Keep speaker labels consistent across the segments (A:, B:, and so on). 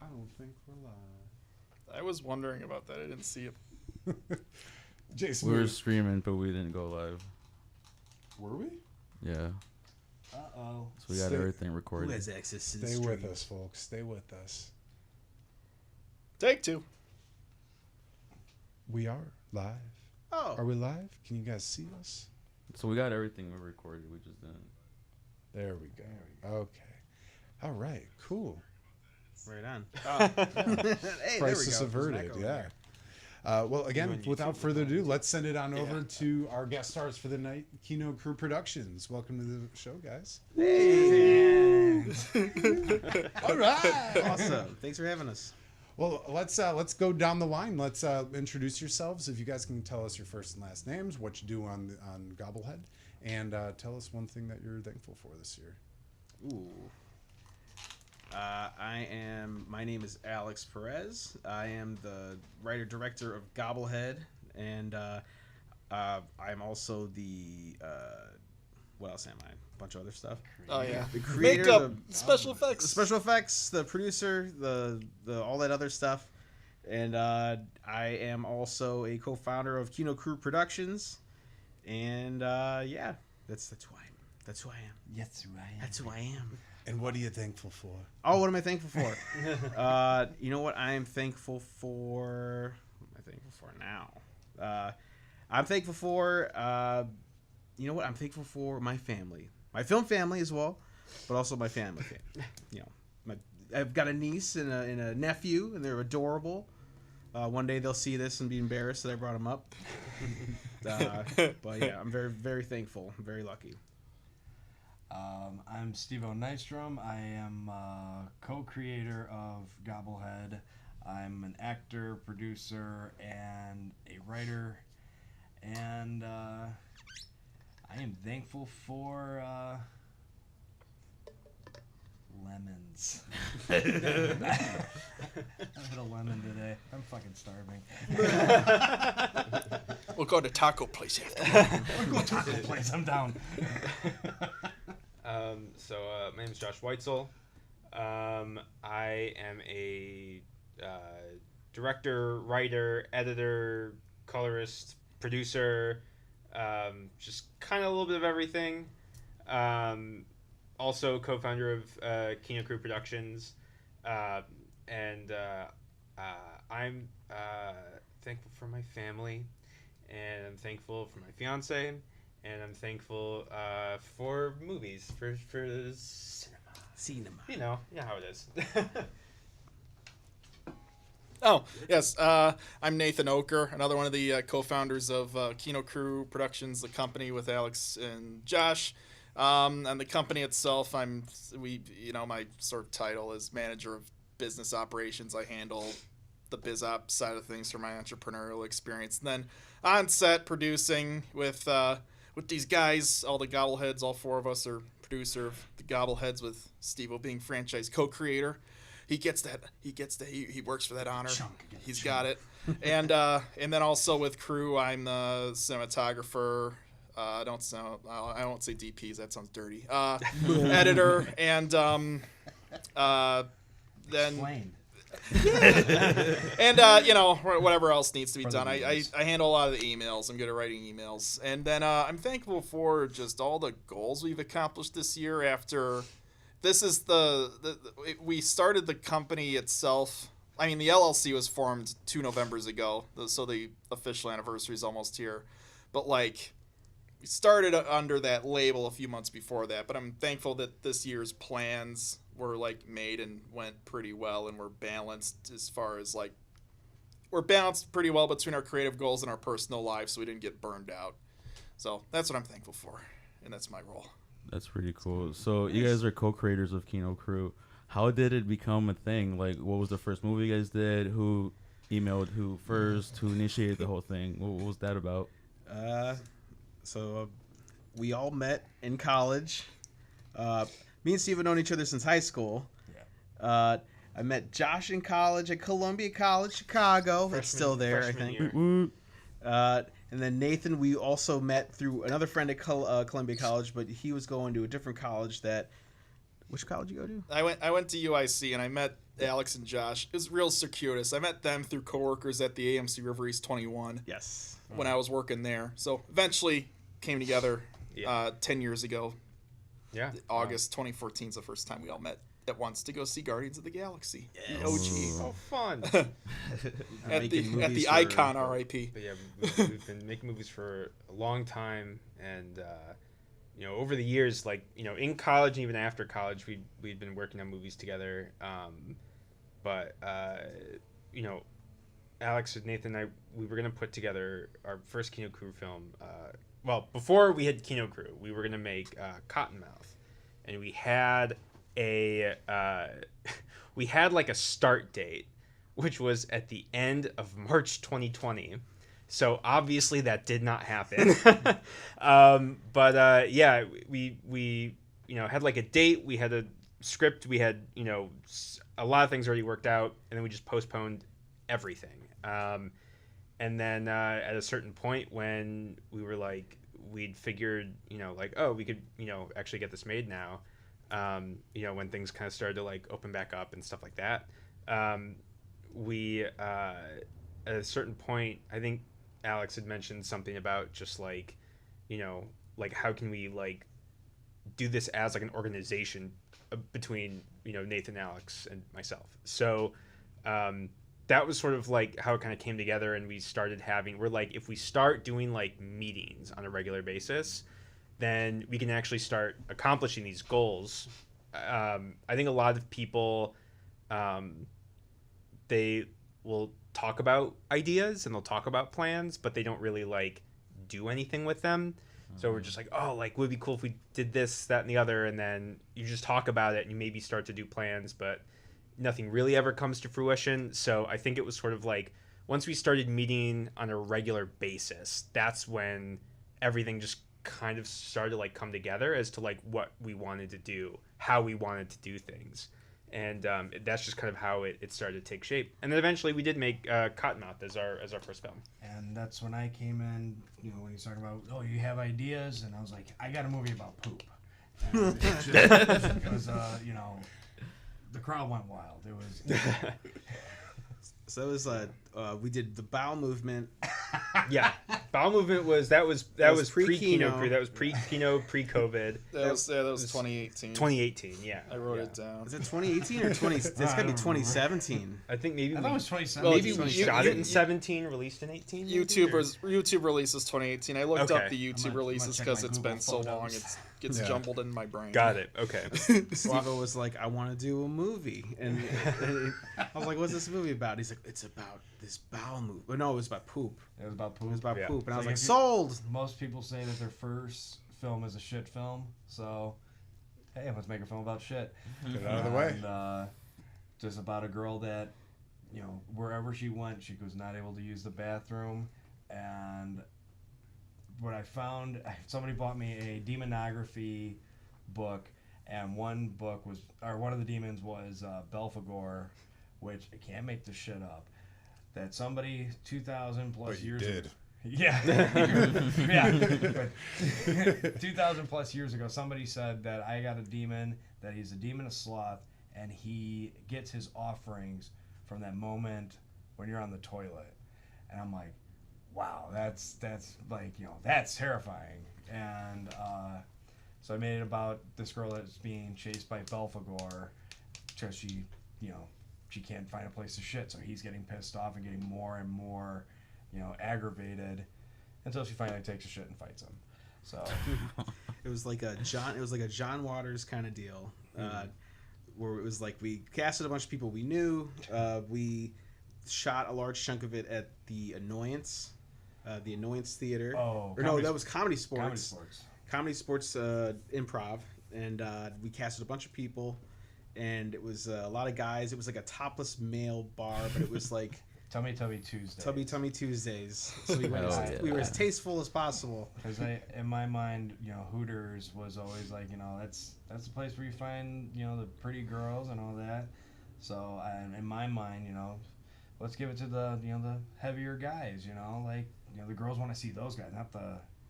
A: I don't think we're live.
B: I was wondering about that. I didn't see it.
A: Jason,
C: We were streaming, but we didn't go live.
A: were we?
C: Yeah.
D: Uh-oh.
C: So we got
A: Stay-
C: everything
D: Who
C: recorded.
D: has access to the
A: Stay
D: stream?
A: with us, folks. Stay with us.
B: Take two.
A: We are live.
B: Oh.
A: Are we live? Can you guys see us?
C: So we got everything we recorded. We just didn't.
A: There we go. Okay. All right. Cool.
D: Right on.
A: Crisis
D: Hey, there we go. There's an
A: averted.
D: echo
A: Yeah.
D: there.
A: Well, again,
D: on
A: without
D: YouTube,
A: further
D: we're
A: ado, let's send it on over to our guest stars for the night, Kino Crew Productions. Welcome to the show, guys.
D: Hey.
A: All right.
D: Awesome. Thanks for having us.
A: Well, let's go down the line. Let's introduce yourselves. If you guys can tell us your first and last names, what you do on Gobblehead, and tell us one thing that you're thankful for this year.
D: Ooh. My name is Alex Perez. I am the writer-director of Gobblehead, and I'm also the, what else am I? A bunch of other stuff.
B: Oh yeah.
D: The creator,
B: Makeup,
D: the
B: special effects.
D: special effects, the producer, the all that other stuff. And I am also a co-founder of Kino Crew Productions. And yeah, that's who I am. That's who I am.
E: Yes, who I am.
D: That's who I am.
A: And what are you thankful for?
D: Oh, what am I thankful for? You know what I am thankful for? What am I thankful for now? I'm thankful for, you know what? I'm thankful for my family. My film family as well, but also my family. You know, I've got a niece and a nephew, and they're adorable. One day they'll see this and be embarrassed that I brought them up. But yeah, I'm very, very thankful. I'm very lucky.
E: I'm Steve Nystrom. I am co-creator of Gobblehead. I'm an actor, producer, and a writer. And I am thankful for lemons. I had a lemon today. I'm fucking starving.
B: We'll go to taco place after.
E: We'll go taco place. I'm down.
F: My name is Josh Weitzel. I am a director, writer, editor, colorist, producer, just kind of a little bit of everything. Also co-founder of Kino Crew Productions. And I'm thankful for my family, and I'm thankful for my fiance, and I'm thankful for movies, for cinema. You know how it is.
B: Oh, yes. I'm Nathan Oker, another one of the co-founders of Kino Crew Productions, the company with Alex and Josh. And the company itself, my sort of title is manager of business operations. I handle the biz op side of things for my entrepreneurial experience. And then on set producing with these guys, all the Gobbleheads, all four of us are producer of the Gobbleheads, with Steve-O being franchise co-creator. He gets that. He works for that honor. He's got it. And then also with crew, I'm the cinematographer. I won't say DPs. That sounds dirty. Editor, and then
E: Explain.
B: and whatever else needs to be done. I handle a lot of the emails. I'm good at writing emails. And then I'm thankful for just all the goals we've accomplished this year. After this is we started the company itself. I mean, the LLC was formed 2 Novembers ago, so the official anniversary is almost here. But we started under that label a few months before that. But I'm thankful that this year's plans were made and went pretty well, and we're balanced as far as we're balanced pretty well between our creative goals and our personal lives, so we didn't get burned out. So that's what I'm thankful for, and that's my role.
C: That's pretty cool. So you guys are co-creators of Kino Crew. How did it become a thing? What was the first movie you guys did? Who emailed who first? Who initiated the whole thing? What was that about?
D: So we all met in college. Me and Steve have known each other since high school.
E: Yeah.
D: I met Josh in college at Columbia College, Chicago. It's still there, I think.
F: Year.
D: And then Nathan, we also met through another friend at Columbia College, but he was going to a different college that Which college you go to?
B: I went to UIC and I met Alex and Josh. It was real circuitous. I met them through coworkers at the AMC River East 21
D: Yes.
B: when I was working there. So eventually came together 10 years ago.
F: Yeah.
B: August 2014 is the first time we all met at once to go see Guardians of the Galaxy.
D: Yes.
B: The OG.
F: Oh, fun.
B: At the Icon RIP.
F: But yeah, we've been making movies for a long time, and you know, over the years, like, you know, in college and even after college, we'd been working on movies together. But you know, Alex and Nathan and I, we were gonna put together our first Kino Crew film. Well, before we had Kino Crew, we were gonna make Cottonmouth, and we had we had like a start date, which was at the end of March 2020. So obviously that did not happen. But yeah, we you know, had like a date, we had a script, we had, you know, a lot of things already worked out, and then we just postponed everything. And then at a certain point when we were like, we'd figured, you know, like, oh, we could, you know, actually get this made now. You know, when things kind of started to like open back up and stuff like that, we at a certain point, I think Alex had mentioned something about just like, you know, like how can we like do this as like an organization between, you know, Nathan, Alex, and myself. So that was sort of like how it kind of came together, and we started having, we're like, if we start doing like meetings on a regular basis, then we can actually start accomplishing these goals. I think a lot of people, they will talk about ideas and they'll talk about plans, but they don't really like do anything with them. So we're just like, oh, like, would it be cool if we did this, that, and the other, and then you just talk about it and you maybe start to do plans, but nothing really ever comes to fruition. So I think it was sort of like, once we started meeting on a regular basis, that's when everything just kind of started to like come together as to like what we wanted to do, how we wanted to do things. And that's just kind of how it started to take shape. And then eventually we did make Cottonmouth as our first film.
E: And that's when I came in, you know, when he's talking about, oh, you have ideas, and I was like, I got a movie about poop. And it was, you know, the crowd went wild. It was.
D: So it was we did the bowel movement.
F: Yeah, bowel movement was pre-Kino Crew. That was pre-Kino, pre-COVID.
B: That was 2018.
F: 2018. Yeah,
B: I wrote it down.
D: Is it 2018 or 20? It's got to be 2017.
F: I think maybe
E: I thought it was 2017.
B: Well,
F: maybe we shot it in 17, released in 18.
B: YouTube releases 2018. I looked up the
E: I'm
B: YouTube
E: gonna
B: releases
E: check
B: because
E: my
B: it's
E: Google
B: been so long,
E: photos.
B: it gets jumbled in my brain.
F: Got it. Okay.
D: Steve was like, I want to do a movie, and I was like, what's this movie about? He's like, it's about this bowel movement. But no, it was about poop.
E: It was about poop.
D: It was about
F: Yeah.
D: poop, and I was
E: So
D: like,
E: if you-
D: sold.
E: Most people say that their first film is a shit film, so hey, let's make a film about shit.
A: Get it out of the way.
E: And, just about a girl that, you know, wherever she went, she was not able to use the bathroom. And what I found, somebody bought me a demonography book, and one of the demons was Belphegor, which I can't make this shit up. That somebody 2,000 plus
A: But you
E: years
A: did.
E: ago. Yeah. Yeah. But 2,000 plus years ago, somebody said that I got a demon, that he's a demon of sloth, and he gets his offerings from that moment when you're on the toilet. And I'm like, wow, that's like, you know, that's terrifying. And so I made it about this girl that's being chased by Belphegor because she, you know, she can't find a place to shit. So he's getting pissed off and getting more and more, you know, aggravated until she finally takes a shit and fights him. So
D: It was like a John Waters kind of deal, where it was like we casted a bunch of people we knew. We shot a large chunk of it at the Annoyance Theater.
E: Oh,
D: or no, that was Comedy Sports.
E: Comedy Sports.
D: Comedy Sports Improv, and we casted a bunch of people, and it was a lot of guys. It was like a topless male bar, but it was like
E: Tummy Tuesday.
D: Tummy Tuesdays. So we were,
C: Oh, yeah.
D: we were as tasteful as possible.
E: Because in my mind, you know, Hooters was always like, you know, that's the place where you find, you know, the pretty girls and all that. So in my mind, you know, let's give it to the, you know, the heavier guys. You know, like, you know, the girls want to see those guys, not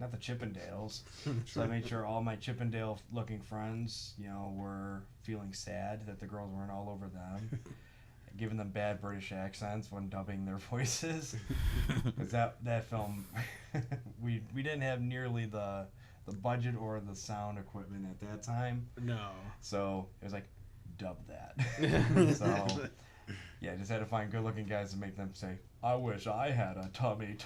E: not the Chippendales. So I made sure all my Chippendale-looking friends, were feeling sad that the girls weren't all over them, giving them bad British accents when dubbing their voices. Because that film, we didn't have nearly the budget or the sound equipment at that time.
D: No.
E: So it was like, dub that. So yeah, just had to find good-looking guys to make them say, "I wish I had a tummy."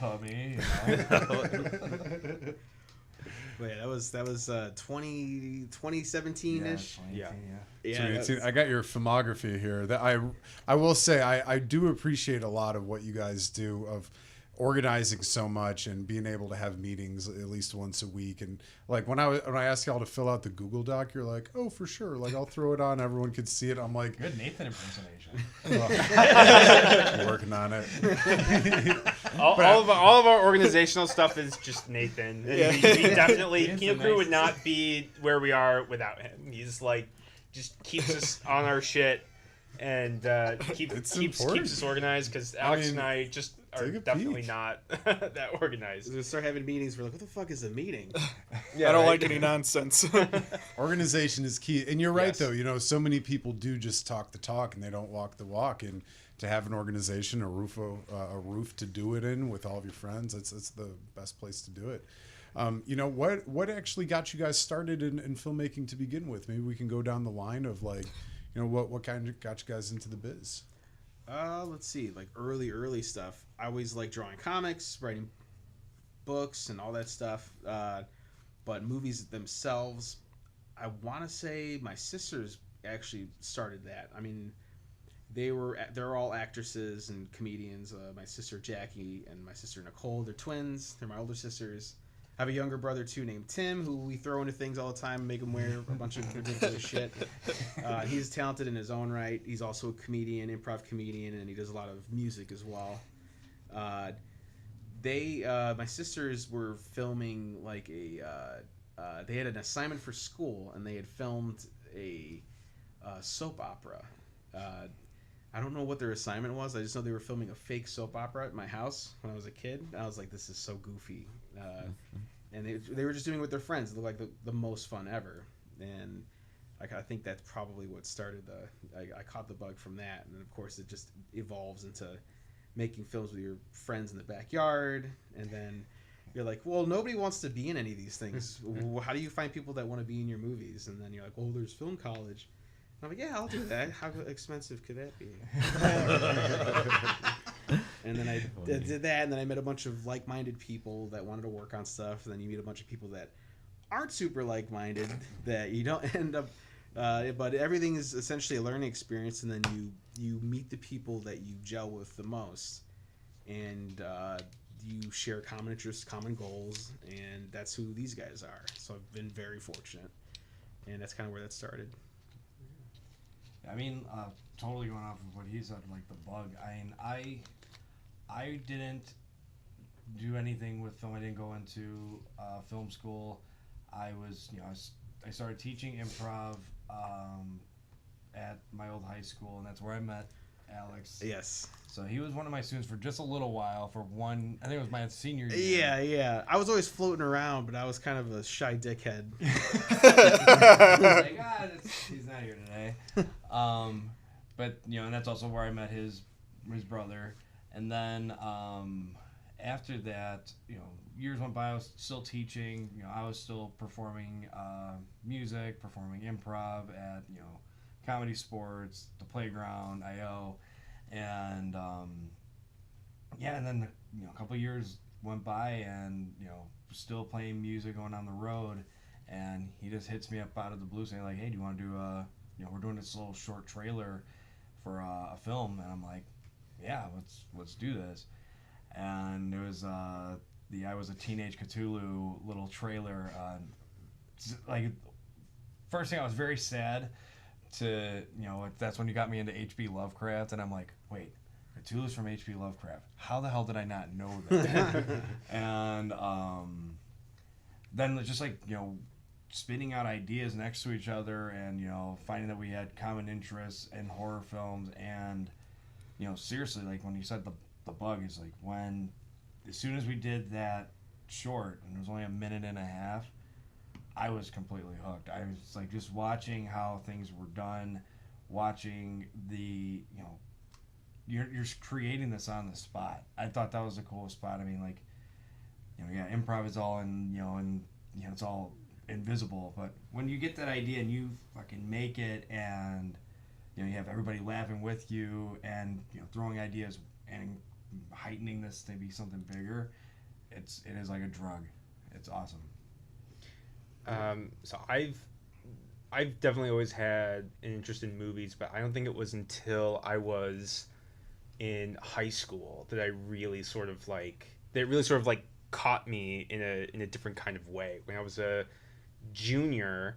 D: But yeah, that was 2017-ish.
E: Yeah.
D: Yeah.
A: I got your filmography here. That I will say I do appreciate a lot of what you guys do of organizing so much and being able to have meetings at least once a week. And like when I asked y'all to fill out the Google Doc, you're like, "Oh, for sure. Like I'll throw it on. Everyone could see it." I'm like,
E: Good Nathan impersonation.
A: working on it.
F: All of our organizational stuff is just Nathan.
B: Yeah.
F: We definitely
E: He's
F: Kino
E: the
F: Crew would
E: nicest.
F: not be where we are without him. He's like just keeps us on our shit and keeps
A: important.
F: us organized because Alex
A: mean,
F: and I just are
A: take a
F: definitely
A: peek.
F: not that organized.
D: We start having meetings. We're like, what the fuck is a meeting?
B: I don't like any nonsense.
A: Organization is key. And you're right,
F: Yes.
A: though. So many people do just talk the talk and they don't walk the walk. And to have an organization, a roof to do it in with all of your friends, that's the best place to do it. What actually got you guys started in filmmaking to begin with? Maybe we can go down the line of like, what kind of got you guys into the biz?
D: Let's see, like early stuff. I always like drawing comics, writing books, and all that stuff. But movies themselves, I want to say my sisters actually started that. I mean, they're all actresses and comedians. My sister Jackie and my sister Nicole, they're twins. They're my older sisters. I have a younger brother too named Tim, who we throw into things all the time, make him wear a bunch of ridiculous shit. He's talented in his own right. He's also a comedian, improv comedian, and he does a lot of music as well. My sisters were filming like they had an assignment for school, and they had filmed a soap opera. I don't know what their assignment was. I just know they were filming a fake soap opera at my house when I was a kid. I was like, this is so goofy. And they were just doing it with their friends. It looked like the most fun ever. And I think that's probably what started I caught the bug from that. And of course, it just evolves into making films with your friends in the backyard. And then you're like, well, nobody wants to be in any of these things. How do you find people that want to be in your movies? And then you're like, well, there's film college. I'm like, yeah, I'll do that. How expensive could that be? And then I did that, and then I met a bunch of like-minded people that wanted to work on stuff, and then you meet a bunch of people that aren't super like-minded that you don't end up... but everything is essentially a learning experience, and then you meet the people that you gel with the most, and you share common interests, common goals, and that's who these guys are. So I've been very fortunate, and that's kind of where that started.
E: I mean, totally going off of what he said, like the bug. I mean, I didn't do anything with film. I didn't go into film school. I started teaching improv at my old high school, and that's where I met Alex.
D: Yes.
E: So he was one of my students for just a little while. I think it was my senior year.
D: Yeah. I was always floating around, but I was kind of a shy dickhead.
E: Like, he's not here today. But and that's also where I met his brother. And then after that, years went by. I was still teaching. I was still performing music, performing improv at Comedy Sports, the Playground, IO, and and then a couple of years went by, and still playing music, going on the road, and he just hits me up out of the blue saying like, hey, do you want to do we're doing this little short trailer for a film, and I'm like, yeah, let's do this. And it was I was a Teenage Cthulhu little trailer. Like, first thing, I was very sad to that's when you got me into H.P. Lovecraft, and I'm like, wait, Cthulhu's from H.P. Lovecraft. How the hell did I not know that? And then just like spinning out ideas next to each other, and finding that we had common interests in horror films, and seriously, like when you said the bug is like as soon as we did that short and it was only a minute and a half, I was completely hooked. I was like just watching how things were done, watching the, you're creating this on the spot. I thought that was the coolest spot. I mean, like, yeah, improv is all it's all invisible, but when you get that idea and you fucking make it, and you have everybody laughing with you, and throwing ideas and heightening this to be something bigger, it is like a drug. It's awesome.
F: So I've definitely always had an interest in movies, but I don't think it was until I was in high school that it really sort of caught me in a different kind of way. When I was a junior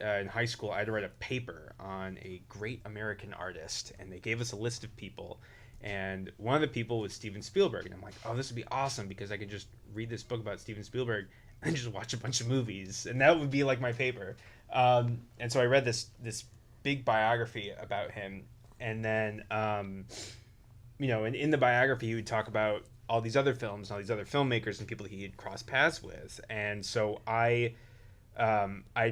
F: in high school, I had to write a paper on a great American artist, and they gave us a list of people, and one of the people was Steven Spielberg, and I'm like, oh, this would be awesome because I could just read this book about Steven Spielberg and just watch a bunch of movies, and that would be like my paper. And so I read this big biography about him, and then and in the biography he would talk about all these other films and all these other filmmakers and people he had crossed paths with. And so I'd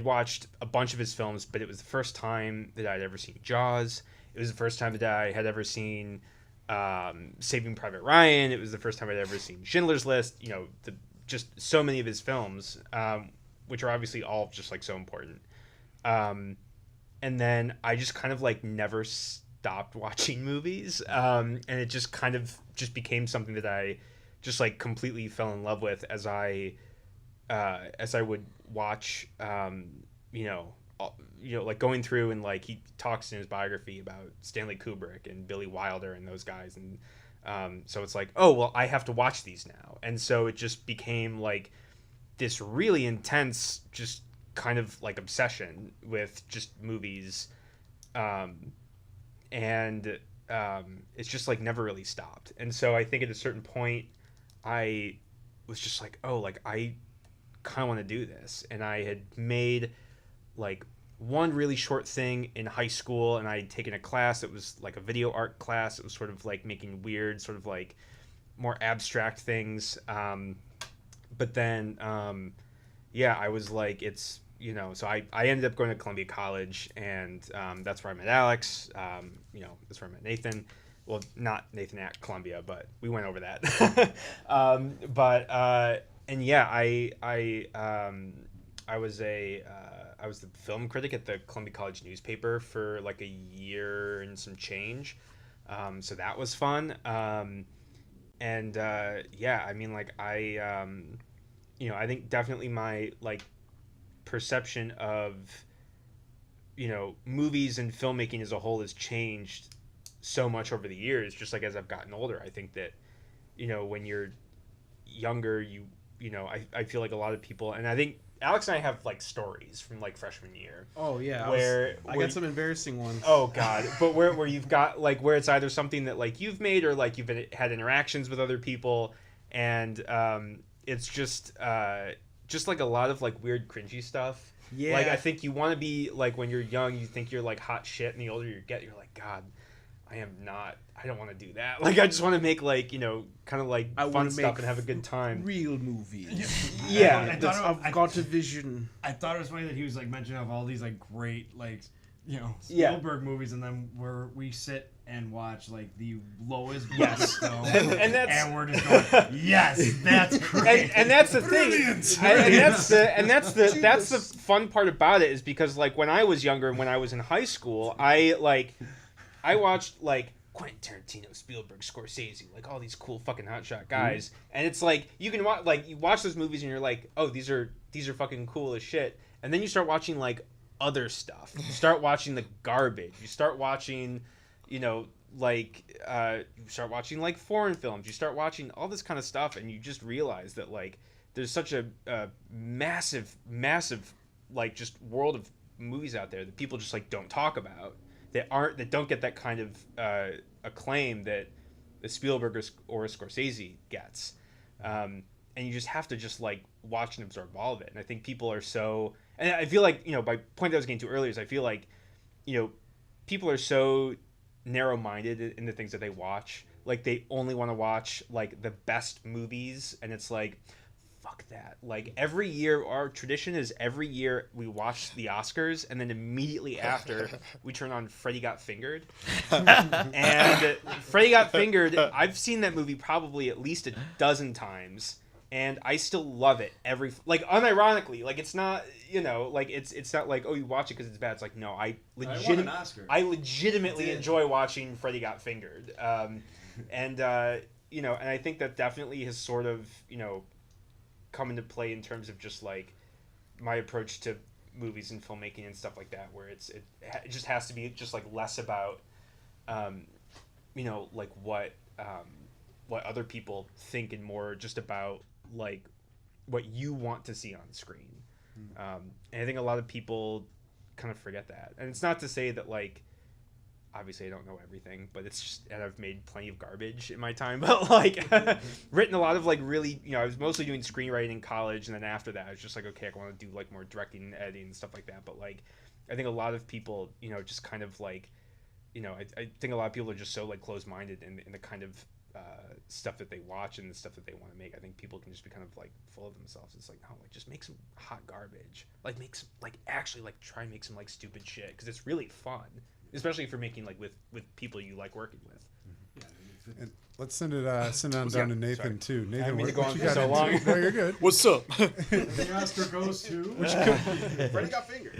F: watched a bunch of his films, but it was the first time that I'd ever seen Jaws. It was the first time that I had ever seen Saving Private Ryan. It was the first time I'd ever seen Schindler's List. Just so many of his films, which are obviously all just like so important. And then I just kind of like never stopped watching movies, and it just kind of just became something that I just like completely fell in love with as I would watch, like going through, and like he talks in his biography about Stanley Kubrick and Billy Wilder and those guys, and so it's like, oh well, I have to watch these now, and so it just became like this really intense, just kind of like obsession with just movies, and it's just like never really stopped. And so I think at a certain point I was just like, oh, like I kind of want to do this. And I had made like one really short thing in high school, and I had taken a class that was like a video art class. It was sort of like making weird, sort of like more abstract things. But then I was like, it's, so I ended up going to Columbia College, and that's where I met Alex. That's where I met Nathan. Well, not Nathan at Columbia, but we went over that. I was the film critic at the Columbia College newspaper for like a year and some change. So that was fun. I mean, like I think definitely my like perception of movies and filmmaking as a whole has changed so much over the years, just like as I've gotten older. I think that when you're younger, I feel like a lot of people, and I think Alex and I have like stories from like freshman year.
D: Oh yeah, I got some embarrassing ones.
F: Oh god, but where you've got like where it's either something that like you've made or like you've had interactions with other people, and it's just like a lot of like weird cringy stuff.
D: Yeah.
F: Like I think you want to be like, when you're young, you think you're like hot shit, and the older you get, you're like, God, I don't want to do that. Like I just want to make like kind of like fun stuff and have a good time.
D: Real movies.
F: Yeah,
E: I've
D: got a vision.
E: I thought it was funny that he was like mentioning of all these like great like Spielberg movies, and then where we sit and watch like the lowest budget film, and we're just going, yes, that's great,
F: and that's the thing, and that's the fun part about it, is because like when I was younger and when I was in high school, I watched like Quentin Tarantino, Spielberg, Scorsese, like all these cool fucking hotshot guys, and it's like you can you watch those movies and you're like, oh, these are fucking cool as shit, and then you start watching like other stuff. You start watching the garbage. You start watching, you start watching like foreign films. You start watching all this kind of stuff, and you just realize that like there's such a massive like just world of movies out there that people just like don't talk about, that don't get that kind of acclaim that the Spielberg or Scorsese gets, and you just have to just like watch and absorb all of it. And I think people are so, and I feel like by point that I was getting to earlier is I feel like people are so narrow-minded in the things that they watch. Like they only want to watch like the best movies, and it's like, fuck that. Like every year, our tradition is every year we watch the Oscars and then immediately after we turn on Freddy Got Fingered. And Freddy Got Fingered, I've seen that movie probably at least a dozen times. And I still love it like unironically, like it's not, like it's not like, oh, you watch it because it's bad. It's like, no, I legitimately enjoy watching Freddy Got Fingered. And I think that definitely has sort of, come into play in terms of just like my approach to movies and filmmaking and stuff like that, where it just has to be just like less about, like what other people think and more just about like what you want to see on screen. And I think a lot of people kind of forget that. And it's not to say that like, obviously I don't know everything, but it's just, and I've made plenty of garbage in my time, but like written a lot of like really, I was mostly doing screenwriting in college. And then after that, I was just like, okay, I want to do like more directing and editing and stuff like that. But like, I think a lot of people, just kind of like, I think a lot of people are just so like closed-minded in the kind of stuff that they watch and the stuff that they want to make. I think people can just be kind of like full of themselves. It's like, no, like just make some hot garbage. Like make some, like actually like try and make some like stupid shit, because it's really fun, especially if you're making like with people you like working with.
A: And let's send it on down to Nathan too. Nathan,
F: mean to
A: what
F: go on
A: you
F: for
A: got
F: so
A: into?
F: long.
A: No, you're good.
B: What's up?
E: The Oscar goes to.
D: Freddy Got Fingered.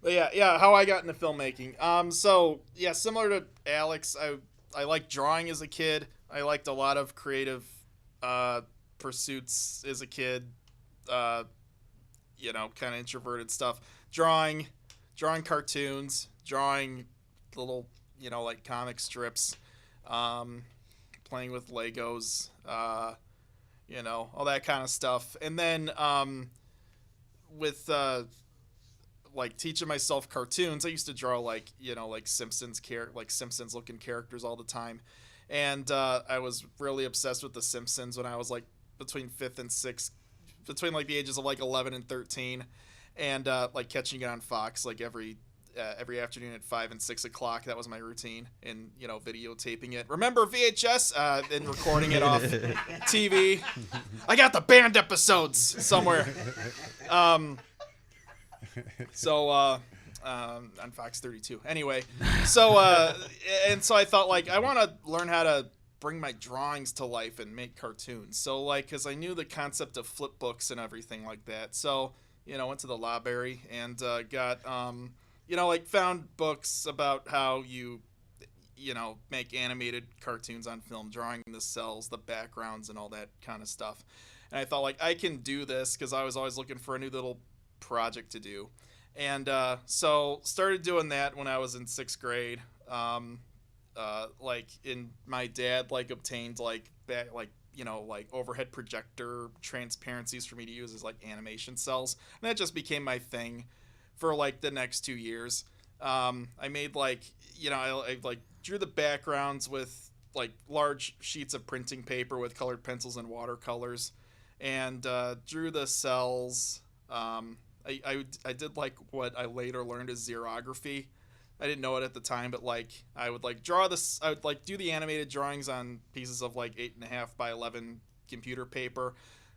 B: But yeah, how I got into filmmaking. So yeah, similar to Alex, I liked drawing as a kid. I liked a lot of creative pursuits as a kid. Kind of introverted stuff. Drawing cartoons, drawing little, like comic strips, playing with Legos, all that kind of stuff. And then with like teaching myself cartoons, I used to draw like Simpsons Simpsons looking characters all the time. And I was really obsessed with the Simpsons when I was like between 5th and 6th, between like the ages of like 11 and 13, and like catching it on Fox like every afternoon at 5 and 6 o'clock. That was my routine, and videotaping it. Remember VHS? And recording it off TV. I got the banned episodes somewhere. On Fox 32. Anyway, so I thought like I want to learn how to bring my drawings to life and make cartoons. So like, because I knew the concept of flip books and everything like that. So went to the library and got found books about how you make animated cartoons on film, drawing the cells, the backgrounds, and all that kind of stuff. And I thought like I can do this, because I was always looking for a new little project to do. And so started doing that when I was in 6th grade. My dad obtained overhead projector transparencies for me to use as like animation cells, and that just became my thing for like the next 2 years. I made I drew the backgrounds with like large sheets of printing paper with colored pencils and watercolors, and drew the cells. I did like what I later learned as xerography. I didn't know it at the time, but I would draw this. I would do the animated drawings on pieces of 8.5 by 11 computer paper.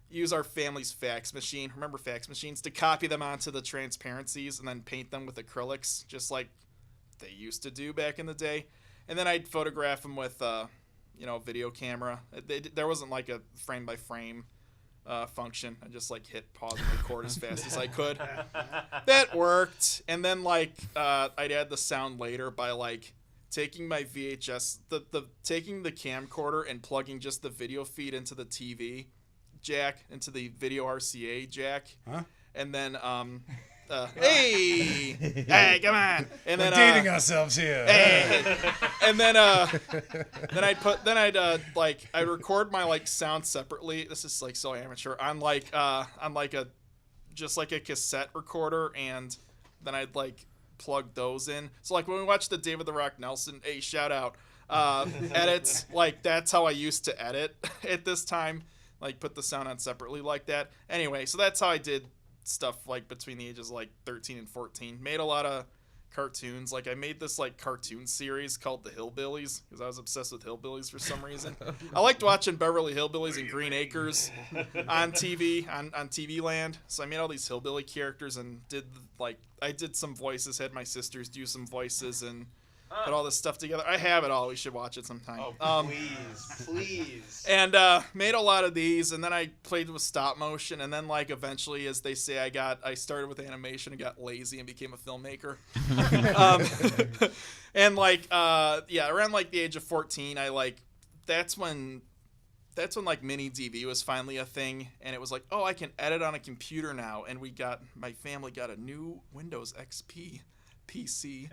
B: Use our family's fax machine. Remember fax machines? To copy them onto the transparencies and then paint them with acrylics, just like they used to do back in the day. And then I'd photograph them with video camera. There wasn't a frame by frame function. I just hit pause and record as fast as I could. That worked. And then I'd add the sound later by taking my VHS, taking the camcorder and plugging just the video feed into the TV jack, into the video RCA jack.
A: Huh?
B: And then hey, come on. And then
A: We're dating ourselves here.
B: Hey. And then I'd record my sound separately. This is so amateur on a cassette recorder, and then I'd plug those in. So when we watch the David the Rock Nelson, hey, shout out, edits, that's how I used to edit at this time. Put the sound on separately like that. Anyway, so that's how I did stuff between the ages of 13 and 14. Made a lot of cartoons. Like I made this like cartoon series called The Hillbillies because I was obsessed with hillbillies for some reason. I liked watching Beverly Hillbillies and Green Acres on TV on TV Land. So I made all these hillbilly characters and I did some voices. Had my sisters do some voices and put all this stuff together. I have it all. We should watch it sometime.
F: Oh, please.
B: And made a lot of these, and then I played with stop motion, and then like eventually, as they say, I started with animation and got lazy and became a filmmaker. And like around like the age of 14, that's when like mini DV was finally a thing, and it was like, oh, I can edit on a computer now, and my family got a new Windows XP PC.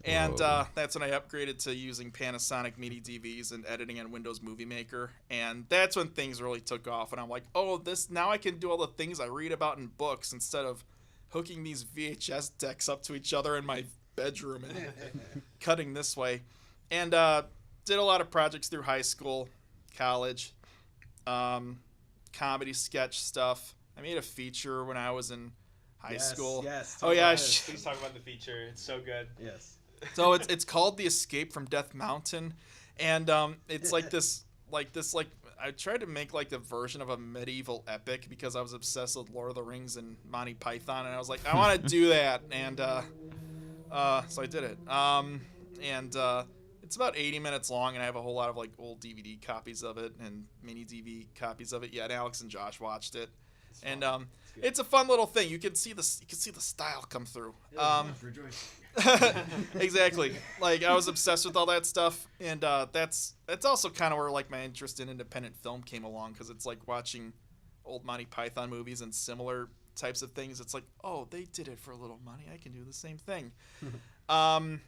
B: And that's when I upgraded to using Panasonic mini DVs and editing on Windows Movie Maker. And that's when things really took off. And I'm like, oh, now I can do all the things I read about in books instead of hooking these VHS decks up to each other in my bedroom and cutting this way. And did a lot of projects through high school, college, comedy sketch stuff. I made a feature when I was in high school.
D: Yes.
B: Oh, yeah.
F: Please talk about the feature. It's so good.
D: Yes.
B: So it's called The Escape from Death Mountain, and it's like this I tried to make like the version of a medieval epic because I was obsessed with Lord of the Rings and Monty Python, and I was like, I want to do that, and so I did it. It's about 80 minutes long, and I have a whole lot of like old DVD copies of it and mini DV copies of it. Yeah, and Alex and Josh watched it, and it's a fun little thing. You can see the style come through. Exactly. Like I was obsessed with all that stuff, and that's also kind of where like my interest in independent film came along, because it's like watching old Monty Python movies and similar types of things. It's like, oh, they did it for a little money. I can do the same thing. I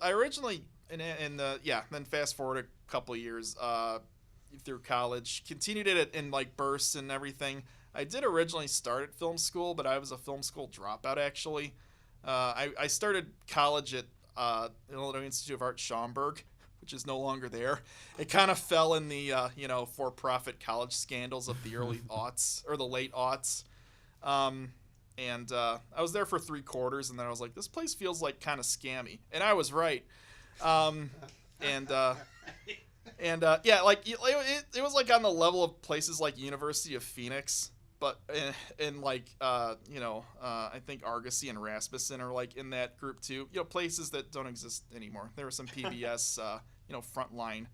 B: originally then fast forward a couple of years through college, continued it in like bursts and everything. I did originally start at film school, but I was a film school dropout actually. I started college at Illinois Institute of Art Schaumburg, which is no longer there. It kind of fell in the for-profit college scandals of the early aughts or the late aughts. I was there for 3 quarters, and then I was like, this place feels like kind of scammy, and I was right. It was like on the level of places like University of Phoenix. But I think Argosy and Rasmussen are like in that group too. Places that don't exist anymore. There were some PBS, frontline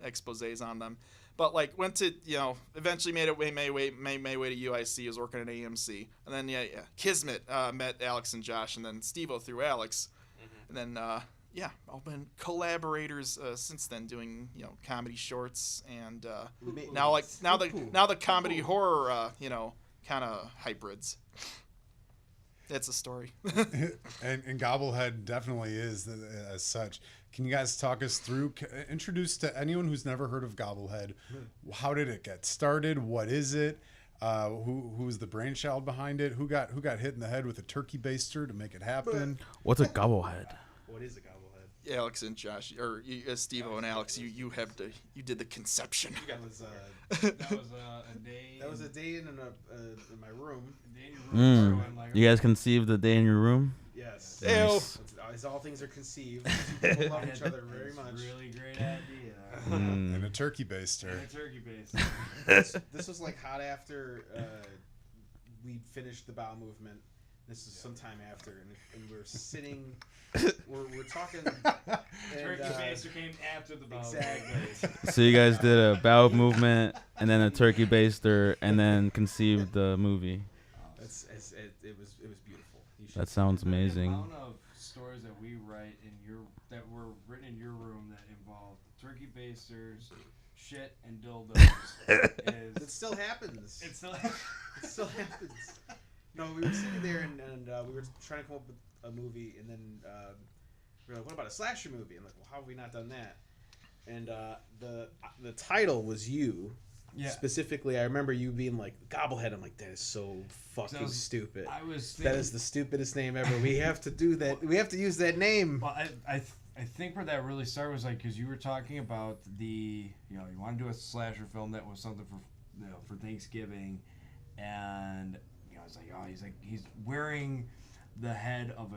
B: exposés on them. But like went to, eventually made my way to UIC. Was working at AMC, and then Kismet met Alex and Josh, and then Steve-O through Alex, and then all been collaborators since then, doing comedy shorts, and now the comedy horror kind of hybrids. That's a story.
A: and Gobblehead definitely is as such. Can you guys talk us through, introduce to anyone who's never heard of Gobblehead, how did it get started? What is it? Who was the brainchild behind it? Who got hit in the head with a turkey baster to make it happen?
C: What's a Gobblehead?
D: What is a Gobblehead?
B: Alex and Josh, or Steve-O and Alex, you did the conception.
D: That was
E: a day.
D: That was a day in my room.
C: You guys conceived the day in your room?
D: Yes.
C: Nice.
D: As all things are conceived, people love each other very much.
E: Really great idea.
A: And a turkey baster.
D: This was like hot after we finished the bowel movement. This is sometime after, and we're sitting. We're talking.
E: Turkey baster came after the bowel.
D: Exactly.
C: So you guys did a bowel movement and then a turkey baster and then conceived the movie.
D: It was beautiful.
C: That sounds amazing.
E: The amount of stories that we write that were written in your room that involved turkey basters, shit, and dildos.
D: It still happens.
E: It still
D: happens. No, we were sitting there and we were trying to come up with a movie, and then we were like, what about a slasher movie? I'm like, well, how have we not done that? And the title was you. Yeah. Specifically, I remember you being like, Gobblehead. I'm like, that is so fucking stupid. That is the stupidest name ever. We have to do that. We have to use that name.
E: Well, I think where that really started was like, because you were talking about you want to do a slasher film that was something for Thanksgiving, and I was like, he's wearing the head of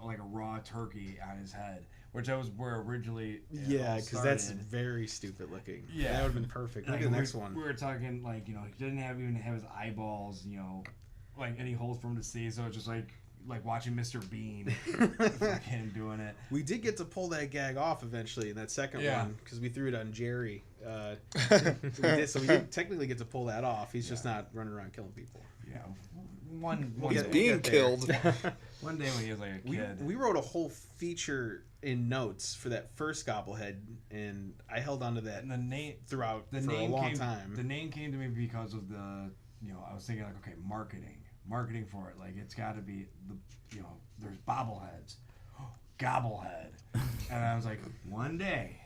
E: like a raw turkey on his head, which that was where originally
D: Yeah, because that's
E: started.
D: very stupid looking.
E: Yeah.
D: That would have been perfect. Look
E: Like,
D: at the next one.
E: We were talking like he didn't even have his eyeballs, like any holes for him to see. So it's just like watching Mr. Bean, fucking doing it.
D: We did get to pull that gag off eventually in that second
E: Yeah.
D: one because we threw it on Jerry. So we did technically get to pull that off. He's just not running around killing people.
E: Yeah, one
B: He's
D: get-
B: being
D: we'll get there.
B: killed.
E: one day when he was like a kid.
D: We wrote a whole feature in notes for that first Gobblehead, and I held on to that
E: and the name
D: throughout
E: the
D: for
E: name
D: a long
E: came,
D: time.
E: The name came to me because of the I was thinking like, okay, marketing for it. Like it's got to be there's bobbleheads, gobblehead, and I was like, one day,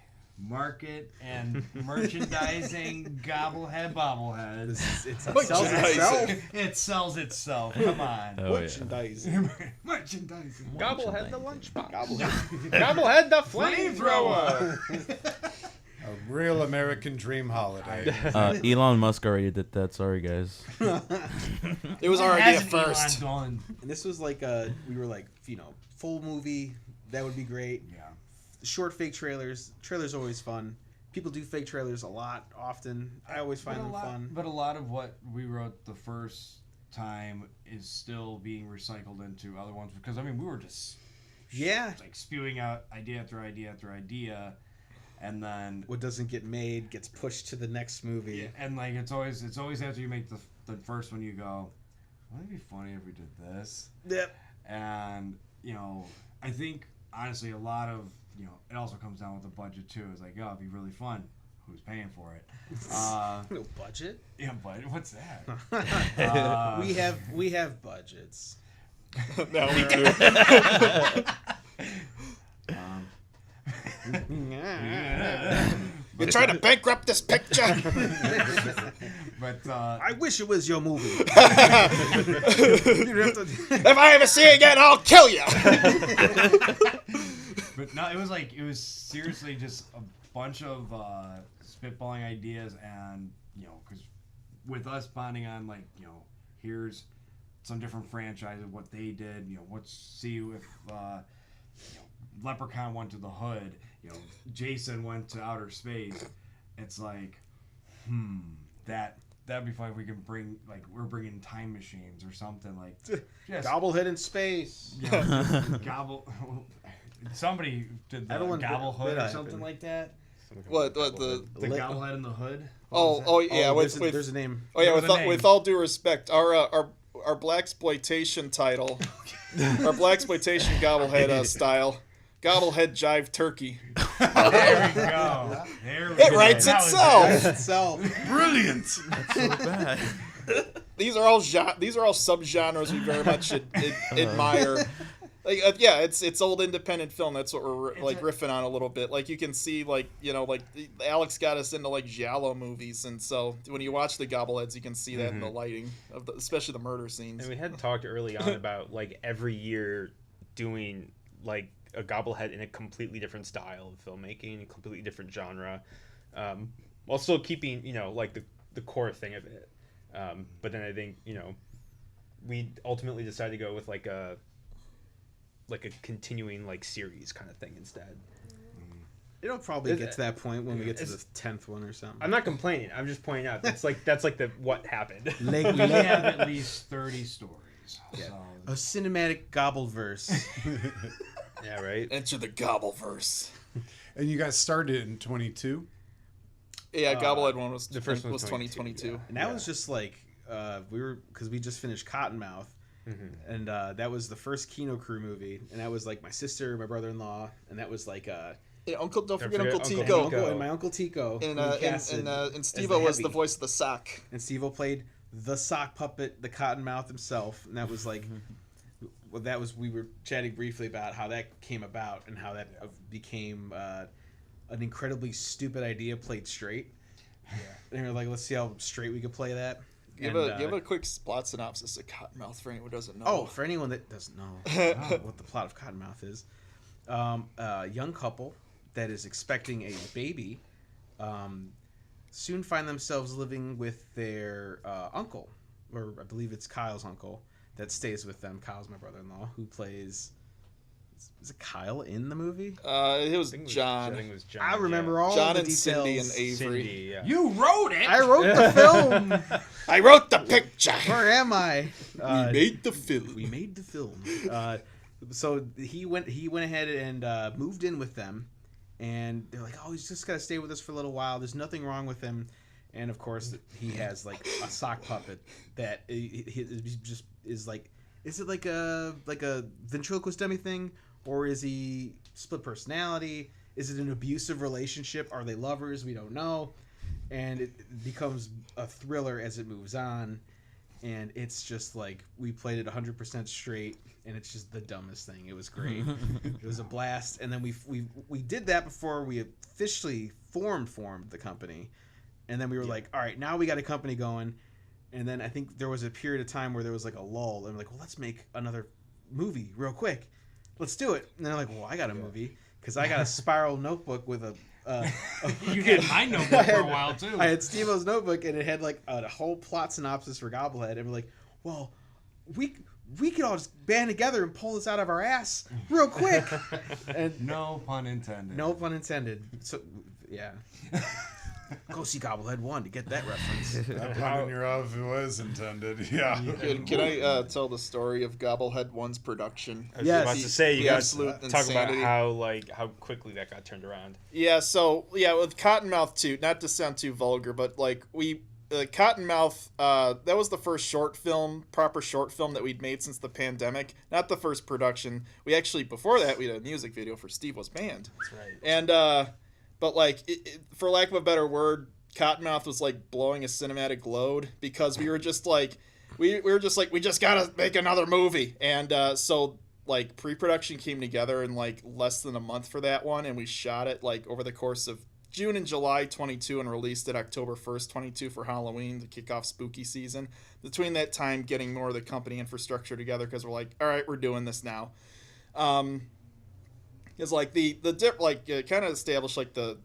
E: market and merchandising gobblehead bobblehead.
D: It sells itself.
E: It sells itself. Come on.
C: Oh, yeah.
D: Merchandising.
E: Merchandising.
F: Gobblehead the lunchbox.
D: Gobblehead.
F: Gobblehead the flamethrower.
A: A real American dream holiday.
C: Elon Musk already did that. Sorry, guys.
B: It was our
E: What
B: idea
E: hasn't Elon
B: first.
E: done?
D: And this was like we were like, full movie. That would be great.
E: Yeah.
D: Short fake trailers. Trailers are always fun. People do fake trailers a lot, often. I always find them fun.
E: But a lot of what we wrote the first time is still being recycled into other ones because we were just like spewing out idea after idea after idea, and then
D: What doesn't get made gets pushed to the next movie.
E: and like it's always after you make the first one you go, wouldn't it be funny if we did this?
D: Yep.
E: And I think honestly a lot of it also comes down with the budget too. It's like, oh, it'd be really fun. Who's paying for it?
D: No budget.
E: Yeah, but what's that?
D: We have budgets.
B: Now we do. You're trying to bankrupt this picture.
E: But
D: I wish it was your movie.
B: If I ever see you again, I'll kill you.
E: But no, it was seriously just a bunch of spitballing ideas, and because with us bonding on here's some different franchises, what they did, let's see if Leprechaun went to the hood, Jason went to outer space. It's like, that'd be fun if we can bring we're bringing time machines or something like. Yes,
D: Gobblehead in space.
E: gobble. Somebody did the
D: Everyone
E: gobble
D: did
E: hood or
D: happen.
E: something like that.
B: What the?
E: The gobblehead in the hood.
B: Oh yeah.
D: There's a name.
B: Oh yeah.
E: There was a name.
B: With all due respect, our blaxploitation title, our blaxploitation gobblehead style, gobblehead jive turkey.
E: There we go. There we
B: It
E: go.
B: writes
E: That was
B: itself.
D: Itself.
A: Brilliant.
C: So bad.
B: These are all subgenres we very much admire. It's old independent film. That's what we're riffing on a little bit. Like you can see, Alex got us into giallo movies, and so when you watch the Gobbleheads, you can see that in the lighting of especially the murder scenes.
F: And we had talked early on about every year doing a Gobblehead in a completely different style of filmmaking, a completely different genre, while still keeping the core thing of it. But then I think we ultimately decided to go with a continuing series kind of thing instead.
D: It'll probably get to that point when we get to the 10th one or something.
F: I'm not complaining. I'm just pointing out that's the what happened.
E: We have at least 30 stories.
D: Yeah.
E: So.
D: A cinematic Gobbleverse.
F: Yeah, right.
B: Enter the Gobbleverse.
A: And you guys started in 22.
B: Yeah, Gobblehead one was
F: the first one was
B: 2022.
D: And that was just because we just finished Cottonmouth.
F: Mm-hmm.
D: And that was the first Kino Crew movie. And that was my sister, my brother-in-law. And that was
B: Yeah, don't forget
F: forget
B: Uncle
F: Uncle
B: Tico.
F: Tico.
D: and my Uncle Tico.
B: And Steve-O was the
D: heavy.
B: voice of the sock.
D: And Steve-O played the sock puppet, the Cottonmouth himself. And that was we were chatting briefly about how that came about and how that became an incredibly stupid idea played straight. Yeah. And we were like, let's see how straight we could play that.
B: Give a quick plot synopsis of Cottonmouth for anyone who doesn't know.
D: Oh, for anyone that doesn't know what the plot of Cottonmouth is, a young couple that is expecting a baby soon find themselves living with their uncle, or I believe it's Kyle's uncle, that stays with them. Kyle's my brother-in-law who plays. Is it Kyle in the movie?
B: It was
F: I think
B: John.
F: I think it was John.
D: I remember all
B: John
D: the
B: and
D: details.
B: Cindy and Avery.
F: Cindy, yeah.
E: You wrote it.
D: I wrote the film.
B: I wrote the picture.
D: Where am I?
B: We made the film.
D: We made the film. So he went ahead and moved in with them, and they're like, "Oh, he's just gotta stay with us for a little while. There's nothing wrong with him." And of course, he has like a sock puppet that he just is like. Is it like a ventriloquist dummy thing, or is he split personality? Is it an abusive relationship? Are they lovers? We don't know. And it becomes a thriller as it moves on. And it's just like, we played it 100% straight, and it's just the dumbest thing. It was great. It was a blast. And then we did that before we officially formed the company. And then we were like, all right, now we got a company going. And then I think there was a period of time where there was like a lull, and we're like, well, let's make another movie real quick. Let's do it. And they're like, well, I got a movie because I got a spiral notebook with a
E: You had my notebook for a while too.
D: I had Steve-O's notebook, and it had like a whole plot synopsis for Gobblehead, and we're like, well, we could all just band together and pull this out of our ass real quick. And
E: No pun intended.
D: no pun intended. So yeah. Go see Gobblehead 1 to get that reference.
A: That pun in your off was intended. Yeah.
B: Can I tell the story of Gobblehead 1's production?
F: I was
D: Yes.
F: about to say, you
B: The
F: guys
B: absolute
F: talk about
B: insanity.
F: how quickly that got turned around.
B: Yeah, so with Cottonmouth 2, not to sound too vulgar, but like Cottonmouth, that was the first proper short film that we'd made since the pandemic. Not the first production. We actually, before that, we had a music video for Steve-O's band.
F: That's right.
B: And but like, for lack of a better word, Cottonmouth was like blowing a cinematic load because we were just like, we just gotta make another movie. And so like pre-production came together in like less than a month for that one, and we shot it like over the course of June and July 22 and released it October 1st 22 for Halloween to kick off spooky season. Between that time, getting more of the company infrastructure together because we're like, all right, we're doing this now. Is like the dip, like kind of established like the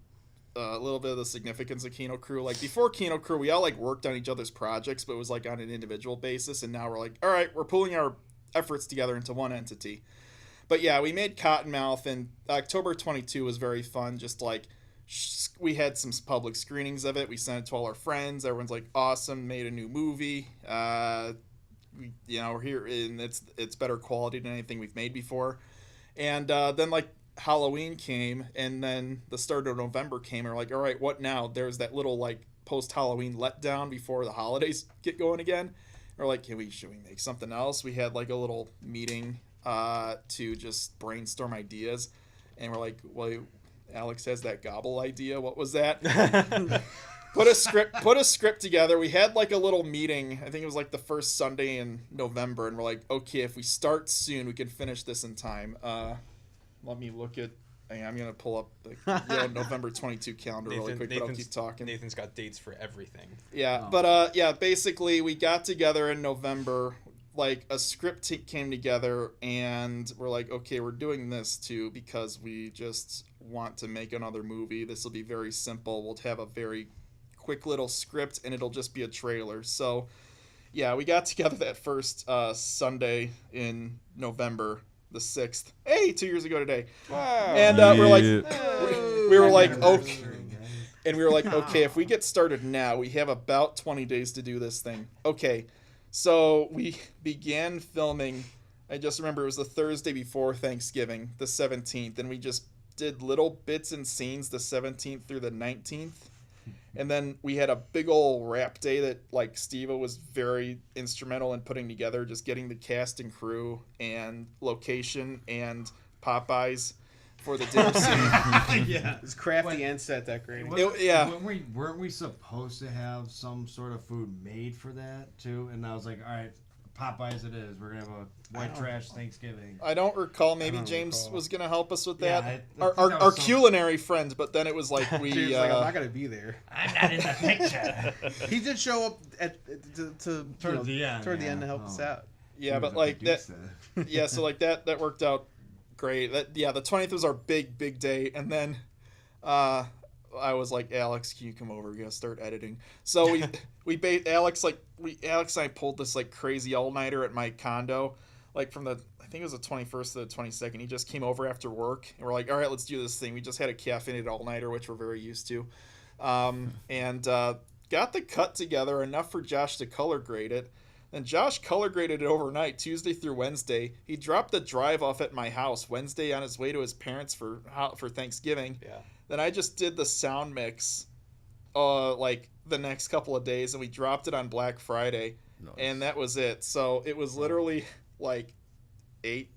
B: little bit of the significance of Kino Crew. Like before Kino Crew, we all like worked on each other's projects, but it was like on an individual basis. And now we're like, all right, we're pulling our efforts together into one entity. But yeah, we made Cottonmouth, and October 22 was very fun. Just like we had some public screenings of it. We sent it to all our friends. Everyone's like, awesome, made a new movie. We're here, and it's better quality than anything we've made before. And then like Halloween came, and then the start of November came, and we're like, all right, what now? There's that little like post-Halloween letdown before the holidays get going again. We're like, should we make something else? We had like a little meeting to just brainstorm ideas, and we're like, well, Alex has that gobble idea. What was that? Put a script together. We had like a little meeting. I think it was like the first Sunday in November, and we're like, okay, if we start soon, we can finish this in time. Let me look at. I'm gonna pull up the November 22 calendar really quick, but I'll keep talking.
F: Nathan's got dates for everything.
B: Yeah, but basically we got together in November. Like a script came together, and we're like, okay, we're doing this too because we just want to make another movie. This will be very simple. We'll have a very quick little script, and it'll just be a trailer. So yeah, we got together that first Sunday in November the 6th. Hey, 2 years ago today.
F: Wow.
B: And we're like, we were like, okay. And we were like, okay, if we get started now, we have about 20 days to do this thing. Okay, so we began filming. I just remember it was the Thursday before Thanksgiving, the 17th, and we just did little bits and scenes the 17th through the 19th. And then we had a big old wrap day that like Steve-O was very instrumental in putting together, just getting the cast and crew and location and Popeyes for the dinner scene.
D: Yeah, it's crafty and set decorating.
B: Yeah.
E: Weren't we supposed to have some sort of food made for that too? And I was like, all right, Popeyes it is. We're gonna have a white trash Thanksgiving.
B: I don't recall. Maybe
D: don't
B: James
D: recall.
B: was gonna help us with
E: Yeah,
B: that.
E: I think
B: Our
E: that was some-
B: culinary friend, but then it was like we.
D: He was like, I'm not gonna be there.
E: I'm not in the picture.
D: He did show up
E: Toward the end,
D: toward the
E: yeah.
D: end to help us
E: Oh.
D: out.
B: yeah, but like that. Yeah, so like that worked out great. The 20th was our big day, and then I was like, Alex, can you come over? We gotta start editing. So Alex and I pulled this like crazy all-nighter at my condo, like from the, I think it was the 21st to the 22nd. He just came over after work, and we're like, all right, let's do this thing. We just had a caffeinated all-nighter, which we're very used to, and got the cut together enough for Josh to color grade it. Then Josh color graded it overnight, Tuesday through Wednesday. He dropped the drive off at my house Wednesday on his way to his parents for Thanksgiving.
F: Yeah.
B: Then I just did the sound mix, like the next couple of days, and we dropped it on Black Friday, and that was it. So it was literally like it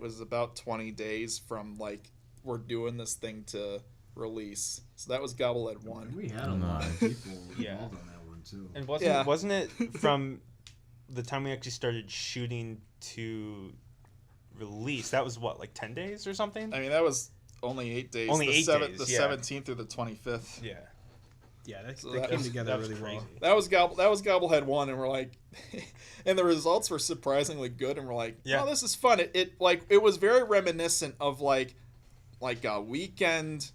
B: was about 20 days from like we're doing this thing to release. So that was Gobblehead 1.
E: We had a lot of people involved on that one too.
F: And wasn't it from the time we actually started shooting to release? That was what, like 10 days or something?
B: I mean, that was only 8 days.
F: Only
B: the
F: 8 days.
B: The
F: Yeah.
B: 17th through the 25th.
F: Yeah.
D: Yeah, that
B: that
D: came
B: was-
D: together really
F: crazy.
D: well.
B: That was Gobblehead 1, and we're like, and the results were surprisingly good, and we're like,
F: Yeah.
B: oh, this is fun. It was very reminiscent of like a weekend,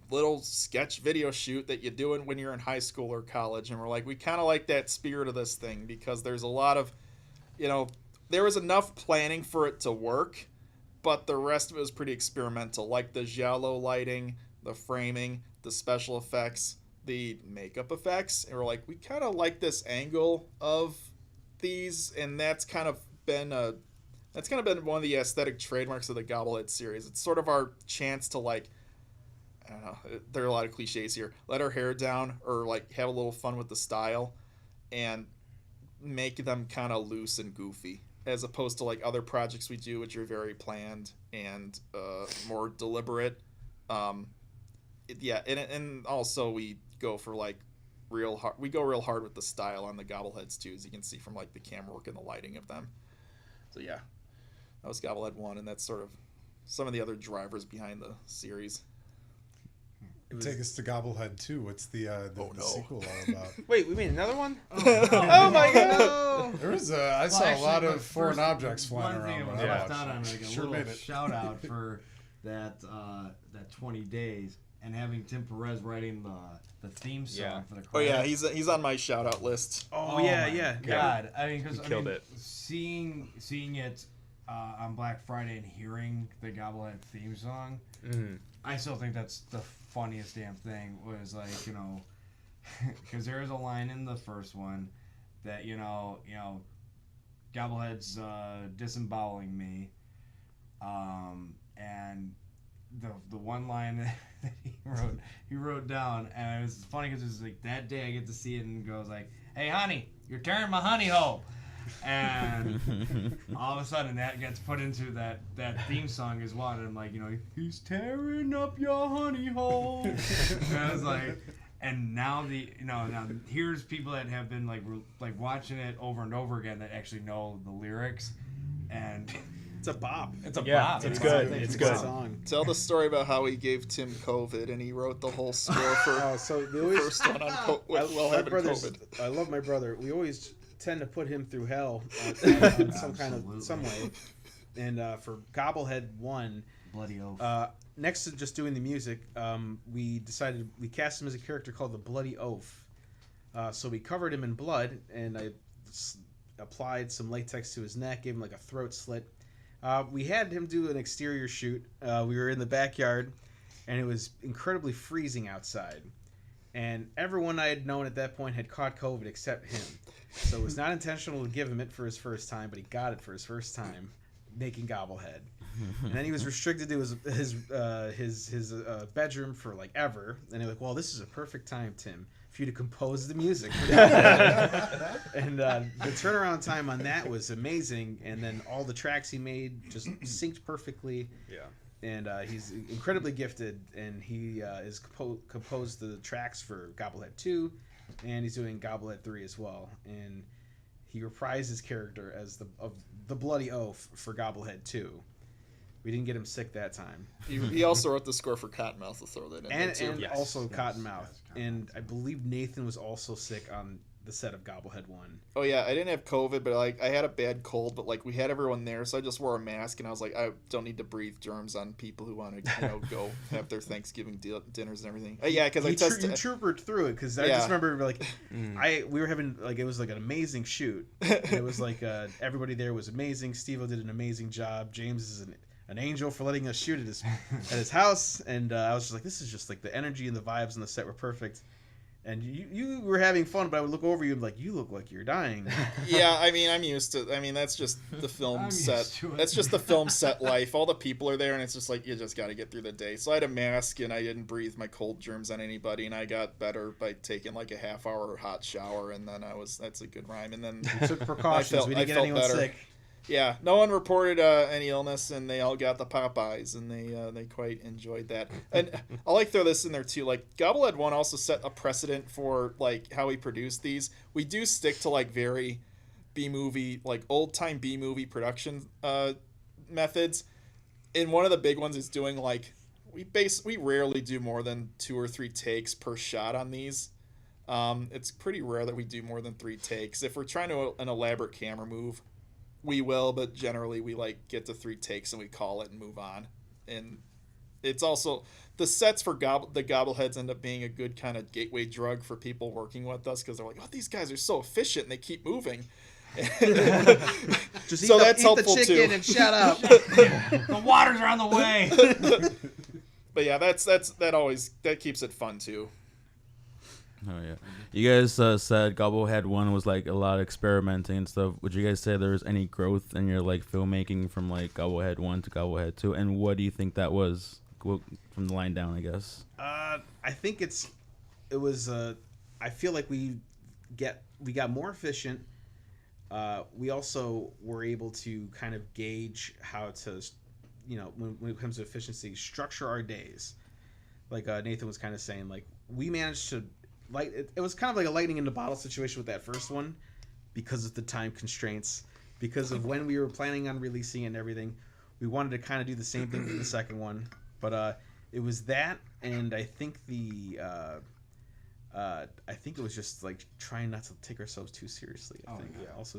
B: little sketch video shoot that you do when you're in high school or college, and we're like, we kind of like that spirit of this thing because there's a lot of, there was enough planning for it to work, but the rest of it was pretty experimental, like the giallo lighting, the framing, the special effects, the makeup effects, and we're like, we kind of like this angle of these, and that's kind of been one of the aesthetic trademarks of the Gobblehead series. It's sort of our chance to like, I don't know, there are a lot of cliches here, let our hair down or like have a little fun with the style and make them kind of loose and goofy, as opposed to like other projects we do, which are very planned and more deliberate. And also we go for like real hard. We go real hard with the style on the Gobbleheads too, as you can see from like the camera work and the lighting of them. So yeah, that was Gobblehead 1, and that's sort of some of the other drivers behind the series.
A: Take us to Gobblehead 2. What's the sequel all about?
F: Wait, we made another one?
B: Oh
F: my God!
A: There was I saw a lot of foreign objects flying around.
E: One
A: when
E: thing
A: I
E: I left
A: watched
E: out on
A: it.
E: like a
A: Sure
E: little
A: made it.
E: shout out for that 20 days and having Tim Perez writing the theme song
F: Yeah.
E: for the
B: Oh yeah,
E: credits.
B: he's on my shout out list.
D: Oh,
E: my
D: yeah.
E: God, I mean, because
F: Killed it.
E: Seeing it on Black Friday and hearing the Gobblehead theme song, I still think that's the funniest damn thing. Was like, because there is a line in the first one that Gobblehead's disemboweling me, and the one line that he wrote down, and it was funny because it was like that day I get to see it and it goes like, "Hey honey, you're tearing my honey hole," and all of a sudden that gets put into that theme song as well, and I'm like, he's tearing up your honey hole, and I was like, and now now here's people that have been like watching it over and over again that actually know the lyrics, and
D: It's a bop.
E: it's a
F: Yeah,
E: bop.
F: it's good. It's good.
D: Song.
B: Tell the story about how he gave Tim COVID and he wrote the whole score for
D: So we
B: the
D: always,
B: first one on while having COVID.
D: I love my brother. We always tend to put him through hell on some way. And for Gobblehead 1,
E: Bloody oath.
D: next to just doing the music, we decided we cast him as a character called the Bloody Oaf. So we covered him in blood, and I applied some latex to his neck, gave him like a throat slit. We had him do an exterior shoot. We were in the backyard, and it was incredibly freezing outside. And everyone I had known at that point had caught COVID except him. So it was not intentional to give him it for his first time, but he got it for his first time, making Gobblehead. And then he was restricted to his bedroom for like ever. And they're like, "Well, this is a perfect time, Tim, for you to compose the music." And the turnaround time on that was amazing. And then all the tracks he made just synced perfectly.
F: Yeah.
D: And he's incredibly gifted, and he is composed the tracks for Gobblehead 2, and he's doing Gobblehead 3 as well. And he reprised his character as the Bloody Oaf for Gobblehead 2. We didn't get him sick that time.
B: He also wrote the score for Cottonmouth. To throw that in there
D: And
B: too.
F: Yes.
D: also
E: Yes,
D: Cottonmouth.
E: yes,
D: And I believe Nathan was also sick on the set of Gobblehead 1.
B: Oh yeah, I didn't have COVID, but like I had a bad cold, but like we had everyone there, so I just wore a mask, and I was like, I don't need to breathe germs on people who want to go have their Thanksgiving dinners and everything. Yeah, because I tested.
D: You troopered through it because I just remember like we were having like it was like an amazing shoot. And it was like everybody there was amazing. Steve-O did an amazing job. James is an angel for letting us shoot at his house, and I was just like, this is just like the energy and the vibes on the set were perfect. And you were having fun, but I would look over you and be like, you look like you're dying.
B: Yeah, I mean, I'm used to. I mean, that's just the film set. That's just the film set life. All the people are there, and it's just like you just got to get through the day. So I had a mask, and I didn't breathe my cold germs on anybody, and I got better by taking like a half-hour hot shower, and then that's a good rhyme. And then
D: we took precautions. We didn't get anyone sick.
B: Yeah, no one reported any illness, and they all got the Popeyes, and they quite enjoyed that. And I'll like throw this in there too. Like Gobblehead 1 also set a precedent for like how we produce these. We do stick to like very B-movie, like old-time B-movie production methods. And one of the big ones is doing like we rarely do more than 2 or 3 takes per shot on these. It's pretty rare that we do more than 3 takes. If we're trying to an elaborate camera move, we will, but generally we like get to 3 takes and we call it and move on. And it's also the sets for the Gobbleheads end up being a good kind of gateway drug for people working with us because they're like, oh, these guys are so efficient and they keep moving.
D: Just
B: so
D: eat the chicken too. And shut up.
E: The waters are on the way.
B: But yeah, that keeps it fun too.
C: Oh yeah, you guys said Gobblehead 1 was like a lot of experimenting and stuff. Would you guys say there was any growth in your like filmmaking from like Gobblehead 1 to Gobblehead 2? And what do you think that was from the line down? I guess.
D: I think it was. I feel like we got more efficient. We also were able to kind of gauge how to, when it comes to efficiency, structure our days. Like Nathan was kind of saying, like we managed to. It was kind of like a lightning in the bottle situation with that first one because of the time constraints, because of when we were planning on releasing and everything. We wanted to kind of do the same thing for the second one, but it was that, and I think I think it was just like trying not to take ourselves too seriously. I think.
B: Yeah.
D: Also,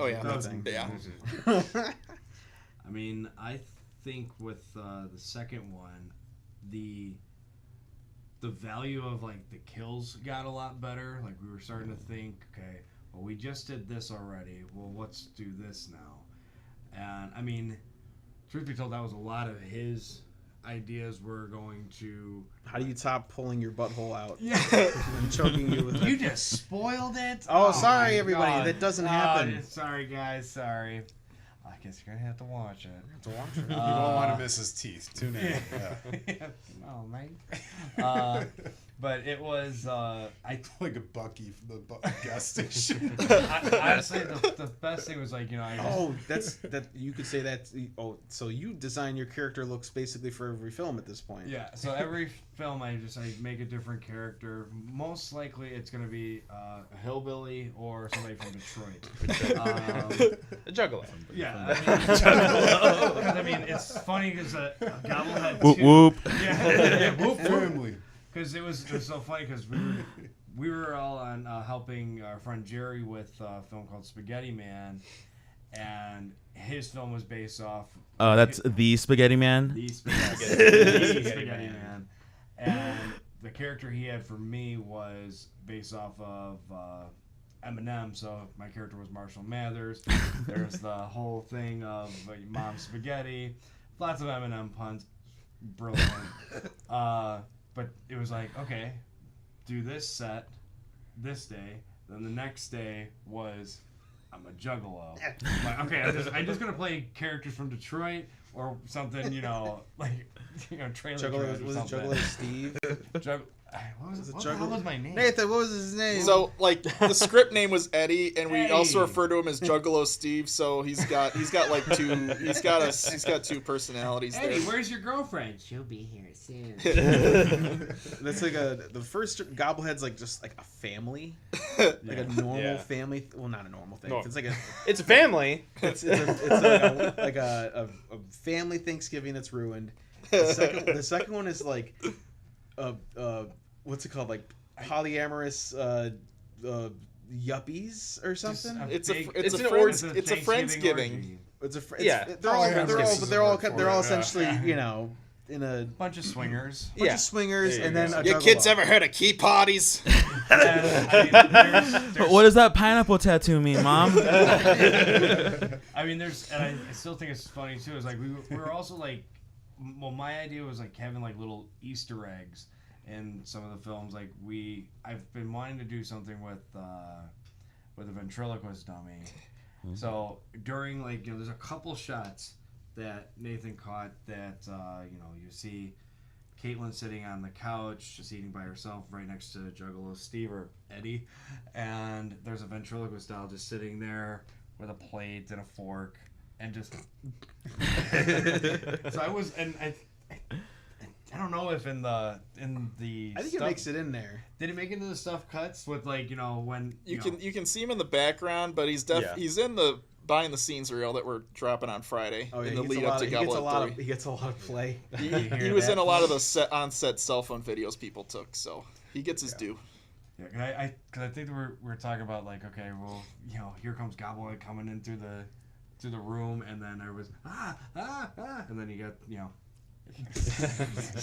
E: I mean, I think with the second one, the value of like the kills got a lot better. Like we were starting to think, okay, well we just did this already. Well, let's do this now. And I mean, truth be told, that was a lot of his ideas were going to.
D: How do you top pulling your butthole out?
E: Yeah,
D: and choking you with.
E: You just spoiled it.
D: Oh, sorry everybody,
E: God.
D: That doesn't happen.
E: Sorry guys, sorry. I guess you're gonna have to watch it.
A: You won't want to miss his teeth. Tune in. Yeah.
E: Oh, mate. But it was
A: like a Bucky from the gas station.
E: Honestly, the best thing was like
D: that you could say that. Oh, so you design your character looks basically for every film at this point.
E: Yeah. So every film I make a different character. Most likely it's gonna be a hillbilly or somebody from Detroit.
F: A juggalo.
E: Yeah. I mean, it's funny because Gobblehead 2.
C: Whoop whoop.
E: Yeah. Whoop whoop.
A: Family.
E: Because it was so funny because we were all on helping our friend Jerry with a film called Spaghetti Man, and his film was based off.
C: That's the Spaghetti Man.
E: The Spaghetti Man, and the character he had for me was based off of Eminem. So my character was Marshall Mathers. There's the whole thing of Mom Spaghetti, lots of Eminem puns, brilliant. But it was like, okay, do this set this day. Then the next day was, I'm a juggalo. Like, okay, I'm just gonna play characters from Detroit or something, trailer
D: Juggalo, was it Juggalo Steve?
E: What was my name?
D: Nathan, what was his name?
B: So like the script name was Eddie, and we also refer to him as Juggalo Steve. So he's got two personalities
E: Eddie,
B: there.
E: where's your girlfriend? She'll be here soon.
D: That's like the first Gobblehead's like just like a family, like a normal family. Well, not a normal thing. It's like
F: it's a family.
D: It's like a family Thanksgiving that's ruined. The second one is like what's it called, like polyamorous yuppies or something.
B: It's
E: big-
B: it's
F: an
B: a
F: orgy.
B: friends it's a
E: Thanksgiving
B: friendsgiving.
E: orgy.
D: It's a
F: Yeah.
D: they're all
A: Yeah,
D: they're
A: I
D: all
A: guess
D: but
A: it's
D: they're
A: a
D: all
A: word for
D: they're all
A: it, yeah.
D: essentially in a
E: Bunch of swingers.
D: bunch
F: Yeah.
D: of swingers,
F: There you
D: and then
F: go.
D: a
B: Your
D: juggalo.
B: kids ever heard of key parties?
E: And, I mean, there's-
C: What does that pineapple tattoo mean, Mom?
E: I mean, there's, and I still think it's funny too. Is like we were also like, well, my idea was like having like little Easter eggs in some of the films. Like I've been wanting to do something with a ventriloquist dummy. So during like there's a couple shots that Nathan caught that you see Caitlin sitting on the couch just eating by herself right next to Juggalo Steve or Eddie, and there's a ventriloquist doll just sitting there with a plate and a fork and just so I was and I don't know if in the
D: I think it
E: stuff-
D: makes it in there.
E: did it make it into the stuff cuts with like when
B: You
E: know,
B: can see him in the background, but he's
F: Yeah.
B: he's in the behind the scenes reel that we're dropping on Friday in the lead up to Goblet 3.
D: He gets a lot of play.
B: He
E: hear
B: was
E: that?
B: in a lot of those on-set cell phone videos people took, so he gets his due.
E: Yeah, because I think we're talking about like, okay, well, here comes Gobblehead coming in through the room, and then there was and then you got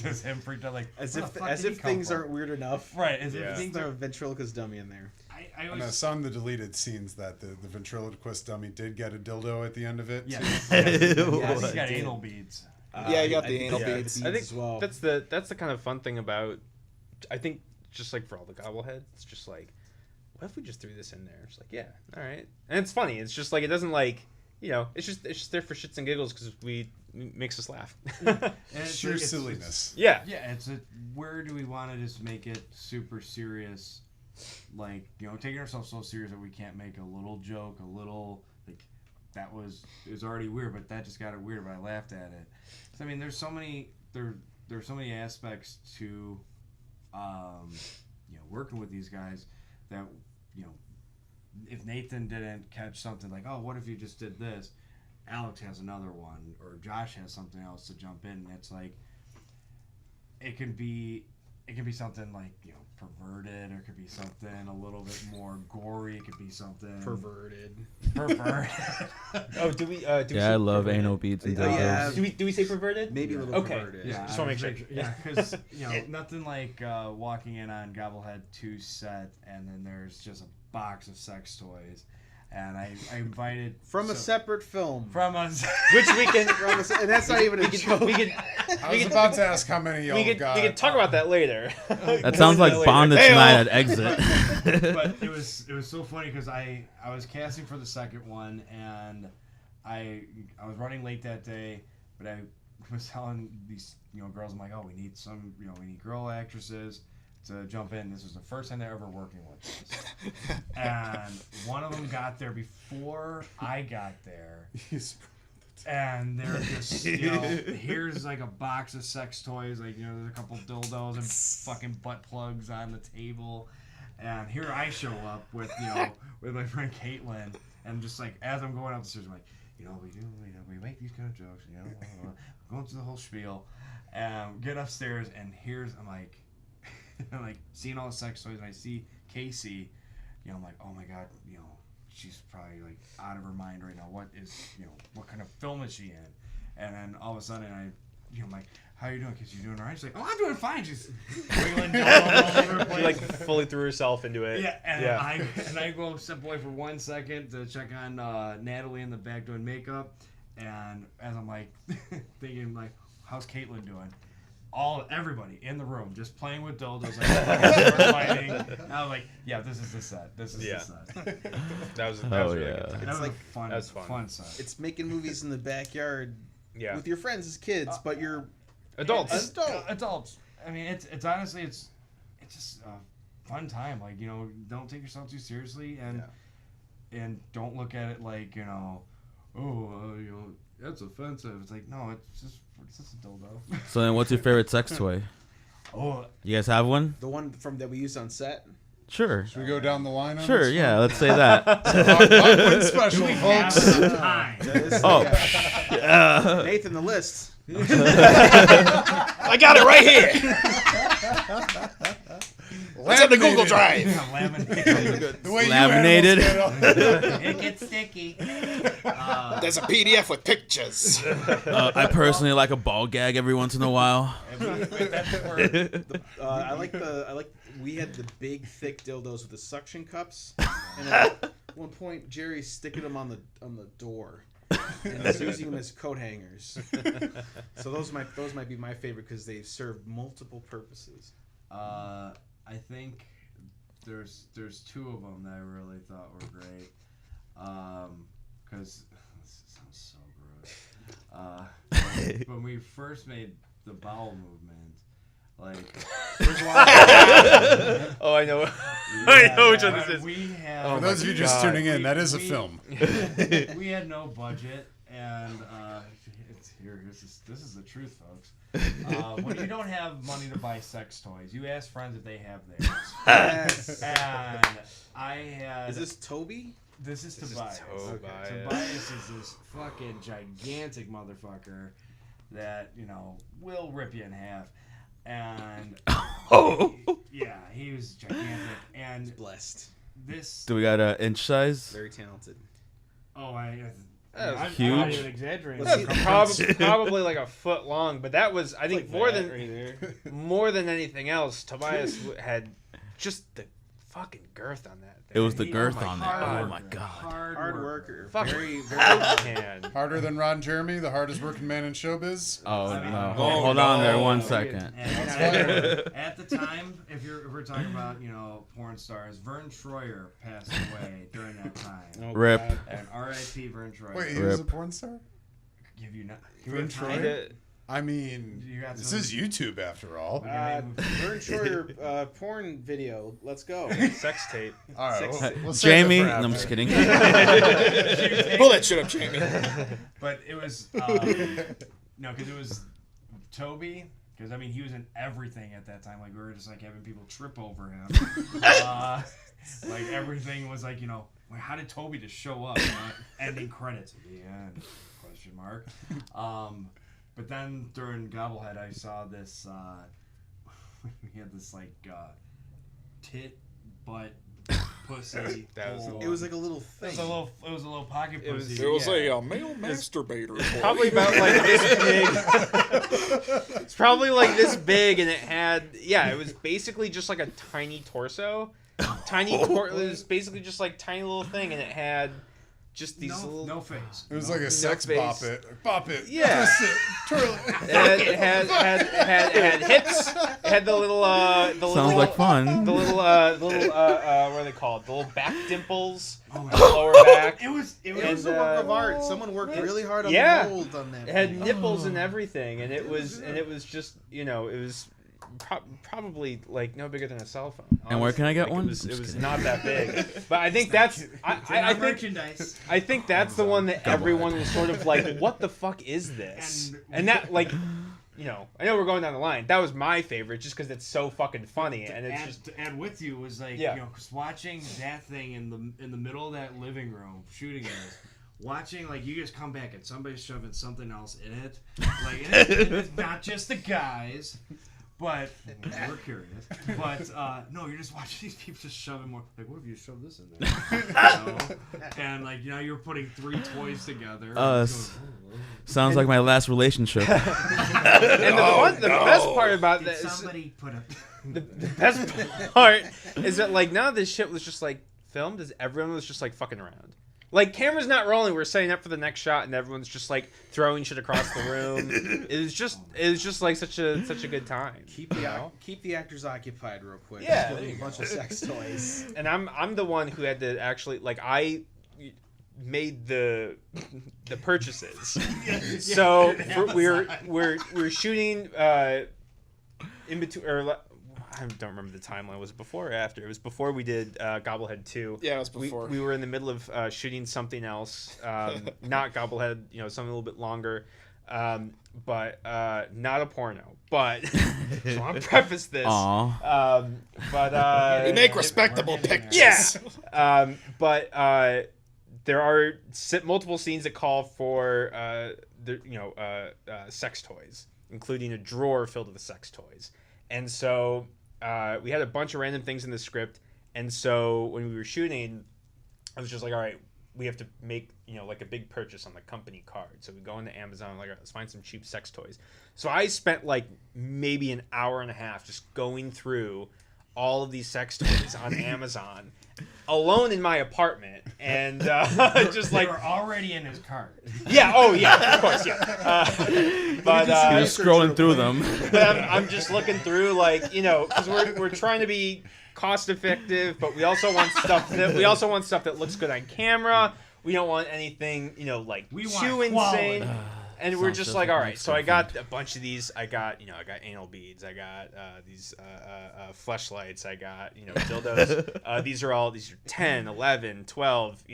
E: just him freaked out like
D: As
E: where
D: if
E: the fuck did he come
D: things
E: from?
D: aren't weird enough.
E: right. As
F: Yeah.
E: if things
D: There's a
E: are.
D: ventriloquist dummy in there.
E: I
A: And I
E: was
A: saw in the deleted scenes that the ventriloquist dummy did get a dildo at the end of it.
E: yeah.
A: too.
E: Yes, he's
D: I
E: got
D: did.
E: anal beads.
B: Yeah, you got the
D: I
B: anal
D: think
B: beads.
F: I think
D: as well.
F: that's the kind of fun thing about. I think just like for all the gobbleheads, it's just like, what if we just threw this in there? It's like, yeah, all right, and it's funny. It's just like it doesn't like it's just there for shits and giggles because it makes us laugh.
E: And it's
A: Sheer
E: like-
A: silliness.
F: Yeah,
E: Yeah, where do we want to just make it super serious? Like, taking ourselves so serious that we can't make a little joke, a little, like, it was already weird, but that just got it weird, but I laughed at it. So, I mean, there's so many aspects to, working with these guys that, if Nathan didn't catch something like, oh, what if you just did this? Alex has another one, or Josh has something else to jump in. And it's like, it can be something like perverted, or it could be something a little bit more gory. It could be something
D: Perverted.
E: perverted.
F: Oh, do we?
C: Yeah, I love
F: perverted?
C: anal beads and
D: Oh, yeah.
C: dildos.
F: Do we say perverted?
D: Maybe a little
F: Okay.
D: perverted.
E: Yeah,
F: Just wanna make sure.
E: Yeah, because nothing like walking in on Gobblehead 2 set, and then there's just a box of sex toys, and I invited
D: From a separate film.
E: from us.
F: Which we can.
D: And that's not even a joke.
F: We can.
A: I was about to ask how many y'all
F: We can
A: got.
F: talk about that later.
C: That sounds like bondage
F: Hey-o.
C: night at Exit.
E: But it was so funny because I was casting for the second one, and I was running late that day, but I was telling these girls, I'm like, oh, we need some we need girl actresses to jump in. This was the first time they're ever working with us, and one of them got there before I got there. And they're just, here's like a box of sex toys, like, there's a couple dildos and fucking butt plugs on the table. And here I show up with, with my friend Caitlin, and just like, as I'm going up the stairs, I'm like, we make these kind of jokes, going through the whole spiel, and get upstairs, and I'm like, seeing all the sex toys, and I see Casey, I'm like, oh my God, she's probably like out of her mind right now. What kind of film is she in? And then all of a sudden I'm like, how are you doing? Because you're doing all right. She's like, oh, I'm doing fine. She's wiggling all over the place.
F: She like fully threw herself into it.
E: Yeah, and I go step away for 1 second to check on Natalie in the back doing makeup, and as I'm like thinking like, how's Caitlin doing? Everybody in the room just playing with dildos, like fighting. And I was like, yeah, this is the set. This is the set.
F: That was
C: Oh,
F: really
C: yeah.
F: good time.
E: That was
D: like-
E: a fun,
F: That's fun.
E: fun set.
D: It's making movies in the backyard
F: Yeah.
D: with your friends as kids, but you're
F: Adults.
E: Adults. I mean, it's honestly it's just a fun time. Like, don't take yourself too seriously, and don't look at it like that's offensive. It's like, no, it's just a dildo.
C: So then, what's your favorite sex toy?
E: Oh,
C: You guys have one?
D: the one that we used on set.
C: Sure.
A: Should we go down the line on
C: Sure,
A: this
C: yeah,
A: one?
C: let's say that.
A: One special,
E: we have
A: folks.
E: some time.
C: Oh,
D: Nathan, the list.
B: I got it right here. It's in the Google Drive.
E: Laminated.
A: The way
C: Laminated.
A: You animals get on-
E: It gets sticky.
B: There's a PDF with pictures.
C: I personally like a ball gag every once in a while.
D: We had the big thick dildos with the suction cups, and at one point Jerry's sticking them on the door, and he's using them as coat hangers. So those might be my favorite because they serve multiple purposes.
E: I think there's two of them that I really thought were great. Because this sounds so gross. When we first made the bowel movement, like,
F: Oh, I know. I know which one this is.
E: We had,
F: Oh
A: For
F: my
A: those of you just
F: God.
A: tuning in, that is a
E: We-
A: film.
E: we had no budget, and this is the truth, folks. When you don't have money to buy sex toys, you ask friends if they have theirs.
D: Yes.
E: And I had.
D: Is this Toby?
E: This is
F: This is
E: Tobias.
F: Tobias.
E: Tobias is this fucking gigantic motherfucker that, will rip you in half. And yeah, he was gigantic. And
D: Blessed.
E: this
C: Do we got an inch size?
D: Very talented.
F: That was
E: I'm
C: huge.
E: not even exaggerating.
F: That's probably like a foot long, but that was, I think, more than more than anything else. Tobias had just the fucking girth on that thing.
C: It was the girth on
E: hard
C: that. Oh
E: worker,
C: my god.
D: Hard worker.
F: Fuck.
D: Very, very.
F: Man.
A: Harder than Ron Jeremy, the hardest working man in showbiz.
C: Oh
E: I mean,
C: no.
B: oh,
C: Hold on there
B: no.
C: 1 second.
E: And at the time, if we're talking about porn stars, Vern Troyer passed away during that time.
C: Rip.
E: And R.I.P. Vern Troyer.
A: Wait, he was a
C: Rip.
A: porn star?
E: Give you not.
A: Vern Troyer?
F: Kinda-
A: I mean,
E: You got
A: this
E: some-
A: is YouTube after all.
D: Vern Troyer porn video. Let's go.
F: Sex tape.
A: All right,
D: Sex-
A: we'll save
C: Jamie,
A: it for
C: no, I'm
A: after.
C: just kidding.
B: Pull that shit up, Jamie.
E: But it was no, because it was Toby. Because he was in everything at that time. Like we were just like having people trip over him. Like everything was like like, how did Toby just show up? Ending credits at the end? Question mark. But then during Gobblehead, I saw this. We had this like tit, butt, pussy.
F: That was-
E: hole.
D: It was like a little
E: It
D: thing.
E: was a little pocket
F: It was-
E: pussy.
B: It was
F: Yeah.
B: a male masturbator.
F: Probably about like this big. It's probably like this big, and it was basically just like a tiny torso. It was basically just like tiny little thing, and it had just these little.
E: no face.
A: It was like a sex
F: face.
A: bop it. Bop it.
F: Yeah.
A: Twist it. Twirl it.
F: It had hips. It had the little.
C: Sounds like fun.
F: The little what are they called? The little back dimples,
E: Oh my
F: the lower back.
E: It was
D: It was a work of art. Someone worked really hard on
F: Yeah.
D: the mold on that.
F: It had
D: thing.
F: nipples and everything, and it was just it was probably like no bigger than a cell phone.
C: And where can I get
F: Like,
C: one?
F: It was,
C: I'm
F: it
C: just
F: was
C: kidding.
F: not that big, but I think that's I think
E: merchandise.
F: I think that's the one that everyone was sort of like, what the fuck is this? And that like. I know we're going down the line. That was my favorite, just because it's so fucking funny, and it's just
E: To add with you was like,
F: Yeah.
E: 'cause watching that thing in the middle of that living room, shooting it. Watching, like, you just come back and somebody's shoving something else in it. Like, and it's not just the guys, but we're curious. But no, you're just watching these people just shoving more. Like, what if you shove this in there? And like, you're putting 3 toys together.
C: Sounds like my last relationship.
F: and the best part about
E: Did
F: that is
E: somebody put a
F: the best part is that like none of this shit was just like filmed, as everyone was just like fucking around. Like, camera's not rolling, we're setting up for the next shot, and everyone's just like throwing shit across the room. It was just like such a good time.
D: Keep the actors occupied real quick.
F: Yeah,
D: Give
F: there
D: them
F: you
D: a bunch of sex toys.
F: And I'm the one who had to actually like I made the purchases. So we're shooting in between, or I don't remember the timeline. Was it before or after? It was before we did Gobblehead 2.
B: Yeah, it was before.
F: We were in the middle of shooting something else, not Gobblehead, something a little bit longer, but not a porno. But so I want to preface this.
C: Aw.
F: But
B: We make respectable
E: We're getting
B: pictures.
F: yeah. But there are multiple scenes that call for sex toys, including a drawer filled with sex toys. And so we had a bunch of random things in the script, and so when we were shooting, I was just like, all right, we have to make, like a big purchase on the company card. So we go into Amazon, like, all right, let's find some cheap sex toys. So I spent like maybe an hour and a half just going through all of these sex toys on Amazon alone in my apartment, and just
E: They
F: like
E: were already in his cart.
F: yeah, oh yeah, of course, yeah. But
C: You're scrolling through them.
F: but I'm just looking through, like, because we're trying to be cost effective, but we also want stuff that looks good on camera. We don't want anything, like
E: We
F: too
E: want quality.
F: insane. And we're
C: Sounds
F: just
C: just
F: like,
C: like
F: all
C: my
F: right. So I
C: ex-girlfriend.
F: got a bunch of these. I got anal beads. I got these fleshlights. I got dildos. These are 10, 11, 12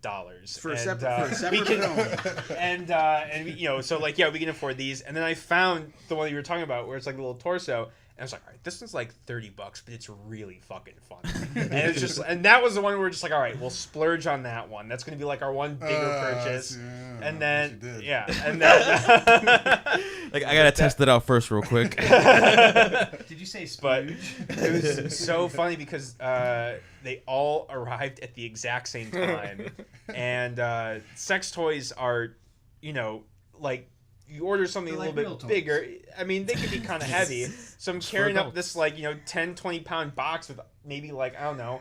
F: dollars
D: For a
F: And,
D: separate
F: we can,
D: film.
F: and so like, yeah, we can afford these. And then I found the one you were talking about where it's like a little torso. And I was like, all right, this one's like $30, but it's really fucking fun. And it's just, and that was the one where we're just like, all right, we'll splurge on that one. That's gonna be like our one bigger purchase.
A: Yeah,
F: And then,
A: yes, you did.
F: yeah, and then,
C: Like, I gotta test it out first, real quick.
E: Did you say
F: but
E: splooge?
F: it was so funny because they all arrived at the exact same time, and sex toys are, like, you order something
E: They're
F: a
E: like
F: little
E: real
F: bit
E: toys.
F: bigger. I mean, they can be kind of heavy, so I'm carrying up
C: adults.
F: this like 10, 20-pound box with maybe like, I don't know,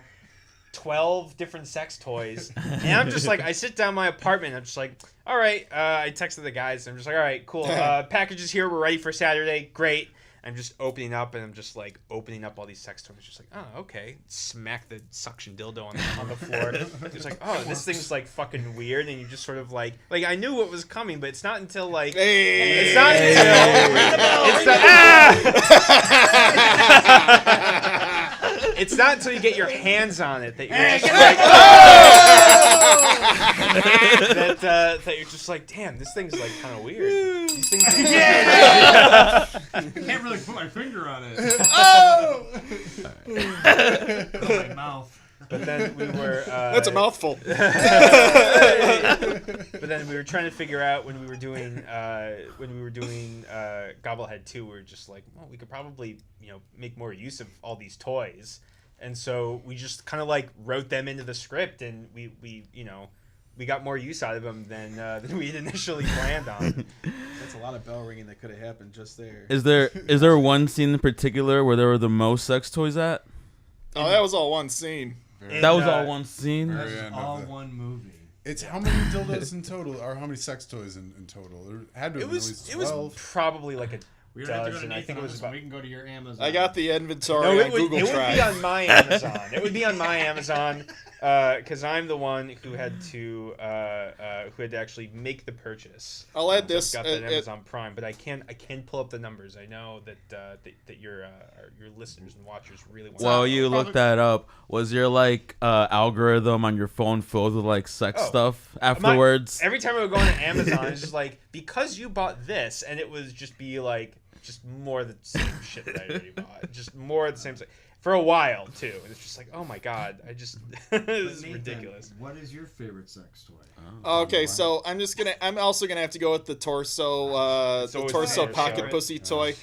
F: 12 different sex toys, and I'm just like, I sit down in my apartment, and I'm just like, all right, I texted the guys, and I'm just like, all right, cool, packages here, we're ready for Saturday, great. I'm just opening up, and I'm just like opening up all these sex toys, just like, oh, okay, smack the suction dildo on the floor. It's like, oh, this thing's like fucking weird, and you just sort of like I knew what was coming, but it's not until like it's not until it's not until you get your hands on it that you're just like, that you're just like, damn, this thing's like kind of weird. These things
E: Can't really put my finger on it.
A: Oh!
E: Oh, my mouth.
F: But then we were
B: That's a mouthful.
F: But then we were trying to figure out when we were doing Gobblehead 2, we were just like, well, we could probably make more use of all these toys, and so we just kind of like wrote them into the script, and we got more use out of them than we had initially planned on.
D: That's a lot of bell ringing that could have happened just there.
C: Is there one scene in particular where there were the most sex toys at?
B: Oh, that was all one scene.
C: That was all one scene.
A: Very
E: That's
A: end of
E: all
A: the-
E: one movie.
A: It's how many dildos in total, or how many sex toys in total? There had to
F: It
A: have been at least
F: was
A: 12.
F: probably like a
E: We don't have to go to
F: dozen. I
E: Nathan
F: think it
E: on
F: was
E: this one.
F: about.
E: We can go to your Amazon.
B: I got the inventory
F: No,
B: on Google
F: it would
B: Drive.
F: be on my Amazon. It would be on my Amazon because I'm the one who had to actually make the purchase.
B: I'll add
F: So
B: this.
F: I've got that Amazon Prime, but I can pull up the numbers. I know that your listeners and watchers really want.
C: While you looked that up, was your algorithm on your phone filled with like sex
F: Oh.
C: stuff afterwards?
F: Every time I would go on Amazon, it's just like, because you bought this, and it was just be like just more of the same shit that I already bought, just more of the same thing for a while too. And it's just like, oh my god, I just this is
E: Nathan,
F: ridiculous.
E: What is your favorite sex toy?
B: Okay, so I'm also gonna have to go with the torso,
F: It's
B: the
F: always
B: torso
F: the
B: pocket
F: torso.
B: pussy toy.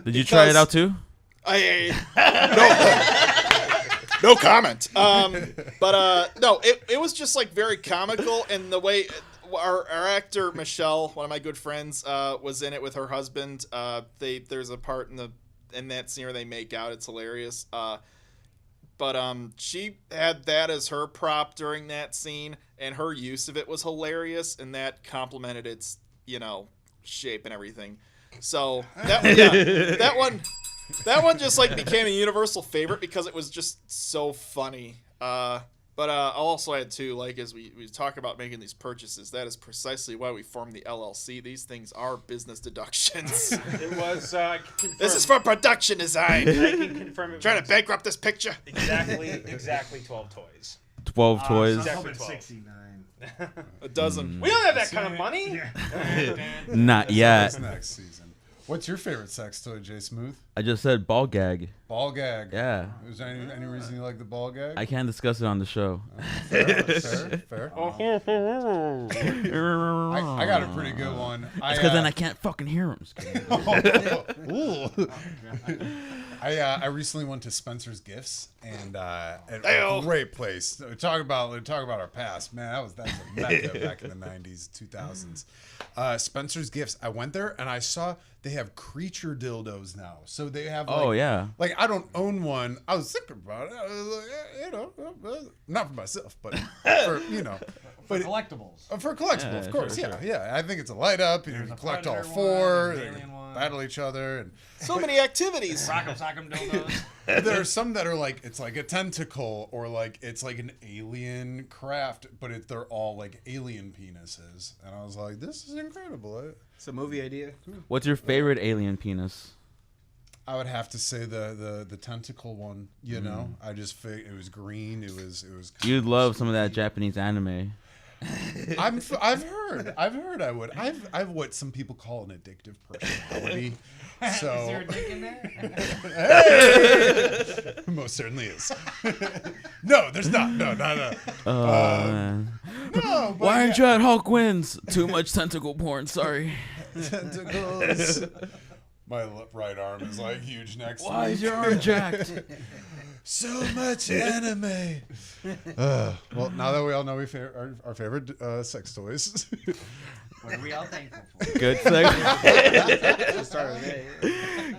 C: Did you try it out too?
B: No comment. But no, it was just like very comical, and the way our actor Michelle, one of my good friends, was in it with her husband. There's a part in that scene where they make out. It's hilarious. But she had that as her prop during that scene, and her use of it was hilarious, and that complemented its shape and everything. So that one just like became a universal favorite because it was just so funny. But I'll also add too, like, as we talk about making these purchases, that is precisely why we formed the LLC. These things are business deductions.
F: It was.
B: This is for production design.
F: I can confirm it.
B: Trying to
F: was
B: bankrupt this picture.
F: exactly 12 toys.
C: 12 toys.
F: Exactly 12.
E: 69.
B: A dozen.
F: We don't have that kind of money.
C: Not yet.
A: Next season. What's your favorite sex toy, Jay Smooth?
C: I just said ball gag.
A: Ball gag.
C: Yeah.
A: Is there any reason you like the ball gag?
C: I can't discuss it on the show.
A: Fair. I got a pretty good one.
C: It's because then I can't fucking hear him.
A: I recently went to Spencer's Gifts and a great place. Talk about our past, man. That's a mecca back in the 90s, 2000s. Spencer's Gifts. I went there and I saw they have creature dildos now. So they have like I don't own one. I was thinking about it. I was like, not for myself, but for
E: For collectibles.
A: For collectible, of course.
C: Sure.
A: Yeah. I think it's a light up. You
E: There's
A: can
E: a
A: collect all
E: Predator
A: four.
E: one,
A: They
E: an alien
A: can
E: one.
A: battle each other, and
B: So many activities.
E: Sock'em dildos.
A: there are some that are like it's like a tentacle or like it's like an alien craft, but they're all like alien penises. And I was like, this is incredible.
D: It's a movie idea.
C: What's your favorite alien penis?
A: I would have to say the tentacle one. You know, I just figured it was green. It was.
C: You'd love some of that Japanese anime.
A: I've heard I would. I've what some people call an addictive personality. So
E: Is there a dick in there?
A: Hey! Most certainly is. No, there's not. No.
C: Man.
A: No, but
C: Why aren't you at Hulk wins? Too much tentacle porn. Sorry.
A: tentacles? My right arm is like huge next
C: Why
A: to me.
C: is your arm jacked?
A: So much anime. Well, now that we all know our favorite sex toys.
E: What are we all thankful for?
C: Good segue.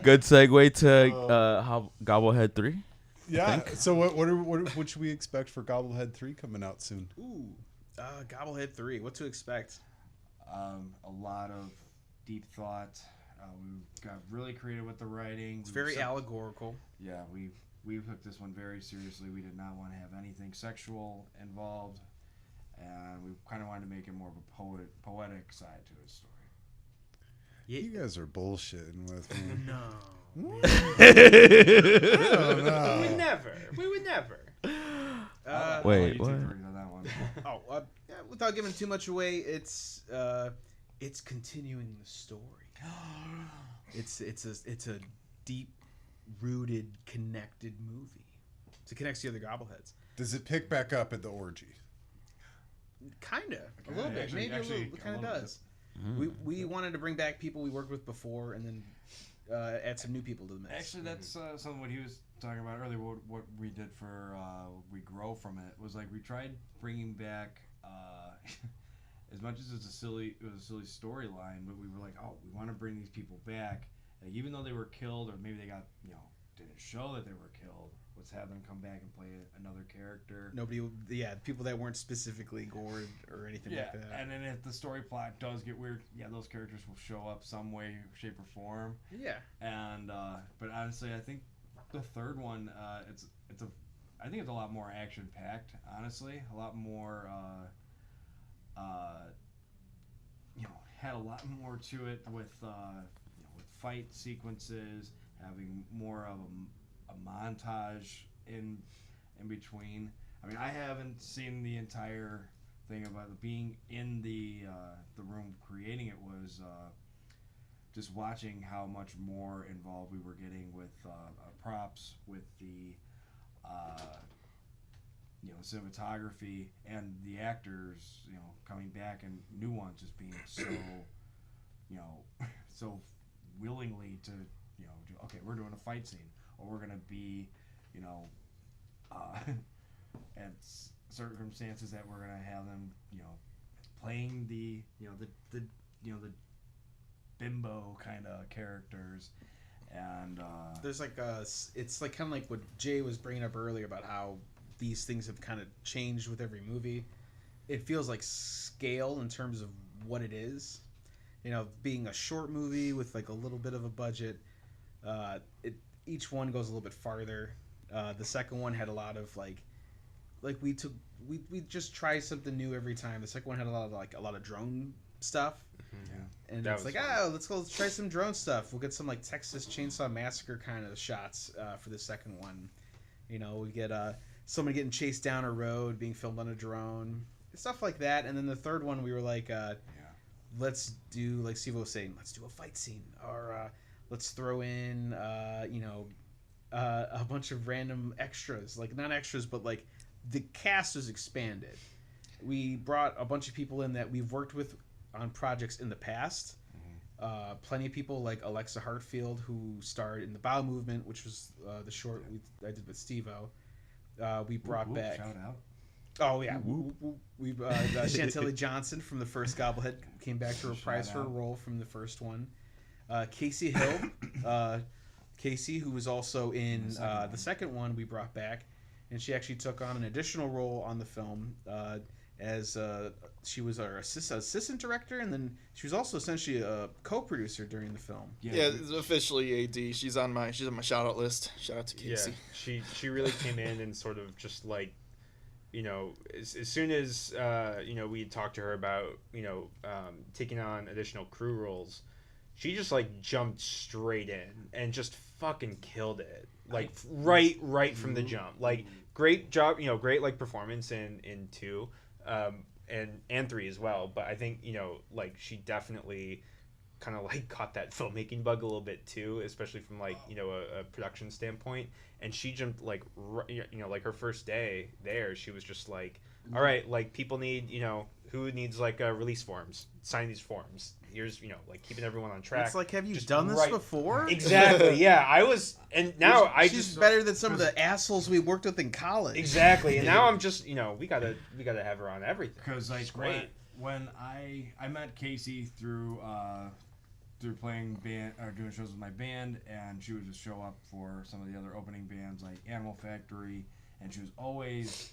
C: Good segue to Gobblehead 3.
A: Yeah. So what should we expect for Gobblehead 3 coming out soon?
D: Ooh, Gobblehead 3. What to expect?
E: A lot of deep thought. We got really creative with the writing.
D: It's very allegorical.
E: Yeah, we took this one very seriously. We did not want to have anything sexual involved, and we kind of wanted to make it more of a poetic side to his story.
A: You guys are bullshitting with me.
D: No.
A: I don't know.
F: We would never.
E: I'll
C: Wait,
E: let you
C: what?
E: take the lead on that one.
D: Yeah, without giving too much away, it's continuing the story. It's a deep rooted, connected movie. So it connects to the other Gobbleheads.
A: Does it pick back up at the orgy?
D: Kinda, a little bit,
E: Actually-
D: maybe
E: actually,
D: a little. It kind
E: a
D: of
E: little
D: does. We wanted to bring back people we worked with before, and then add some new people to the mix.
E: Actually, that's something what he was talking about earlier. What we did for We Grow From It was like we tried bringing back as much as it was a silly storyline, but we were like, oh, we want to bring these people back, like, even though they were killed or maybe they got didn't show that they were killed. Let's have them come back and play another character.
D: People that weren't specifically gored or anything like that.
E: And then if the story plot does get weird, those characters will show up some way, shape, or form.
D: Yeah.
E: And but honestly, I think the third one, I think it's a lot more action packed. Honestly, a lot more, had a lot more to it with with fight sequences, having more of a montage in between. I mean, I haven't seen the entire thing about being in the room creating it. Was just watching how much more involved we were getting with props, with the cinematography, and the actors coming back, and new ones just being so so willingly to okay, we're doing a fight scene, or we're gonna be at circumstances that we're gonna have them playing the bimbo kind of characters. And
D: There's like it's like kind of like what Jay was bringing up earlier about how these things have kind of changed with every movie. It feels like scale in terms of what it is. Being a short movie with like a little bit of a budget, each one goes a little bit farther. The second one had a lot of like we just try something new every time. The second one had a lot of drone stuff.
E: yeah.
D: And
F: That
D: it's
F: was
D: like,
F: fun.
D: let's try some drone stuff. We'll get some like Texas Chainsaw Massacre kind of shots for the second one. We get someone getting chased down a road, being filmed on a drone, stuff like that. And then the third one, we were like, let's do, like Steve was saying, let's do a fight scene, or let's throw in a bunch of random extras, like not extras, but like the cast was expanded. We brought a bunch of people in that we've worked with on projects in the past. Plenty of people like Alexa Hartfield, who starred in the Bowel Movement, which was the short I did with Steve-O. We brought back.
E: Shout out.
D: Oh yeah, we Chantilly Johnson from the first Gobblehead came back to reprise her role from the first one. Casey Hill, Casey, who was also in the second one, we brought back, and she actually took on an additional role on the film as she was our assistant director, and then she was also essentially a co-producer during the film.
B: Yeah, it's officially AD. She's on my shout out list. Shout out to Casey.
F: Yeah, she really came in and sort of just like, as soon as we talked to her about taking on additional crew roles, she just like jumped straight in and just fucking killed it, like right from the jump. Like great job, great like performance in 2, and 3 as well. But I think like she definitely kind of like caught that filmmaking bug a little bit too, especially from like a production standpoint. And she jumped like like her first day there, she was just like, all right, like people need who needs like release forms, sign these forms. Here's like keeping everyone on track.
D: It's like, have you done this before?
F: Exactly. Yeah, I was, and now
D: she's better than some of the assholes we worked with in college.
F: Exactly, and now I'm just we gotta have her on everything.
E: Because like
F: it's great.
E: when I met Casey through playing band or doing shows with my band, and she would just show up for some of the other opening bands like Animal Factory, and she was always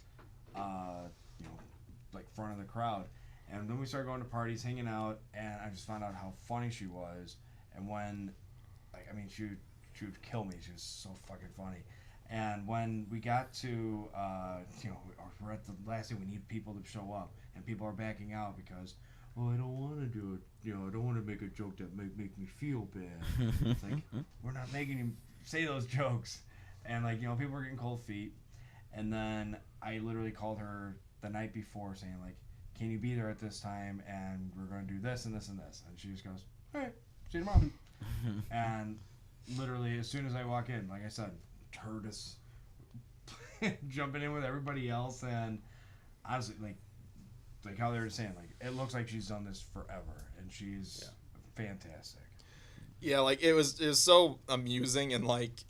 E: like front of the crowd. And then we started going to parties, hanging out, and I just found out how funny she was. And when, she would kill me. She was so fucking funny. And when we got to, we're at the last day, we need people to show up, and people are backing out because, I don't want to do it. I don't want to make a joke that make me feel bad. It's like, we're not making him say those jokes. And people were getting cold feet. And then I literally called her the night before saying like, can you be there at this time, and we're going to do this and this and this. And she just goes, all right, see you tomorrow. And literally as soon as I walk in, like I said, her just jumping in with everybody else. And honestly, like how they were saying, like it looks like she's done this forever, and she's fantastic.
B: Yeah, like it was so amusing and like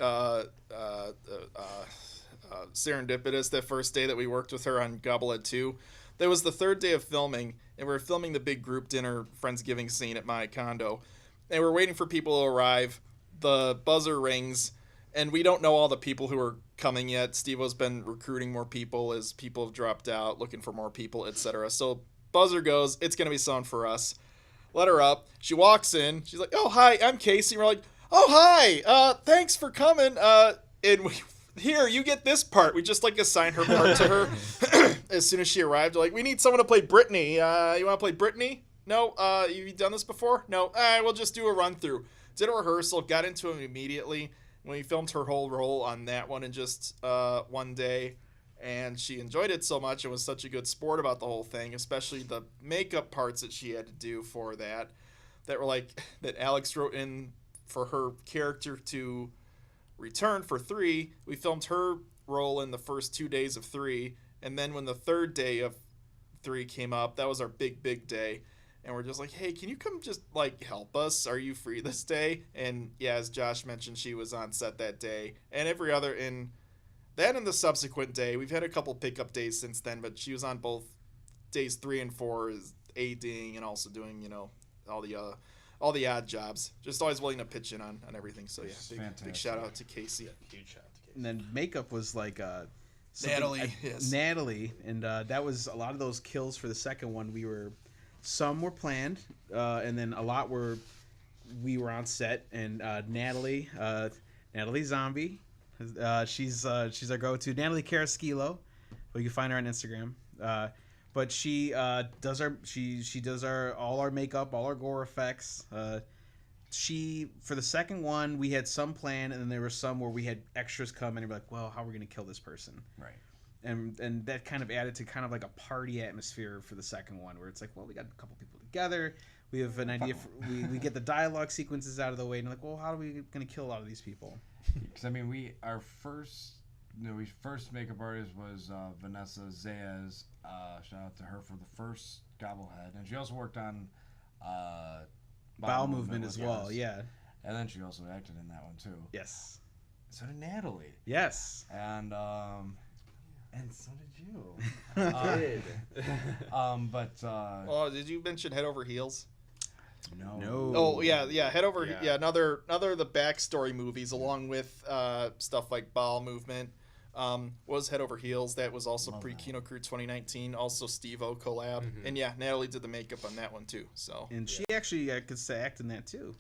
B: serendipitous that first day that we worked with her on Gobblehead 2. That was the third day of filming, and we were filming the big group dinner Friendsgiving scene at my condo. And we're waiting for people to arrive. The buzzer rings, and we don't know all the people who are coming yet. Steve-O's been recruiting more people as people have dropped out, looking for more people, etc. So buzzer goes, it's going to be someone for us. Let her up. She walks in. She's like, oh, hi, I'm Casey. We're like, oh, hi. Thanks for coming. And we... Here, you get this part. We just assign her part to her as soon as she arrived. We're like, we need someone to play Brittany. You want to play Brittany? No. You done this before? No. We'll just do a run through. Did a rehearsal. Got into it immediately. When we filmed her whole role on that one in just one day, and she enjoyed it so much and was such a good sport about the whole thing, especially the makeup parts that she had to do for that were that Alex wrote in for her character to return for 3. We filmed her role in the first 2 days of 3, and then when the third day of 3 came up, that was our big day, and we're just like, hey, can you come just help us? Are you free this day? And yeah, as Josh mentioned, she was on set that day, and every other in that and the subsequent day. We've had a couple pickup days since then, but she was on both days 3 and 4 as ADing and also doing all the odd jobs. Just always willing to pitch in on everything. So yeah, big shout out to Casey.
F: Huge shout out to Casey.
D: And then makeup was
B: Natalie. Yes.
D: Natalie, and that was a lot of those kills for the second one. Some were planned, and then a lot we were on set. And Natalie Zombie, she's our go-to. Natalie Caraschillo, you can find her on Instagram. But she does all our makeup, all our gore effects. For the second one, we had some planned, and then there were some where we had extras come, and we're like, well, how are we going to kill this person?
E: Right.
D: And that kind of added to kind of like a party atmosphere for the second one, where it's like, well, we got a couple people together, We have an idea. We get the dialogue sequences out of the way, and like, well, how are we going to kill a lot of these people?
E: Because I mean, we first makeup artist was Vanessa Zayas. Shout out to her for the first Gobblehead, and she also worked on
D: Bowel movement as
E: with
D: well.
E: us.
D: Yeah.
E: And then she also acted in that one too.
D: Yes.
E: So did Natalie,
D: Yes.
E: and so did you.
F: Did.
B: Oh, did you mention Head Over Heels?
D: No.
B: Oh yeah, Head Over.
F: Yeah.
B: Yeah, another of the backstory movies, along with stuff like Bowel Movement, was Head Over Heels. That was also
E: Love
B: pre
E: that.
B: Kino Crew 2019. Also Steve-O collab, and yeah, Natalie did the makeup on that one too. So.
D: And she actually could say act in that too.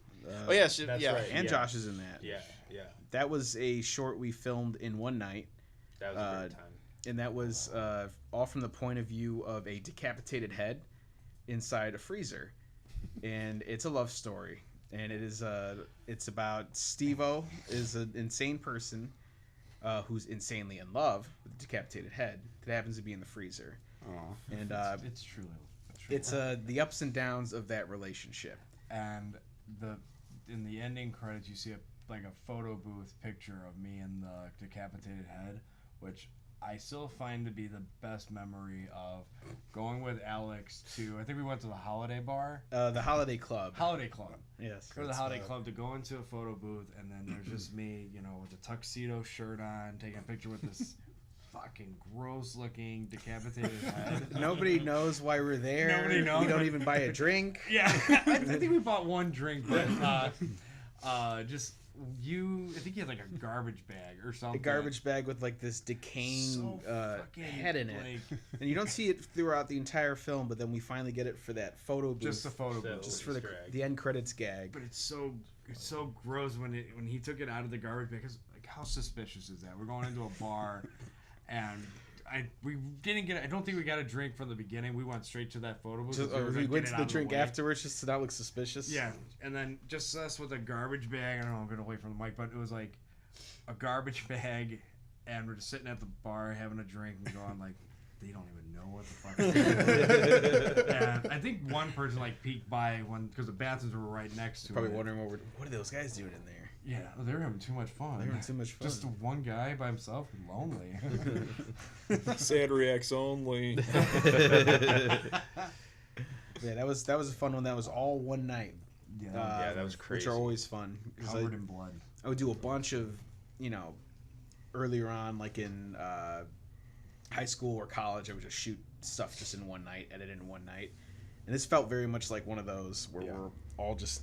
B: Oh yeah,
F: That's
B: yeah.
F: right.
D: And
F: Yeah.
D: Josh is in that.
F: Yeah.
D: That was a short we filmed in one night,
F: That was a great time.
D: and that was all from the point of view of a decapitated head inside a freezer, and it's a love story, and it's about Steve-O is an insane person who's insanely in love with a decapitated head that happens to be in the freezer, and
E: It's truly.
D: it's the ups and downs of that relationship.
E: And in the ending credits, you see a photo booth picture of me and the decapitated head, which I still find to be the best memory of going with Alex to. I think we went to the Holiday Bar,
D: The Holiday Club.
E: Holiday Club.
D: Yes.
E: Go to the Holiday Club to go into a photo booth, and then there's just me, with a tuxedo shirt on, taking a picture with this fucking gross-looking decapitated head.
D: Nobody knows why we're there.
E: Nobody knows.
D: We don't even buy a drink.
E: Yeah, I think we bought one drink, but just I think you had like a garbage bag or
D: A
E: something.
D: garbage bag with like this decaying
E: So fucking,
D: head in it,
E: like,
D: and you don't see it throughout the entire film. But then we finally get it for that photo booth,
E: just a photo booth.
D: just for the
F: Easter egg.
D: end credits gag.
E: But it's so gross when he took it out of the garbage bag. 'Cause, like, how suspicious is that? We're going into a bar, and we didn't get. I don't think we got a drink from the beginning. We went straight to that photo booth.
D: Just,
E: because were
D: we
E: gonna
D: went
E: get
D: to
E: it
D: the
E: out of
D: drink
E: way.
D: afterwards just to not look suspicious.
E: Yeah, and then just us with a garbage bag. I don't know. I'm gonna wait for the mic, but it was like a garbage bag, and we're just sitting at the bar having a drink and going like, they don't even know what the fuck. They're doing. And I think one person like peeked by because the bathrooms were right next to
D: Probably
E: it.
D: wondering what are those guys doing in there?
E: Yeah, they were having too much fun.
D: They're having too much fun.
E: Just one guy by himself, lonely.
B: Sad reacts only.
D: Yeah, that was a fun one. That was all one night.
F: Yeah, that was
D: Which
F: crazy.
D: are always fun. 'Cause
E: Covered in blood.
D: I would do a bunch of, earlier on, like in high school or college, I would just shoot stuff just in one night, edit in one night. And this felt very much like one of those where we're all just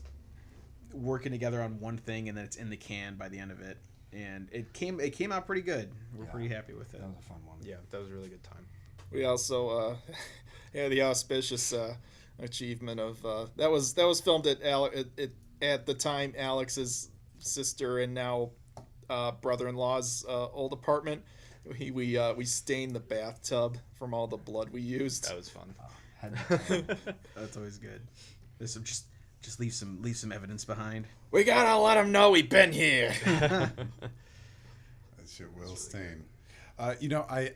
D: working together on one thing, and then it's in the can by the end of it. And it came out pretty good. We're pretty happy with it.
E: That was a fun one.
F: Yeah, that was a really good time.
B: We also had the auspicious achievement of that was filmed at at the time Alex's sister and now brother-in-law's old apartment. We stained the bathtub from all the blood we used.
F: That was fun.
D: That's always good. There's some just leave some evidence behind.
B: We gotta let them know we've been here.
A: That shit will stain. I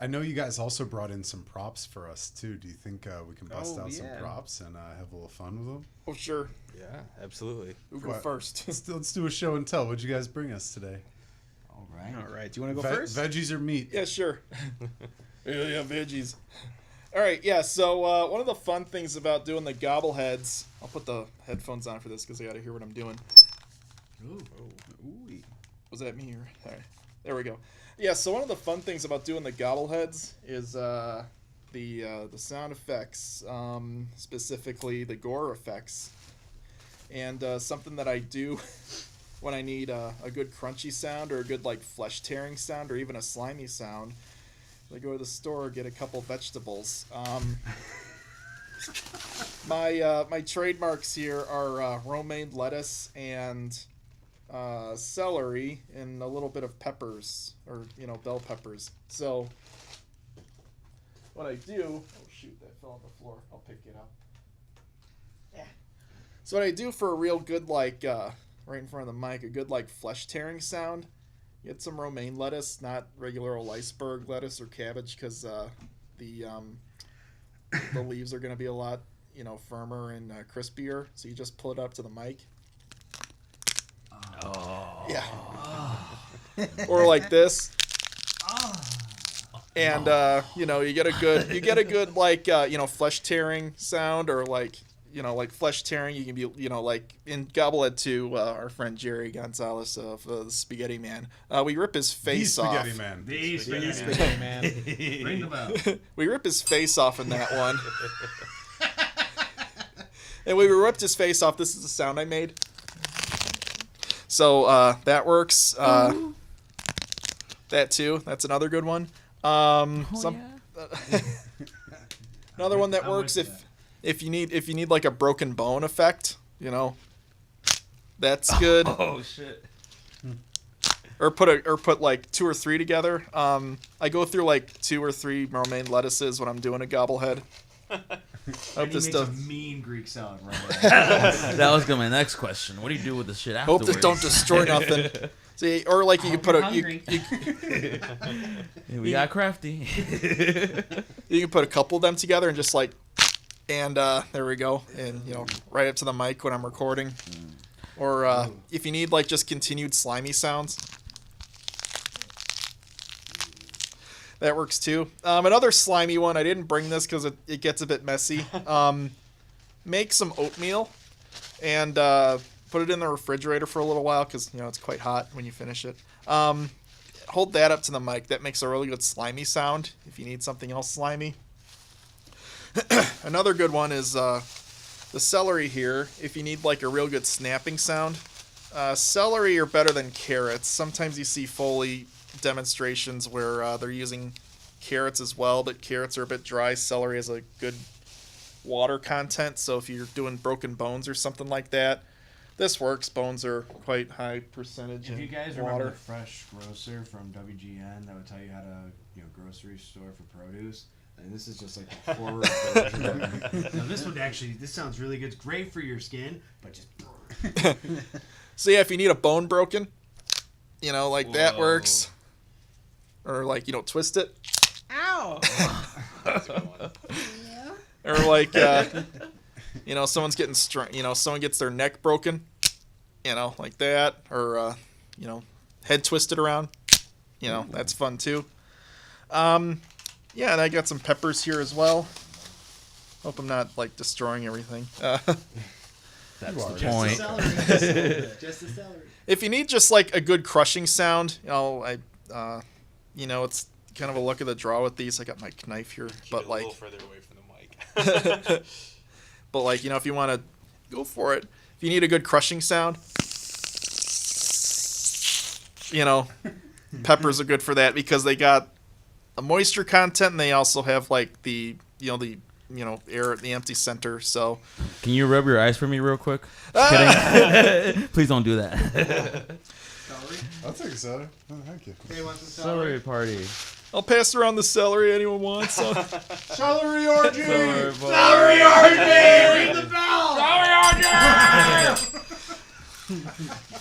A: know you guys also brought in some props for us too. Do you think we can bust out some props and have a little fun with them?
B: Oh sure.
F: Yeah, absolutely.
B: Who go
A: What?
B: first?
A: Let's do a show and tell. What'd you guys bring us today?
E: All right.
D: All right. Do you want to go first?
A: Veggies or meat?
B: Yeah, sure. yeah, veggies. All right, yeah. So one of the fun things about doing the gobbleheads, I'll put the headphones on for this because I got to hear what I'm doing.
E: Ooh.
D: Ooh.
B: Was that me or? All right, there we go. Yeah. So one of the fun things about doing the gobbleheads is the sound effects, specifically the gore effects, and something that I do when I need a good crunchy sound or a good like flesh tearing sound or even a slimy sound. I go to the store, get a couple vegetables. My trademarks here are romaine lettuce and celery and a little bit of peppers or bell peppers. So what I do, oh shoot, that fell on the floor. I'll pick it up. Yeah. So what I do for a real good right in front of the mic, a good like flesh tearing sound. Get some romaine lettuce, not regular old iceberg lettuce or cabbage, because the leaves are going to be a lot firmer and crispier. So you just pull it up to the mic.
C: Oh.
B: Yeah. Or like this. And you get a good like flesh tearing sound, or like flesh tearing. You can be like in Gobblehead 2, our friend Jerry Gonzalez of the Spaghetti Man. We rip his face
A: the
B: off.
A: Spaghetti Man.
E: The
D: Spaghetti
E: spaghetti
D: Man.
E: man. Ring the bell.
B: We rip his face off in that one. And when we ripped his face off, this is the sound I made. So that works. That too. That's another good one. Another one that
E: I'm
B: works
E: with
B: if you need like a broken bone effect, that's good.
C: Oh shit.
B: Or put like 2 or 3 together. I go through like 2 or 3 romaine lettuces when I'm doing a Gobblehead. I hope
E: And he
B: this
E: makes a
B: does.
E: mean Greek salad right there.
C: That was gonna be my next question. What do you do with this shit
B: Hope
C: afterwards?
B: this don't destroy nothing. See, or like you could put
C: We got crafty.
B: you can put a couple of them together and just like, and there we go, and right up to the mic when I'm recording, or if you need like just continued slimy sounds, that works too. Another slimy one, I didn't bring this because it gets a bit messy. Make some oatmeal and put it in the refrigerator for a little while because it's quite hot when you finish it. Hold that up to the mic. That makes a really good slimy sound if you need something else slimy. Another good one is the celery here. If you need like a real good snapping sound, celery are better than carrots. Sometimes you see Foley demonstrations where they're using carrots as well, but carrots are a bit dry. Celery has a good water content, so if you're doing broken bones or something like that, this works. Bones are quite high percentage
E: If you
B: in
E: guys remember
B: water.
E: the Fresh Grocer from WGN that would tell you how to grocery store for produce, and this is just like a horror version of it. Now this sounds really good. It's great for your skin, but just
B: So yeah, if you need a bone broken, like that works. Or like twist it.
D: Ow!
F: That's a good one.
B: Or like someone's getting someone gets their neck broken, like that, or head twisted around, that's fun too. Yeah, and I got some peppers here as well. Hope I'm not like destroying everything.
C: That's the point.
E: just the celery.
B: If you need just like a good crushing sound, it's kind of a luck of the draw with these. I got my knife here,
F: Keep
B: but
F: it a
B: like,
F: little further away from the mic.
B: but like if you want to go for it, if you need a good crushing sound, peppers are good for that because they got a moisture content and they also have like the air at the empty center. So
C: Can you rub your eyes for me real quick? Just kidding. Please don't do that.
E: Celery?
A: I'll take a soda. Oh, thank you.
E: Hey, want some
C: Celery party.
B: I'll pass around the celery. Anyone wants some?
A: Celery orgy!
C: Celery
E: Ring the bell!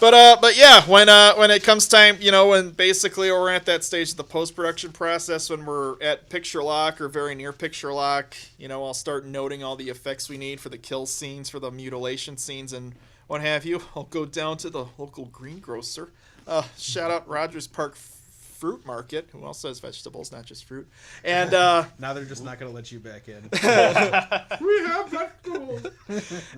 B: But yeah, when it comes time, when basically we're at that stage of the post-production process, when we're at picture lock or very near picture lock, I'll start noting all the effects we need for the kill scenes, for the mutilation scenes, and what have you. I'll go down to the local greengrocer. Shout out Rogers Park Fruit Market, who also has vegetables, not just fruit. And
D: Now they're just not going to let you back in.
B: we have vegetables.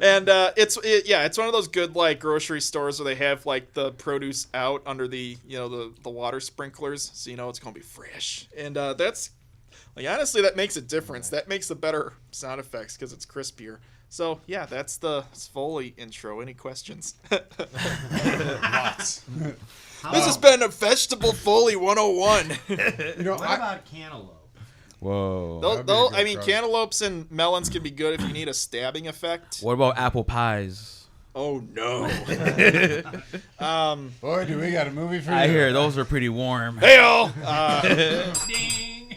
B: And it's one of those good like grocery stores where they have like the produce out under the the water sprinklers, so it's gonna be fresh. And that's like honestly that makes a difference. That makes the better sound effects because it's crispier. So yeah, that's the Foley intro. Any questions?
A: Lots.
B: This has been a Vegetable Foley 101.
E: What about cantaloupe?
C: Whoa.
A: That'd be a good
B: I mean,
A: cross.
B: cantaloupes and melons can be good if you need a stabbing effect.
C: What about apple pies?
B: Oh no.
A: Boy, do we got a movie for
C: I
A: you.
C: hear those are pretty warm.
B: Hey all.
E: Ding!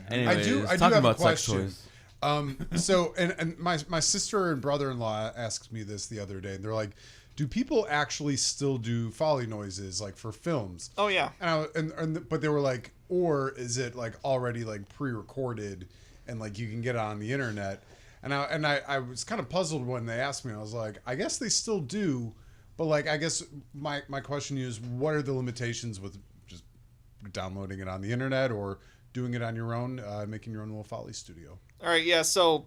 C: Anyways,
A: I do
C: talking
A: have a
C: about sex
A: question.
C: toys.
A: So and my sister and brother-in-law asked me this the other day, and they're like, do people actually still do Foley noises like for films?
B: Oh yeah.
A: But they were like, or is it like already like pre-recorded and like you can get it on the internet. And I was kind of puzzled when they asked me. I was like, I guess they still do, but like I guess my question is, what are the limitations with just downloading it on the internet or doing it on your own, making your own little Foley studio?
B: All right, yeah. So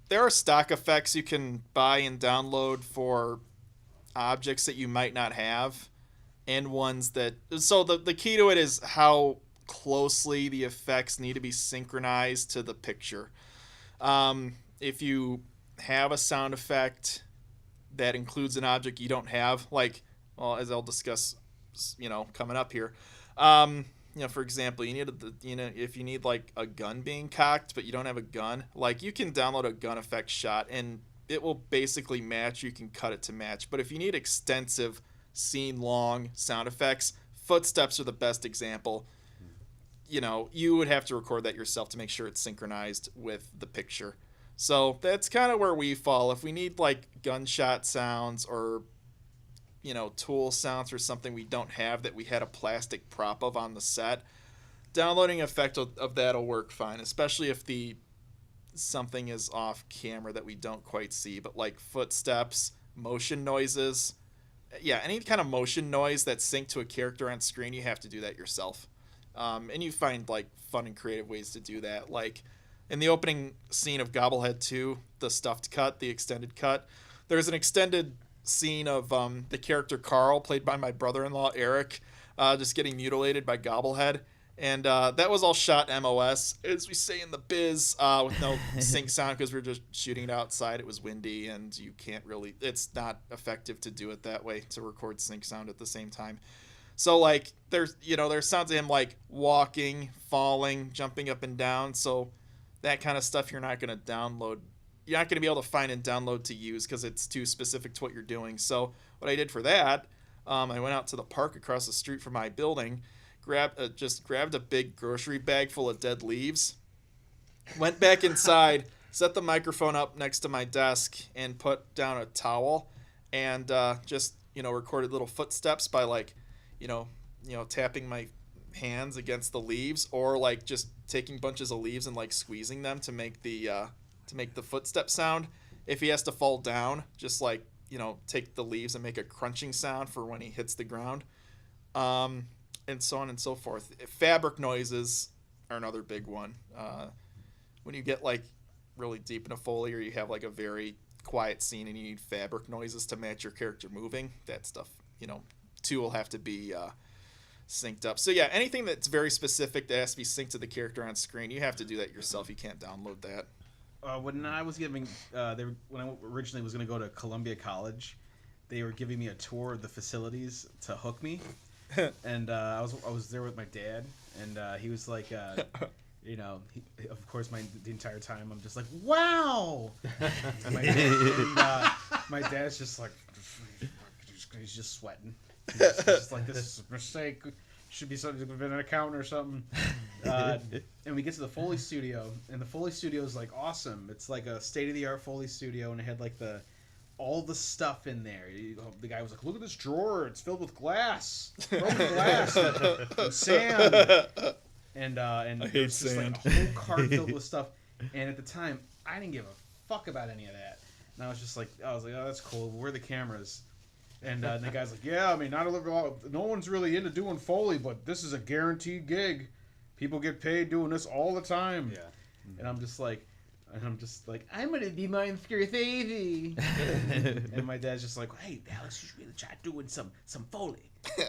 B: there are stock effects you can buy and download for objects that you might not have, and ones that. So the key to it is how closely the effects need to be synchronized to the picture. If you have a sound effect that includes an object you don't have, like, well, as I'll discuss, coming up here, for example, if you need like a gun being cocked, but you don't have a gun, like you can download a gun effect shot and it will basically match. You can cut it to match. But if you need extensive scene long sound effects, footsteps are the best example. You would have to record that yourself to make sure it's synchronized with the picture. So that's kind of where we fall. If we need like gunshot sounds or, tool sounds or something we don't have that we had a plastic prop of on the set, downloading effect of that'll work fine, especially if something is off camera that we don't quite see. But like footsteps, motion noises, any kind of motion noise that's synced to a character on screen, you have to do that yourself. And you find like fun and creative ways to do that. Like in the opening scene of Gobblehead 2, the stuffed cut, the extended cut, there's an extended scene of the character Carl, played by my brother-in-law Eric, just getting mutilated by Gobblehead. And that was all shot MOS, as we say in the biz, with no sync sound because we were just shooting it outside. It was windy, and it's not effective to do it that way, to record sync sound at the same time. So like there's sounds of him like walking, falling, jumping up and down. So that kind of stuff you're not going to download. You're not going to be able to find and download to use because it's too specific to what you're doing. So what I did for that, I went out to the park across the street from my building, grabbed a big grocery bag full of dead leaves, went back inside, set the microphone up next to my desk, and put down a towel, and just recorded little footsteps by like tapping my hands against the leaves, or like just taking bunches of leaves and like squeezing them to make the footstep sound. If he has to fall down, just like take the leaves and make a crunching sound for when he hits the ground, and so on and so forth. Fabric noises are another big one. When you get like really deep into Foley, or you have like a very quiet scene and you need fabric noises to match your character moving, that stuff too will have to be synced up. So yeah, anything that's very specific that has to be synced to the character on screen, you have to do that yourself. You can't download that.
D: When I was when I originally was going to go to Columbia College, they were giving me a tour of the facilities to hook me, and I was there with my dad, and he was like, of course, the entire time I'm just like, wow. And my dad's just like, he's just sweating. He's just like, this is a mistake. Should be something to been an accountant or something. And we get to the Foley studio, and the Foley studio is like awesome. It's like a state-of-the-art Foley studio, and it had like all the stuff in there. The guy was like, "Look at this drawer. It's filled with glass, broken glass, and sand." And there's just like a whole cart filled with stuff. And at the time, I didn't give a fuck about any of that. And I was like, oh, that's cool. Where are the cameras? And the guy's like, yeah, I mean, no one's really into doing Foley, but this is a guaranteed gig. People get paid doing this all the time. Yeah. And I'm just like, I'm gonna be Monster Thavy. And my dad's just like, hey, Alex, you should really try doing some Foley. I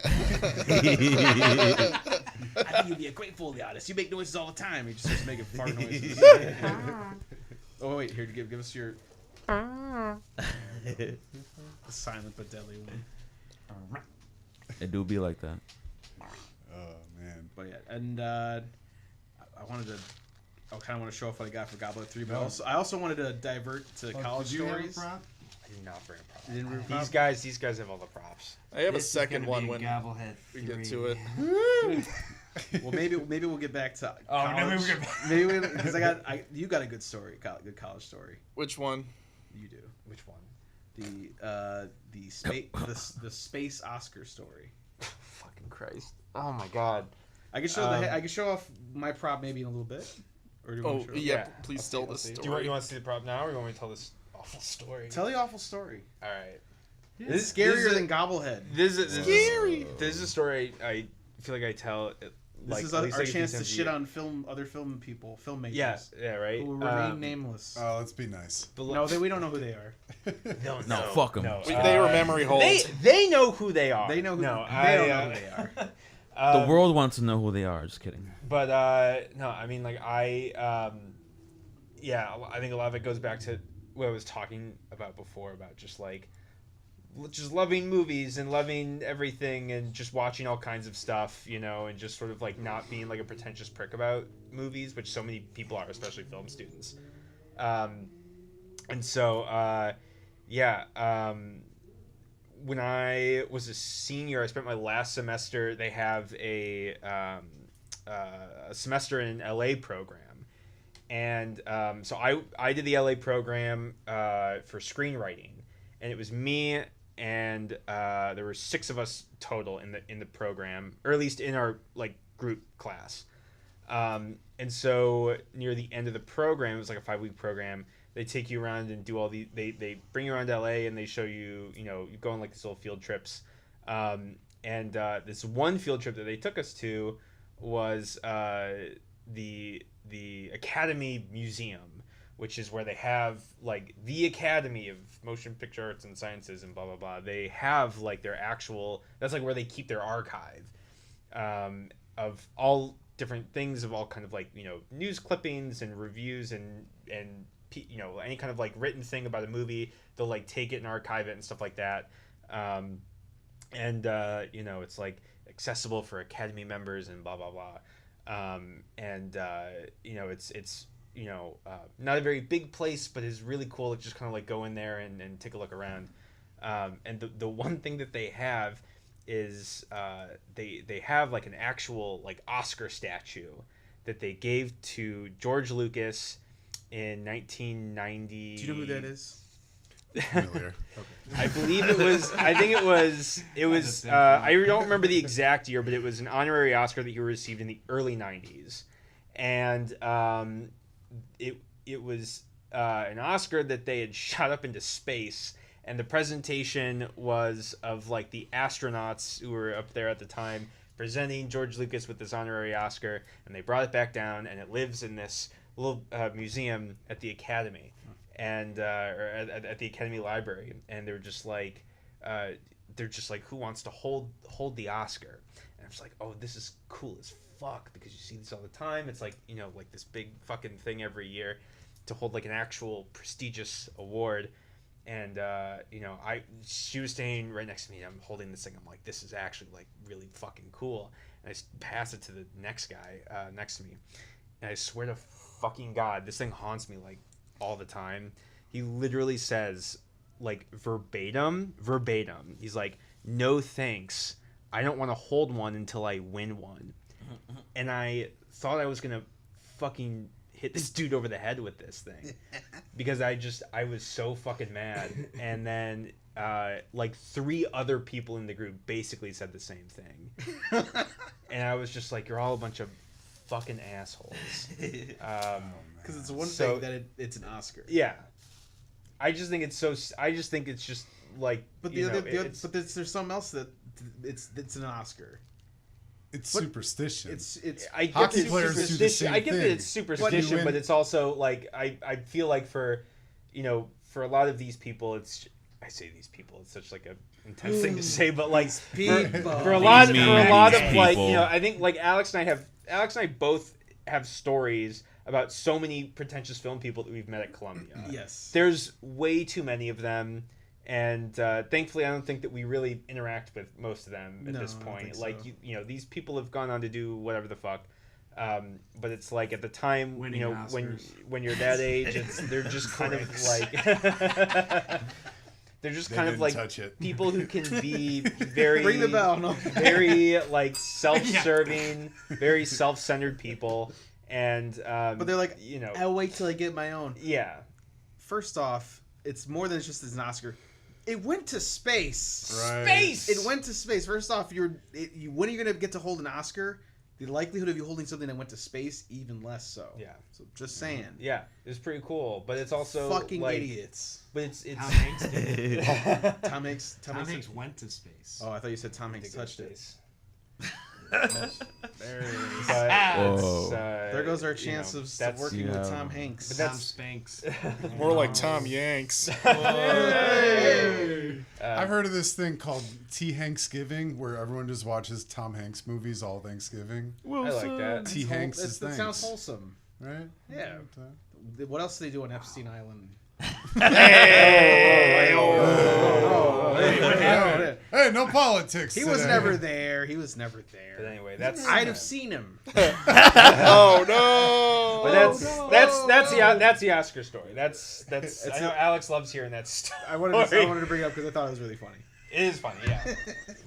D: think you'd be a great Foley artist. You make noises all the time. He just starts making fart noises. Oh wait, here, give us your. The silent but deadly one.
C: It do be like that.
A: Oh man.
D: But yeah, and I kind of want to show off what I got for Goblet 3, but I also wanted to divert to college stories.
F: I did not bring a prop.
D: You didn't bring a prop?
F: These guys have all the props.
B: I have a second one when we get to it.
D: Well, maybe we'll get back to college.
E: Maybe
D: because you got a good story, good college story.
B: Which one?
D: You do.
F: Which one?
D: The space Oscar story.
F: Fucking Christ! Oh my God!
D: I can show I can show off my prop maybe in a little bit. Or do you want to show
B: yeah,
F: Yeah.
B: please tell this story.
F: Do you want to see the prop now, or you want me to tell this awful story?
D: Tell the awful story.
F: All right.
D: It's
F: This
D: scarier
F: is a-
D: than Gobblehead.
F: This is
B: Scary.
F: This is a story I feel like I tell.
D: This is
F: at
D: our
F: least like a few
D: chance to
F: times a
D: shit
F: year.
D: on filmmakers.
F: Yeah, yeah, right.
D: Who will remain nameless.
A: Oh, let's be nice.
D: No, we don't know who they are.
F: No,
C: No, fuck 'em.
F: No,
B: They were memory holes.
F: They know who they are.
D: They know who,
F: No,
D: they don't know who they are.
C: The world wants to know who they are. Just kidding.
F: But no, I mean, like yeah, I think a lot of it goes back to what I was talking about before about just loving movies and loving everything and just watching all kinds of stuff, you know, and just sort of like not being like a pretentious prick about movies, which so many people are, especially film students. And so, when I was a senior, I spent my last semester. They have a semester in an LA program, and so I did the LA program for screenwriting, and it was me and there were 6 of us total in the program, or at least in our like group class. And so near the end of the program, it was like a 5-week program. They take you around and do all the they bring you around to LA and they show you, you know, you go on like these little field trips. And this one field trip that they took us to was the Academy Museum, which is where they have like the Academy of Motion Picture Arts and Sciences and blah blah blah. They have like their actual, that's like where they keep their archive of all different things, of all kind of like, you know, news clippings and reviews and you know, any kind of like written thing about a movie. They'll like take it and archive it and stuff like that. You know, it's like accessible for Academy members and blah blah blah. You know, it's you know, not a very big place, but it's really cool to just kind of like go in there and take a look around. And the one thing that they have is they have like an actual like Oscar statue that they gave to George Lucas in 1990.
D: Do you know who that is?
A: Familiar.
F: I believe it was. I think it was. It was. I don't remember the exact year, but it was an honorary Oscar that he received in the early '90s, and it was an Oscar that they had shot up into space, and the presentation was of like the astronauts who were up there at the time presenting George Lucas with this honorary Oscar, and they brought it back down, and it lives in this little museum at the Academy. And or at the Academy Library, and they're just like, who wants to hold the Oscar? And I'm just like, oh, this is cool as fuck, because you see this all the time. It's like, you know, like this big fucking thing every year to hold like an actual prestigious award. And you know, she was staying right next to me. I'm holding this thing. I'm like, this is actually like really fucking cool. And I pass it to the next guy next to me, and I swear to fucking God, this thing haunts me like all the time. He literally says, like, verbatim, he's like, no thanks, I don't want to hold one until I win one. And I thought I was gonna fucking hit this dude over the head with this thing, because I was so fucking mad. And then like 3 other people in the group basically said the same thing. And I was just like, you're all a bunch of fucking assholes.
D: Because it's one
F: So-
D: thing that it's an Oscar.
F: Yeah, I just think it's so. I just think it's just like.
D: But
F: you know,
D: there's something else that it's an Oscar.
A: It's
D: But
A: superstition.
D: It's
F: I get
A: Hockey
F: that it's
A: players do the
F: superstition.
A: same
F: I get that
A: thing.
F: it's superstition,
A: win-
F: but it's also like I feel like for, you know, for a lot of these people, it's. I say these people. It's such like a intense thing to say, but like for a lot of like, you know, I think like Alex and I both have stories about so many pretentious film people that we've met at Columbia.
D: yes.
F: There's way too many of them, and thankfully I don't think that we really interact with most of them at
D: No,
F: this
D: I don't
F: point.
D: think
F: Like
D: so.
F: you know, these people have gone on to do whatever the fuck. But it's like at the time,
E: Winning
F: you know,
E: Oscars.
F: when you're that age, they're just kind of like they're just
A: They
F: kind of
A: didn't
F: like
A: touch it.
F: people who can be very
D: Ring the bell. No.
F: very like self-serving, very self-centered people, and
D: But they're like,
F: you know,
D: I'll wait till I get my own.
F: yeah.
D: First off, it's more than just an Oscar. It went to space.
A: Right.
F: Space.
D: It went to space. First off, when are you gonna get to hold an Oscar the likelihood of you holding something that went to space even less so.
F: Yeah.
D: So just saying.
F: Yeah, it's pretty cool, but it's also
D: Fucking
F: like,
D: idiots.
F: But it's
E: Tom Hanks did it.
D: Tom Hanks.
E: Tom Hanks went to space.
D: Oh, I thought you said Tom Hanks
F: Take those
D: touched it.
F: days.
D: There it is.
F: But
C: Whoa.
F: it's,
D: There goes our
F: you
D: chance
F: know,
D: of
F: that's
D: working
C: yeah.
D: with Tom Hanks.
F: But
E: Tom
F: that's-
E: Spanks.
B: More like Tom Yanks.
A: I've heard of this thing called T Hanksgiving, where everyone just watches Tom Hanks movies all Thanksgiving.
F: I like that.
A: T Hanks is
D: That sounds
A: thanks,
D: wholesome.
A: right?
D: Yeah. What else do they do on Epstein Island?
B: Hey,
A: Hey, no politics.
D: He was
A: today.
D: never there. He was never
F: But
D: there.
F: anyway, that's
D: I'd have seen him.
B: oh no!
F: but that's the Oscar story. That's I know Alex loves hearing that story.
D: I wanted to bring it up because I thought it was really funny.
F: It is funny, yeah.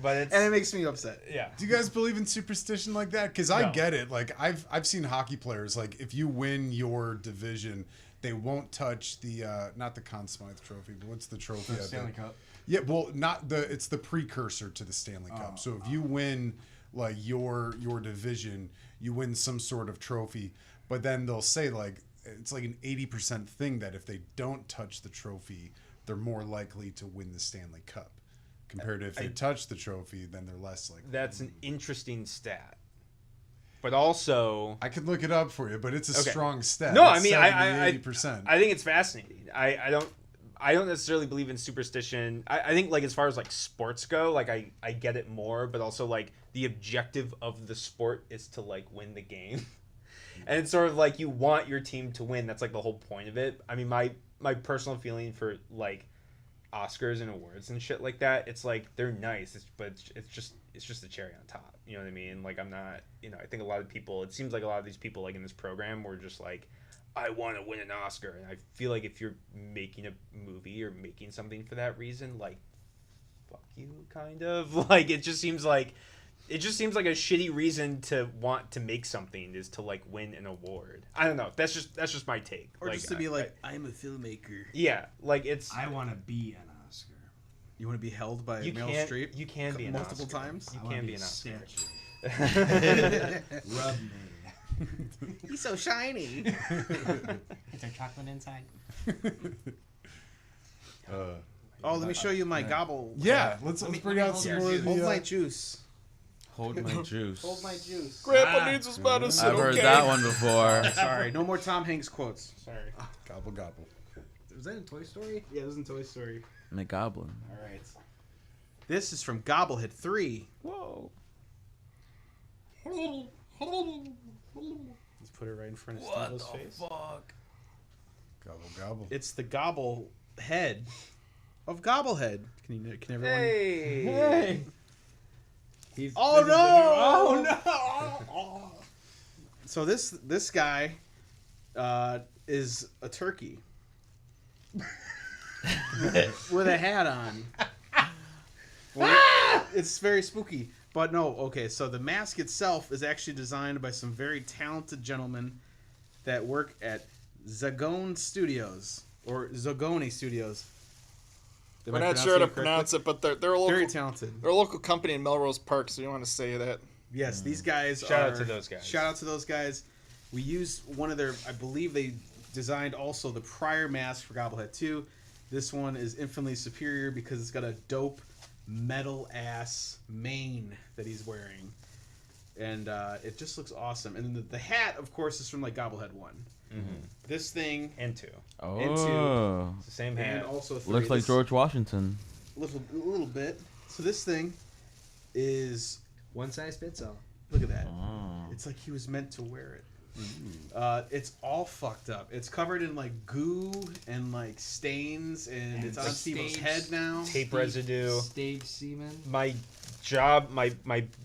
F: But it's
D: And it makes me upset.
F: yeah.
A: Do you guys believe in superstition like that? Because I
F: No.
A: get it. Like I've seen hockey players. Like if you win your division, they won't touch the not the Conn Smythe Trophy, but what's the trophy?
E: The Stanley Cup.
A: Yeah, well, not the. It's the precursor to the Stanley Cup. So if you win like your division, you win some sort of trophy. But then they'll say like it's like an 80% thing that if they don't touch the trophy, they're more likely to win the Stanley Cup. Compared to if they touch the trophy, then they're less likely.
F: That's an interesting stat. But also
A: I could look it up for you, but it's a
F: Okay.
A: strong stat.
F: No,
A: It's
F: I mean,
A: 80%.
F: I think it's fascinating. I don't necessarily believe in superstition. I think like as far as like sports go, like I get it more, but also like the objective of the sport is to like win the game. And it's sort of like you want your team to win. That's like the whole point of it. I mean, my personal feeling for like Oscars and awards and shit like that, it's like they're nice, but it's just a cherry on top. You know what I mean? Like I'm not, I think a lot of people, it seems like a lot of these people like in this program were just like, I want to win an Oscar. And I feel like if you're making a movie or making something for that reason, like, fuck you, kind of. Like, it just seems like a shitty reason to want to make something is to, like, win an award. I don't know. That's just my take.
D: Or
F: like,
D: just to be like, I'm a filmmaker.
F: yeah, like, it's...
E: I want to be an Oscar.
D: You want to be held by
F: you
D: Meryl
F: can't,
D: Streep?
F: you can be an
D: multiple
F: Oscar.
D: times?
F: You
E: I wanna
F: can
E: be
F: be an
E: a
F: Oscar.
E: statue. Rub me.
D: He's so shiny.
E: Is there chocolate inside?
D: Oh, let me show you my gobble.
A: Yeah, let's bring out
E: hold
A: some
E: your
A: more of
E: juice.
A: the.
D: Hold my juice.
C: Hold my juice.
D: Hold my juice.
B: Grandpa needs his medicine.
C: I've heard
B: okay?
C: that one before.
D: Sorry, no more Tom Hanks quotes.
F: Sorry.
A: Gobble gobble.
E: Was that in Toy Story?
D: Yeah, this is in Toy Story.
C: McGoblin.
D: All right. This is from Gobblehead 3.
C: Whoa.
D: Let's put it right in front of Steve's face.
C: fuck?
A: Gobble gobble.
D: It's the gobble head of Gobblehead. Can everyone?
F: Hey!
E: He's,
D: Oh
E: this is
D: no!
E: the new-
D: Oh no! So this guy is a turkey with a hat on. Well, it's very spooky. But no, okay, so the mask itself is actually designed by some very talented gentlemen that work at Zagone Studios or Zogoni Studios. Am
B: We're
D: I
B: not
D: pronouncing
B: sure how to
D: it correctly?
B: pronounce it, but they're a
D: Very
B: local.
D: talented.
B: They're a local company in Melrose Park, so you want to say that.
D: Yes, these guys
F: Shout
D: are...
F: out to those guys.
D: Shout out to those guys. We used one of their... I believe they designed also the prior mask for Gobblehead 2. This one is infinitely superior because it's got a dope metal-ass mane that he's wearing. And it just looks awesome. And then the hat, of course, is from like Gobblehead 1.
F: Mm-hmm.
D: This thing...
F: And two.
C: Oh.
F: It's the same
D: And
F: hat.
D: also 3.
C: Looks like
D: This-
C: George Washington.
D: A little bit. So this thing is...
E: One size fits all.
D: Look at that.
C: Oh.
D: It's like he was meant to wear it. It's all fucked up. It's covered in like goo and like stains, and it's on
E: like
D: Steve's
E: stage-
D: head now.
F: Tape residue.
E: Stage semen.
F: My job, my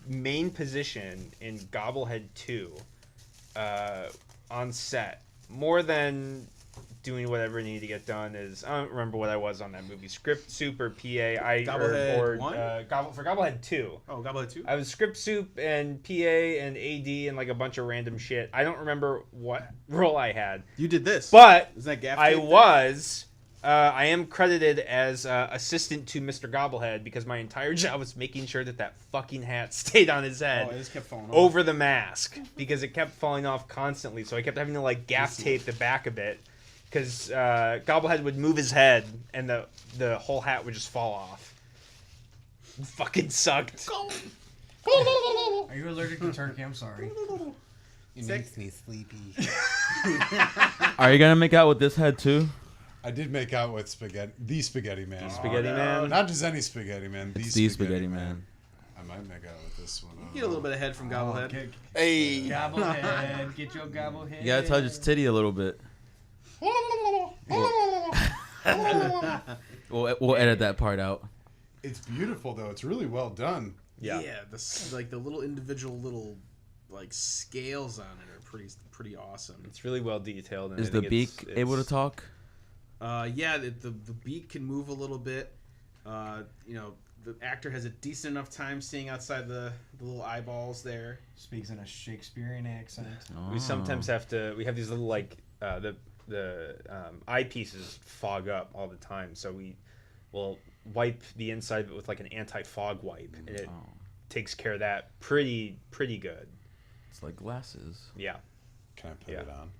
F: main position in Gobblehead 2 on set, more than doing whatever needed to get done, is I don't remember what I was on that movie. Script soup or PA.
D: Gobblehead 1?
F: For Gobblehead 2.
D: Oh, Gobblehead 2?
F: I was script soup and PA and AD and like a bunch of random shit. I don't remember what role I had,
D: You did this.
F: but
D: Is that gaff
F: I
D: tape there?
F: was I am credited as assistant to Mr. Gobblehead because my entire job was making sure that fucking hat stayed on his head.
D: Oh, it just kept falling off.
F: Over the mask because it kept falling off constantly. So I kept having to like gaff tape the back of it because Gobblehead would move his head and the whole hat would just fall off. Fucking sucked.
E: Are you allergic to turkey? I'm sorry.
G: It makes me sleepy.
C: Are you gonna make out with this head too?
A: I did make out with the Spaghetti Man.
F: Spaghetti Man.
A: Not just any Spaghetti Man.
C: It's the Spaghetti Man.
A: I might make out with this one.
D: Get a little bit of head from Gobblehead.
E: Okay.
B: Hey.
E: Gobblehead, get your gobblehead.
C: You gotta touch its titty a little bit. We'll edit that part out.
A: It's beautiful though. It's really well done.
F: Yeah.
D: Like the little individual like scales on it are pretty awesome.
F: It's really well detailed. And
C: Is
F: I
C: the
F: think
C: beak
F: it's-
C: able to talk?
D: Yeah, the beak can move a little bit. The actor has a decent enough time seeing outside the little eyeballs there.
E: Speaks in a Shakespearean accent.
F: We sometimes have to. We have these little like the eyepieces fog up all the time, so we will wipe the inside of it with like an anti-fog wipe, and it takes care of that pretty good.
C: It's like glasses.
F: Yeah.
A: Can I put
F: Yeah.
A: it on?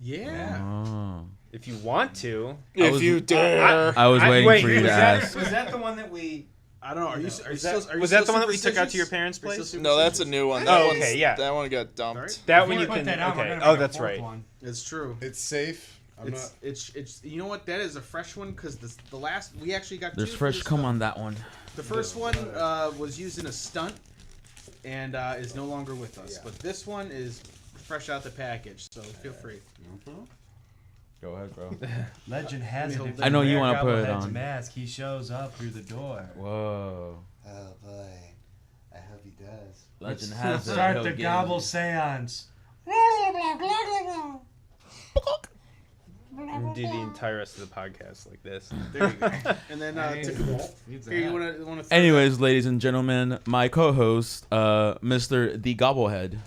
D: Yeah.
C: Oh.
F: If you want to.
B: If you dare.
C: I was waiting
F: wait,
C: for you to ask.
E: Was that the one that we?
D: I don't know. Are you
F: Was
D: still?
F: that,
D: Are you
F: was
D: still
F: that the one that we took out to your
D: superstitious?
F: parents'
D: Are you
F: place?
D: still
B: No, that's a
D: superstitious?
B: new one.
F: Oh,
B: That
F: okay,
B: one's-
F: yeah.
B: That one got dumped.
D: Sorry?
F: That
E: If
F: one
E: we
F: you
E: put
F: can.
E: that out, we're
F: Okay.
E: gonna
F: Oh,
E: make a
F: that's
E: fourth
F: right.
E: one.
A: It's true. It's safe.
D: It's you know what, that is a fresh one because the last we actually got
C: There's
D: two for
C: fresh
D: this
C: cum
D: stuff.
C: on that one.
D: The first one was used in a stunt and is no longer with us, but this one is fresh out the package, so feel free.
C: Go ahead, bro.
E: Legend has it. If
C: I know you
E: wear
C: wanna put it
E: Gobblehead's
C: on.
E: mask, he shows up through the door.
C: Whoa.
G: Oh boy. I hope he does.
C: Legend has it.
E: Start
C: he'll
E: the
C: get
E: gobble
C: it.
E: seance.
F: Do the entire rest of the podcast like this.
D: There you go. And then
E: Needs
D: here, you
E: that.
D: want to
C: Anyways, ladies and gentlemen, my co-host, Mr. The Gobblehead.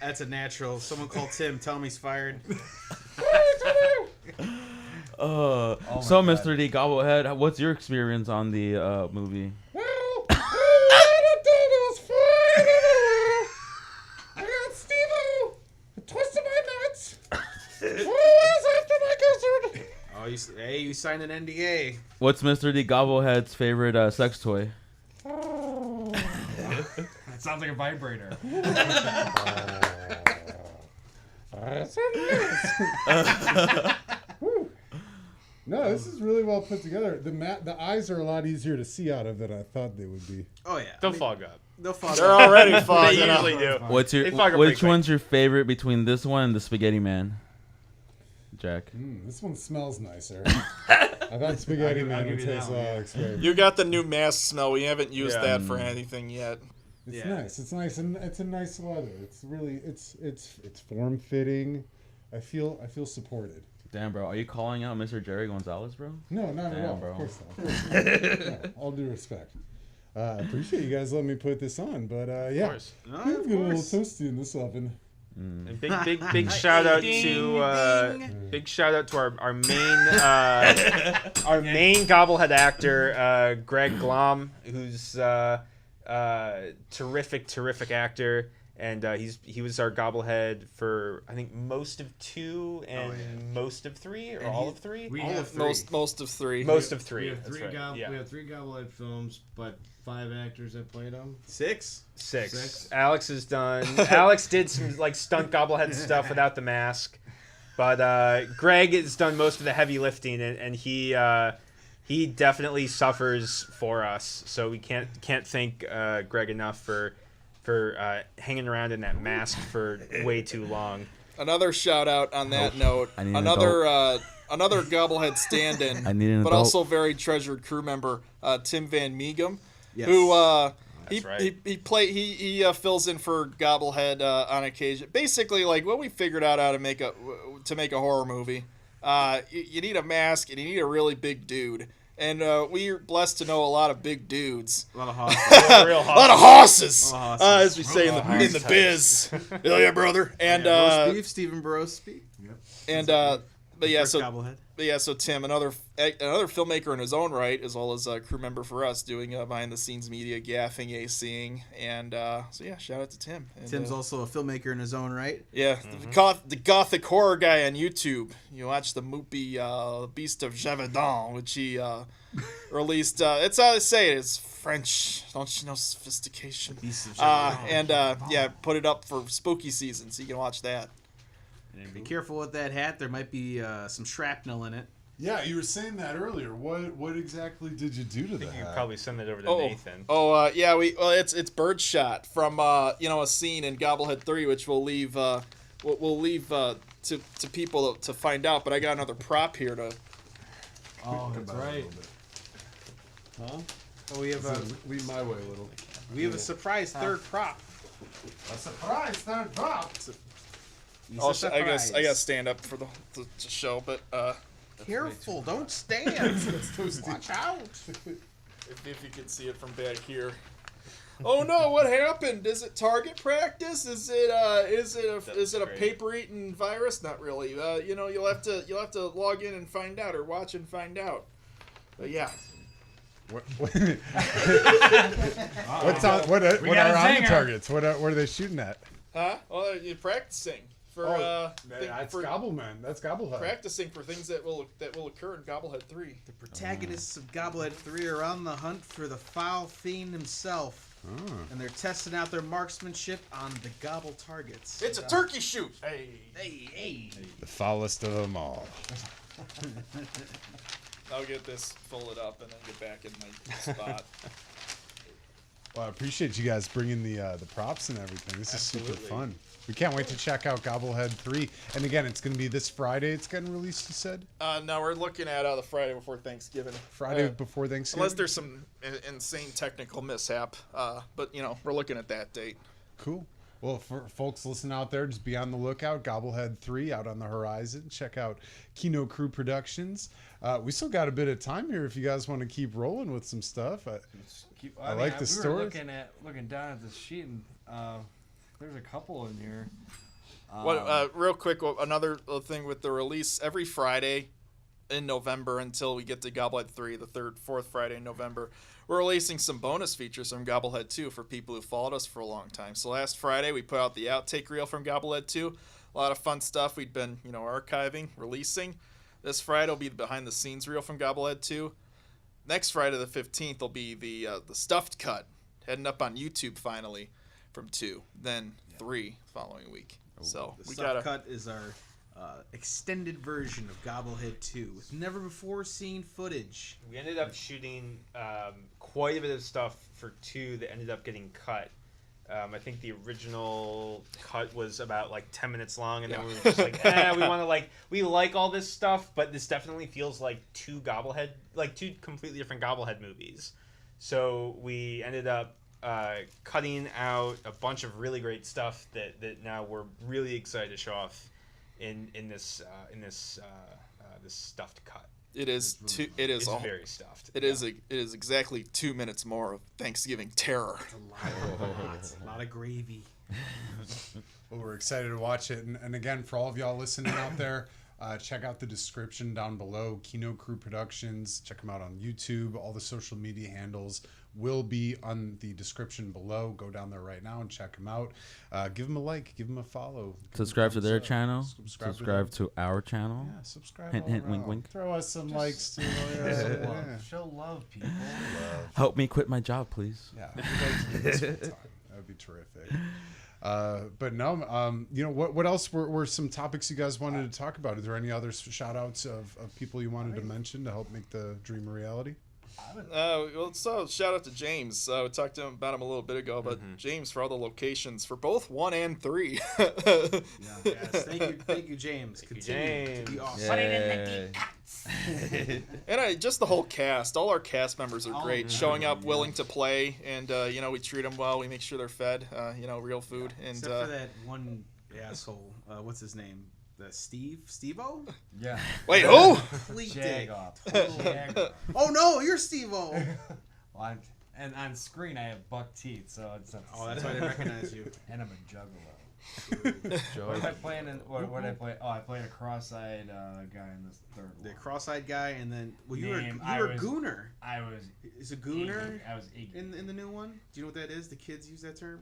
D: That's a natural. Someone call Tim. Tell him he's fired.
C: So,
E: God.
C: Mr. The Gobblehead, what's your experience on the movie?
D: Oh, you signed an NDA.
C: What's Mr. The Gobblehead's favorite sex toy?
E: That sounds like a vibrator.
A: No, this is really well put together. The eyes are a lot easier to see out of than I thought they would be.
D: Oh yeah.
F: They'll fog up.
D: They'll fall.
B: They're already
F: They
B: fogging up.
F: usually do.
C: What's your
F: They fog up pretty
C: which
F: quick.
C: one's your favorite between this one and the Spaghetti Man? Jack.
A: This one smells nicer. I thought Spaghetti
E: I'll
A: Man
E: give
A: would
E: you that
A: taste a
E: one,
A: lot
E: yeah.
A: like spaghetti.
B: You got the new mask smell. We haven't used
F: Yeah.
B: that for anything yet.
A: It's
D: Yeah.
A: nice. It's nice, and it's a nice leather. It's really it's form fitting. I feel supported.
C: Damn, bro. Are you calling out Mr. Jerry Gonzalez, bro?
A: No, not at
C: Damn,
A: all.
C: bro.
A: Of course not. No, all due respect. I appreciate you guys letting me put this on, but yeah,
F: Of course.
D: No,
A: it's
D: of
A: getting a little
D: course.
A: toasty in this oven.
F: And big shout out to big shout out to our main Gobblehead actor Greg Glom, who's terrific actor, and he was our Gobblehead for I think most of 2 and most of 3 or
D: And
F: all
D: he-
F: of 3.
E: We
D: All
E: have
D: of three.
B: Most of 3.
F: Most of 3.
E: We have
F: That's
E: three
F: right. Yeah.
E: we have 3 Gobblehead films, but 5 actors that played them.
D: 6.
F: 6.
E: Six.
F: Alex is done. Alex did some like stunt Gobblehead stuff without the mask, but Greg has done most of the heavy lifting, and he definitely suffers for us. So we can't thank Greg enough for hanging around in that mask for way too long.
B: Another shout out on that note.
C: I need an
B: Another Gobblehead stand-in,
C: I need an
B: but
C: adult.
B: also very treasured crew member, Tim Van Meegum,
D: Yes.
B: who
F: That's right.
B: he fills in for Gobblehead on occasion. Basically, like what we figured out how to make a horror movie. You need a mask and you need a really big dude. And we're blessed to know a lot of big dudes.
D: A lot of hosses.
F: Real
B: A lot of horses,
D: A lot of horses.
B: as we say in the biz. Hell yeah, brother. And
D: roast beef, Stephen Barosby.
B: and but yeah,
D: First
B: so
D: gobblehead.
B: But yeah, so Tim, another filmmaker in his own right, as well as a crew member for us, doing behind the scenes media, gaffing, ACing, and so yeah, shout out to Tim. And,
D: Tim's also a filmmaker in his own right.
B: yeah, the gothic horror guy on YouTube. You watch the movie Beast of Gévaudan, which he released. It's how they say it. It's French. Don't you know sophistication?
D: Beast of Gévaudan.
B: And yeah, put it up for spooky season, so you can watch that.
D: And be careful with that hat. There might be some shrapnel in it.
A: Yeah, you were saying that earlier. What exactly did you do to
F: I think
A: that?
F: you could probably send that over to
B: Oh,
F: Nathan.
B: yeah. It's Birdshot from a scene in Gobblehead 3, which we'll leave to people to find out. But I got another prop here to.
E: Oh, that's right.
D: Huh? Oh, we have a
A: Lead my way a little.
D: surprise third prop.
A: A surprise third drop.
D: He's a
B: I guess I
D: surprise.
B: got to stand up for the show, but
D: Careful, don't stand. Watch out.
B: if you can see it from back here. Oh no! What happened? Is it target practice? Is it a
F: great.
B: paper eating virus? Not really. You'll have to log in and find out, or watch and find out. But yeah.
A: What's on? What are
E: got a
A: on the
E: zinger.
A: targets? What are they shooting at?
B: Huh? Well, you're practicing for
A: That's
B: for
A: Gobbleman. That's Gobblehead.
B: practicing for things that will occur in Gobblehead 3.
D: The protagonists of Gobblehead 3 are on the hunt for the foul fiend himself, and they're testing out their marksmanship on the gobble targets.
B: It's a turkey shoot. Hey.
D: Hey.
A: The foulest of them all.
B: I'll get this folded up and then get back in my spot.
A: Well, I appreciate you guys bringing the props and everything. This is super fun. We can't wait to check out Gobblehead 3. And again, it's going to be this Friday. It's getting released, you said?
B: No, we're looking at the Friday before Thanksgiving.
A: Friday before Thanksgiving?
B: Unless there's some insane technical mishap. But, we're looking at that date.
A: Cool. Well, for folks listening out there, just be on the lookout. Gobblehead 3 out on the horizon. Check out Kino Crew Productions. We still got a bit of time here if you guys want to keep rolling with some stuff. I like the
E: We
A: stories.
E: were looking down at the sheet, and there's a couple in here.
B: Real quick, another thing with the release, every Friday in November until we get to Gobblehead 3, the fourth Friday in November, we're releasing some bonus features from Gobblehead 2 for people who followed us for a long time. So last Friday, we put out the outtake reel from Gobblehead 2. A lot of fun stuff we'd been, archiving, releasing. This Friday will be the behind-the-scenes reel from Gobblehead 2. Next Friday, the 15th, will be the stuffed cut, heading up on YouTube finally from 2, then 3 following week. So
D: The
B: we
D: soft
B: gotta.
D: cut is our extended version of Gobblehead 2 with never before seen footage.
F: We ended up shooting quite a bit of stuff for 2 that ended up getting cut. I think the original cut was about 10 minutes long, and then we were just we like all this stuff, but this definitely feels like 2 completely different Gobblehead movies. So we ended up cutting out a bunch of really great stuff that now we're really excited to show off in this stuffed cut.
B: It is two. It is
F: It's
B: all.
F: very stuffed.
B: It is exactly 2 minutes more of Thanksgiving terror.
D: A lot of gravy.
A: Well, we're excited to watch it. And again, for all of y'all listening out there, check out the description down below. Kino Crew Productions. Check them out on YouTube. All the social media handles will be on the description below. Go down there right now and check them out. Give them a like. Give them a follow.
C: Subscribe to their
A: Thumbs up.
C: channel.
A: Subscribe
C: Subscribe to our channel.
A: Yeah, subscribe.
C: Hint,
A: all
C: hint, wink,
A: around.
C: wink.
A: Throw us some likes too.
E: Show love, people.
C: Help me quit my job, please.
A: Yeah, if you'd like to do this full-time, that would be terrific. But no, what else were some topics you guys wanted to talk about? Are there any other shout outs of people you wanted to mention to help make the dream a reality?
B: So shout out to James. We talked to him about him a little bit ago, but James for all the locations for both 1 and 3.
D: Yes, thank you, James. Continue to be awesome.
B: And just the whole cast, all our cast members are great, showing up, willing to play, and we treat them well. We make sure they're fed, real food, and
D: Except for that one asshole. What's his name? Steve-O?
E: Yeah.
B: Wait, who?
D: Complete dick.
E: Jag-off. Jag-off.
D: Oh no, you're Steve-O.
E: Well, and on screen I have buck teeth, so it's not.
D: Oh, that's why I didn't recognize you.
E: And I'm a juggalo. What am I playing in? What did I play? Oh, I played a cross-eyed guy in this third one.
D: The cross-eyed guy, and then you were
E: I
D: a
E: was-
D: gooner.
E: I was.
D: Is a gooner
E: I was Iggy.
D: in the new one? Do you know what that is? The kids use that term.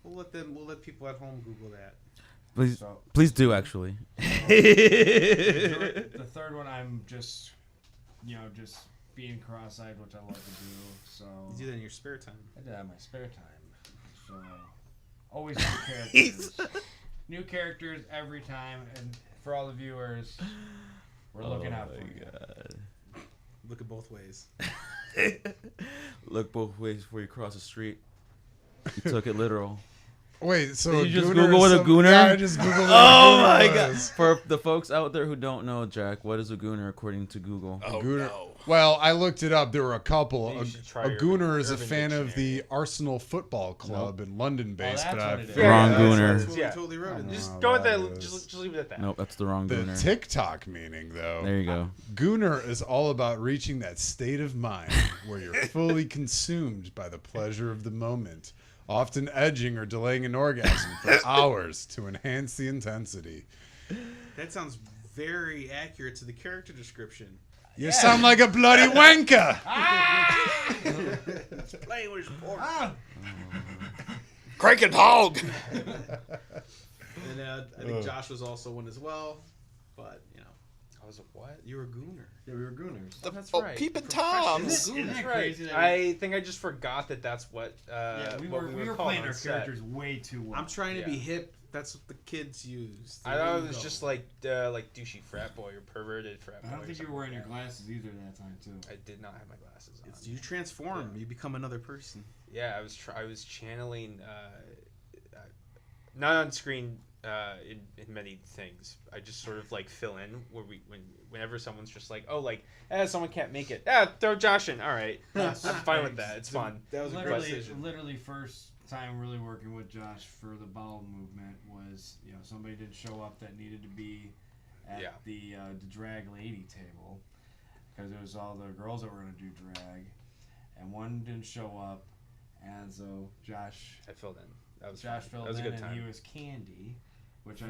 D: We'll let people at home Google that.
C: Please,
E: So
C: please do actually.
E: the third one, I'm just, just being cross-eyed, which I love to do. So
D: You do that in your spare time.
E: I did that in my spare time. So always new characters. New characters every time, and for all the viewers, we're looking out for you.
C: God.
D: Look at both ways.
C: Look both ways before you cross the street. You took it literal.
A: Wait, so
C: Did
A: a
C: you just
A: gooner
C: Google
A: is
C: what a
A: some-
C: gooner?
A: Yeah, I just googled what
C: Oh
A: a
C: my
A: gooner
C: god!
A: was.
C: For the folks out there who don't know, Jack, what is a gooner according to Google?
B: Oh,
A: Gooner.
B: no.
A: Well, I looked it up. There were a couple.
F: Maybe
A: A,
F: you should try
A: a gooner is a
F: Urban
A: fan of
F: Dictionary.
A: the Arsenal Football Club in London based,
E: that's
A: but
E: what
A: I
E: it is.
A: figured
C: Wrong
A: that's
C: gooner.
D: That's what
F: Yeah.
D: we totally wrote.
A: Oh,
F: Just
A: no,
F: go with
A: that
F: that.
A: is-
F: Just leave it at that.
C: Nope, that's the wrong
A: the
C: gooner.
A: TikTok meaning, though.
C: There you go.
A: Gooner is all about reaching that state of mind where you're fully consumed by the pleasure of the moment, often edging or delaying an orgasm for hours to enhance the intensity.
D: That sounds very accurate to the character description.
A: You sound like a bloody wanker.
D: Playing with pork.
B: Crank and hog.
D: And I think Josh was also one as well. But,
F: I was a what?
D: you were a gooner.
E: Yeah, we were gooners.
F: That's
B: Oh,
F: right.
B: peeping toms.
E: Isn't
F: That's
E: that
F: right.
E: crazy that
F: I think I just forgot that's what.
E: we
F: what
E: were
F: called
E: playing
F: on
E: our
F: set.
E: characters way too well.
D: I'm trying to be
F: Yeah.
D: hip. That's what the kids use.
F: I thought it was just like douchey frat boy or perverted frat boy.
E: I don't
F: or
E: think you
F: something
E: were wearing
F: like
E: your glasses either that time too.
F: that. I did not have my glasses on.
D: You transform. You become another person.
F: Yeah, I was channeling, not on screen in many things. I just sort of like fill in whenever someone's just like, oh, like, someone can't make it. Throw Josh in. All right, I'm fine with that. It's fun.
D: That was a great
E: Literally,
D: decision.
E: literally first time really working with Josh for the bowel movement was somebody didn't show up that needed to be at
F: Yeah.
E: the drag lady table because it was all the girls that were gonna do drag, and one didn't show up, and so Josh
F: I filled in. That was
E: Josh
F: fun.
E: filled
F: That was a
E: in
F: good
E: and
F: time.
E: he was Candy, which I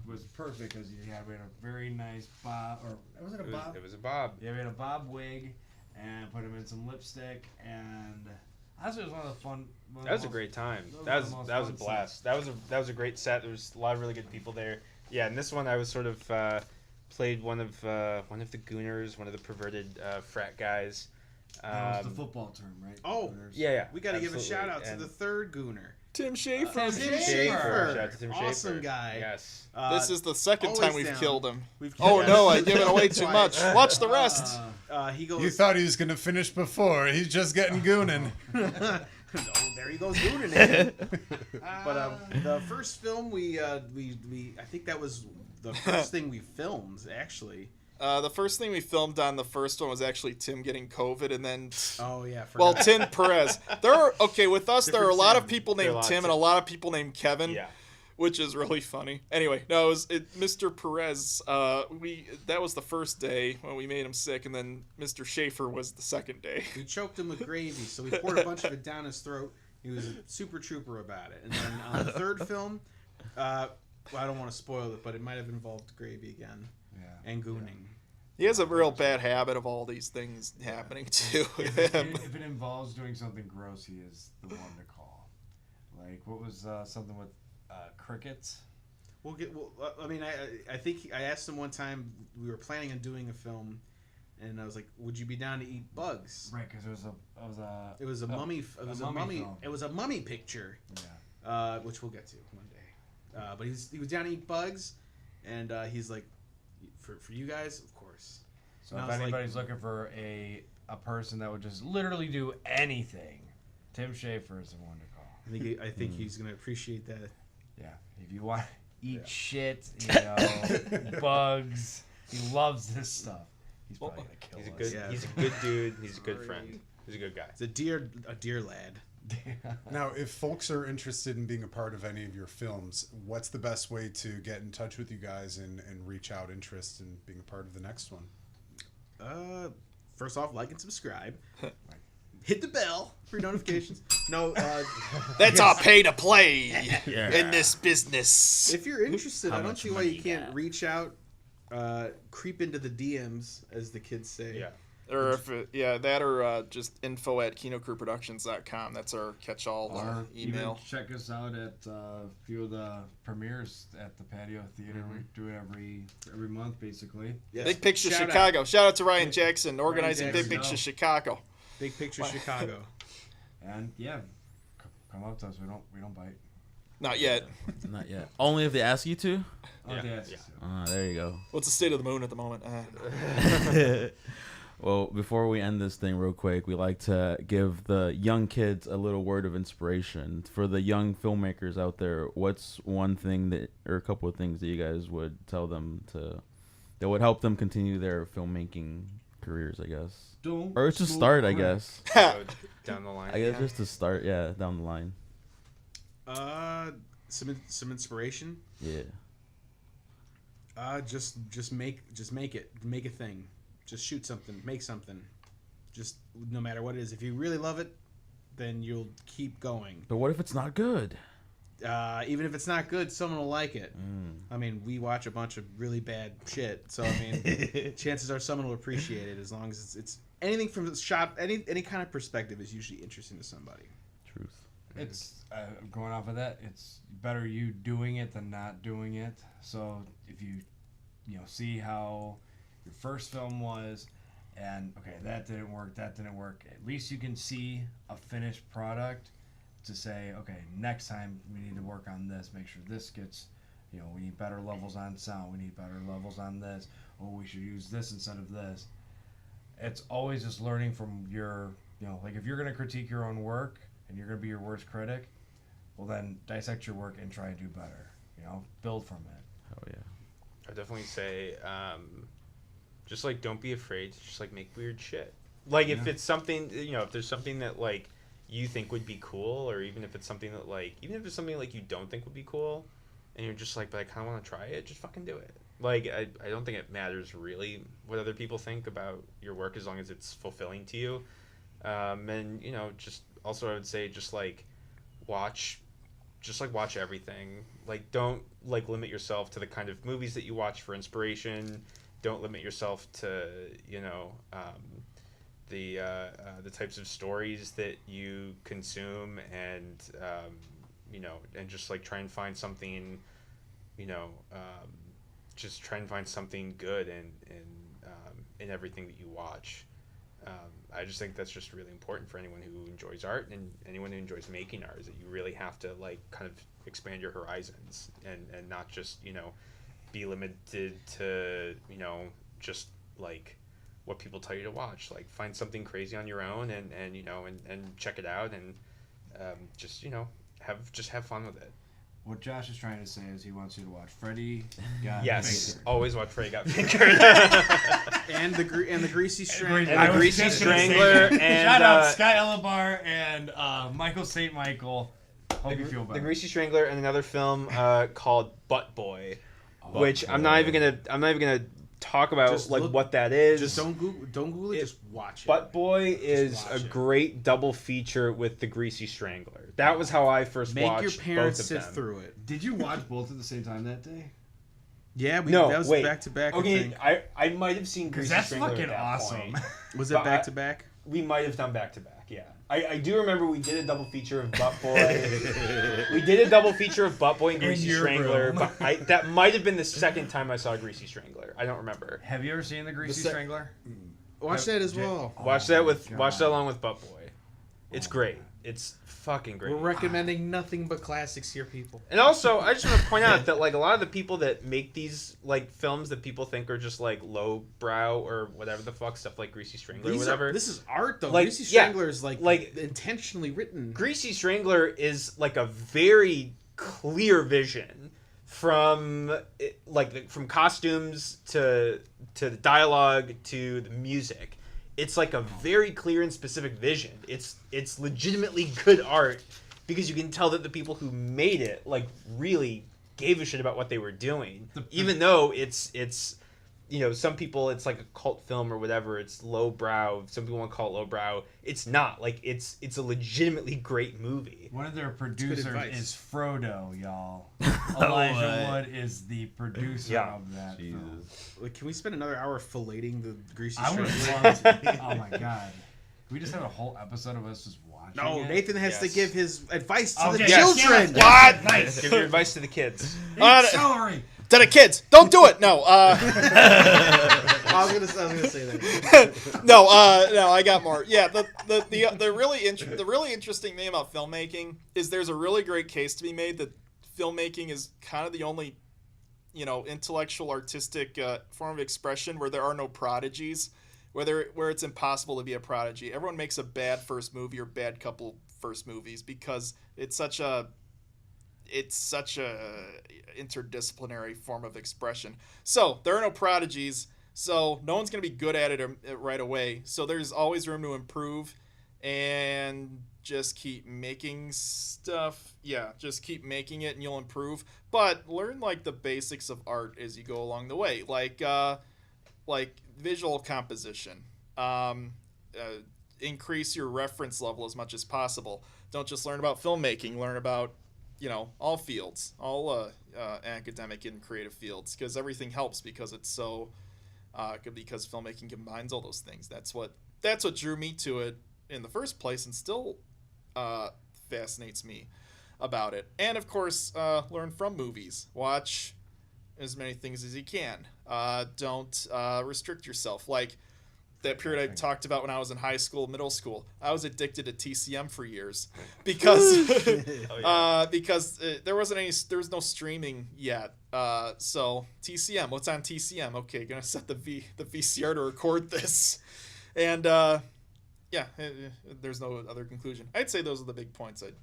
E: was perfect because we had a very nice bob, or was it a bob?
F: It was a bob.
E: Yeah, we had a bob wig and put him in some lipstick, and honestly, it was one of the fun.
F: That was a great time.
E: those
F: That
E: are
F: was
E: the most
F: that was a
E: fun
F: blast. That was a great set. There was a lot of really good people there. Yeah, and this one I was sort of played one of the gooners, one of the perverted frat guys.
E: That was the football term, right?
D: Oh,
E: Gooners.
F: Yeah.
D: We got to give a
F: absolutely.
D: shout out to
F: And
D: the third gooner.
B: Tim Schafer.
E: Tim
D: Tim
E: Schafer.
D: Schafer.
F: Shout out to Tim
D: Awesome
F: Schafer.
D: guy.
F: Yes.
B: This is the second
D: always
B: time we've
D: down.
B: killed him.
D: We've
B: Oh
D: killed
B: no,
D: him.
B: I given away too much. Watch the rest.
D: He goes.
A: You thought he was going to finish before. He's just getting gooning.
D: Oh, there he goes gooning again. But the first film we I think that was the first thing we filmed actually.
B: The first thing we filmed on the first one was actually Tim getting COVID, and then
D: Oh yeah.
B: well,
D: forgot.
B: Tim Perez. There are with us. There are a
D: Different
B: lot of
D: Tim.
B: people
F: There are a
B: named
F: lot of
B: Tim and
F: Tim.
B: a lot of people named Kevin.
F: Yeah.
B: Which is really funny. Anyway, no, Mr. Perez. That was the first day when we made him sick, and then Mr. Schaefer was the second day.
D: We choked him with gravy, so we poured a bunch of it down his throat. He was a super trooper about it. And then on the third film, I don't want to spoil it, but it might have involved gravy again
E: Yeah.
D: and gooning.
B: He has a real bad habit of all these things happening to him.
E: If it involves doing something gross, he is the one to call. Like, what was something with crickets?
D: We'll get. Well, I mean, I think I asked him one time. We were planning on doing a film, and I was like, "Would you be down to eat bugs?"
E: Right, because
D: It was a mummy. It was a mummy.
E: film.
D: It was a mummy picture,
E: Yeah.
D: which we'll get to one day. But he was down to eat bugs, and he's like, "For you guys, of course."
E: So
D: And
E: if
D: I was like-
E: anybody's looking for a person that would just literally do anything, Tim Schafer is the one to call.
D: I think he's gonna appreciate that.
E: Yeah, if you want to eat shit, bugs, he loves this stuff. He's probably gonna kill
F: He's a
E: us.
F: good.
D: Yeah.
F: He's a good dude. He's a good friend. He's a good guy.
D: It's a dear lad.
A: Now, if folks are interested in being a part of any of your films, what's the best way to get in touch with you guys and reach out interest in being a part of the next one?
D: First off, like and subscribe. Hit the bell for notifications. No,
B: That's our pay to play
C: Yeah.
B: in this business.
D: if you're interested,
C: How
D: I don't
C: much
D: see why
C: money
D: you
C: you
D: can't
C: got?
D: reach out, creep into the DMs, as the kids say.
F: Yeah.
B: Or if that or just info@kinocrewproductions.com. That's our catch-all
E: Or
B: email.
E: even check us out at a few of the premieres at the Patio Theater. We do it every month, basically.
D: Yes.
B: Big Picture
D: Shout out.
B: Chicago. Shout out to Ryan Jackson organizing
E: Jackson,
B: Big Picture
E: no.
B: Chicago.
D: Big Picture Chicago.
E: And yeah, come up to us. We don't bite.
B: Not yet.
C: Not yet. Only if they ask you to.
E: Oh,
F: Yeah,
E: yes.
F: yeah.
C: There you go.
B: What's the state of the moon at the moment?
C: Well, before we end this thing real quick, we like to give the young kids a little word of inspiration. For the young filmmakers out there, what's one thing that, or a couple of things that you guys would tell them that would help them continue their filmmaking careers, I guess?
E: Don't
C: Or to
E: smoke
C: start, I
E: crack.
C: guess.
F: So down the line.
C: I guess just to start, yeah, down the line.
D: Some inspiration.
C: Yeah.
D: Just make a thing. Just shoot something, make something. Just no matter what it is. If you really love it, then you'll keep going.
C: But what if it's not good?
D: Even if it's not good, someone will like it. I mean, we watch a bunch of really bad shit, so I mean, chances are someone will appreciate it as long as it's anything from the shot, any kind of perspective is usually interesting to somebody.
C: Truth.
E: It's going off of that. It's better you doing it than not doing it. So if you see how your first film was, and okay, that didn't work. At least you can see a finished product to say, okay, next time we need to work on this. Make sure this gets, we need better levels on sound. We need better levels on this. Oh, we should use this instead of this. It's always just learning from your, like if you're going to critique your own work and you're going to be your worst critic, well then dissect your work and try and do better. Build from it.
C: Oh yeah.
F: I'd definitely say, just like don't be afraid to just like make weird shit. Like if it's something, if there's something that like you think would be cool, or even if it's something that like, even if it's something like you don't think would be cool, and you're just like, but I kind of want to try it, just fucking do it. Like I don't think it matters really what other people think about your work as long as it's fulfilling to you. And just also I would say just like watch everything. Like don't like limit yourself to the kind of movies that you watch for inspiration. Don't limit yourself to the types of stories that you consume, and and just like try and find something, just try and find something good in everything that you watch. I just think that's just really important for anyone who enjoys art and anyone who enjoys making art, is that you really have to like kind of expand your horizons and not just be limited to just like what people tell you to watch. Like find something crazy on your own and check it out, and have fun with it.
E: What Josh is trying to say is he wants you to watch Freddy Got
F: Yes,
E: Fingered.
F: always watch Freddy Got Fingered.
D: And the Greasy Strangler.
F: And the Greasy Strangler and
E: shout out Sky Elabar and Michael St. Michael. Hope you feel better.
F: The Greasy Strangler and another film called Butt Boy, which I'm not even gonna talk about
D: Just
F: like
D: look-
F: what that is.
D: Just don't Google it. Just watch it.
F: Butt Boy is
D: watch
F: a
D: it.
F: great double feature with the Greasy Strangler. That was how I first
D: Make
F: watched
D: your parents
F: both
D: sit
F: of them.
D: through it.
E: Did you watch both at the same time that day?
D: Yeah, that was
F: wait.
D: back to back.
F: Okay, I might have seen Greasy
E: That's
F: Strangler
E: fucking
F: at that
E: awesome.
F: point.
D: Was it
F: but
D: back to back?
F: We might have done back to back. Yeah, I do remember we did a double feature of Butt Boy. We did a double feature of Butt Boy and
E: In
F: Greasy
E: your
F: Strangler,
E: room.
F: but that might have been the second time I saw Greasy Strangler. I don't remember.
E: Have you ever seen The Greasy
D: The sec-
E: Strangler?
D: Watch that as well.
F: Watch
E: Oh
F: that
E: my
F: watch that
E: God.
F: along with Butt Boy. It's great. It's fucking great.
D: We're recommending nothing but classics here, people.
F: And also, I just want to point out that like a lot of the people that make these like films that people think are just like lowbrow or whatever the fuck stuff like Greasy Strangler or whatever.
D: This is art, though.
F: Like,
D: Greasy
F: yeah,
D: Strangler is
F: like-
D: intentionally written.
F: Greasy Strangler is like a very clear vision from from costumes to the dialogue to the music.
H: it's like a very clear and specific vision. It's legitimately good art because you can tell that the people who made it like really gave a shit about what they were doing, even though it's some people it's like a cult film or whatever. It's lowbrow. Some people want to call it lowbrow. It's not. Like it's a legitimately great movie.
E: One of their producers
D: advice.
E: is Frodo, y'all. Elijah Wood is the producer of that film.
D: Like, can we spend another hour filleting the greasy
E: I would
D: shrimp?
E: love to. Oh my god. Can we just have a whole episode of us just watching
D: No,
E: it?
D: Nathan has to
H: Yes.
D: give his advice to the
E: Okay, yes,
D: children.
E: yes, Nice.
H: Give your advice to the kids.
E: Eat celery.
B: To the kids, don't do it. No,
D: I was gonna say that.
B: no, I got more. Yeah, the really interesting thing about filmmaking is there's a really great case to be made that filmmaking is kind of the only, intellectual artistic form of expression where there are no prodigies, where it's impossible to be a prodigy. Everyone makes a bad first movie or bad couple first movies because it's such a interdisciplinary form of expression. So there are no prodigies. So no one's going to be good at it right away. So there's always room to improve and just keep making stuff. Yeah, just keep making it and you'll improve. But learn like the basics of art as you go along the way. Like visual composition. Increase your reference level as much as possible. Don't just learn about filmmaking. Learn about all fields, all academic and creative fields, because everything helps because it's so because filmmaking combines all those things. That's what drew me to it in the first place, and still fascinates me about it. And of course, learn from movies. Watch as many things as you can. Don't restrict yourself. Like that period I talked about when I was in high school, middle school, I was addicted to TCM for years because there was no streaming yet. So TCM, what's on TCM? Okay, gonna set the VCR to record this, and there's no other conclusion. I'd say those are the big points I'd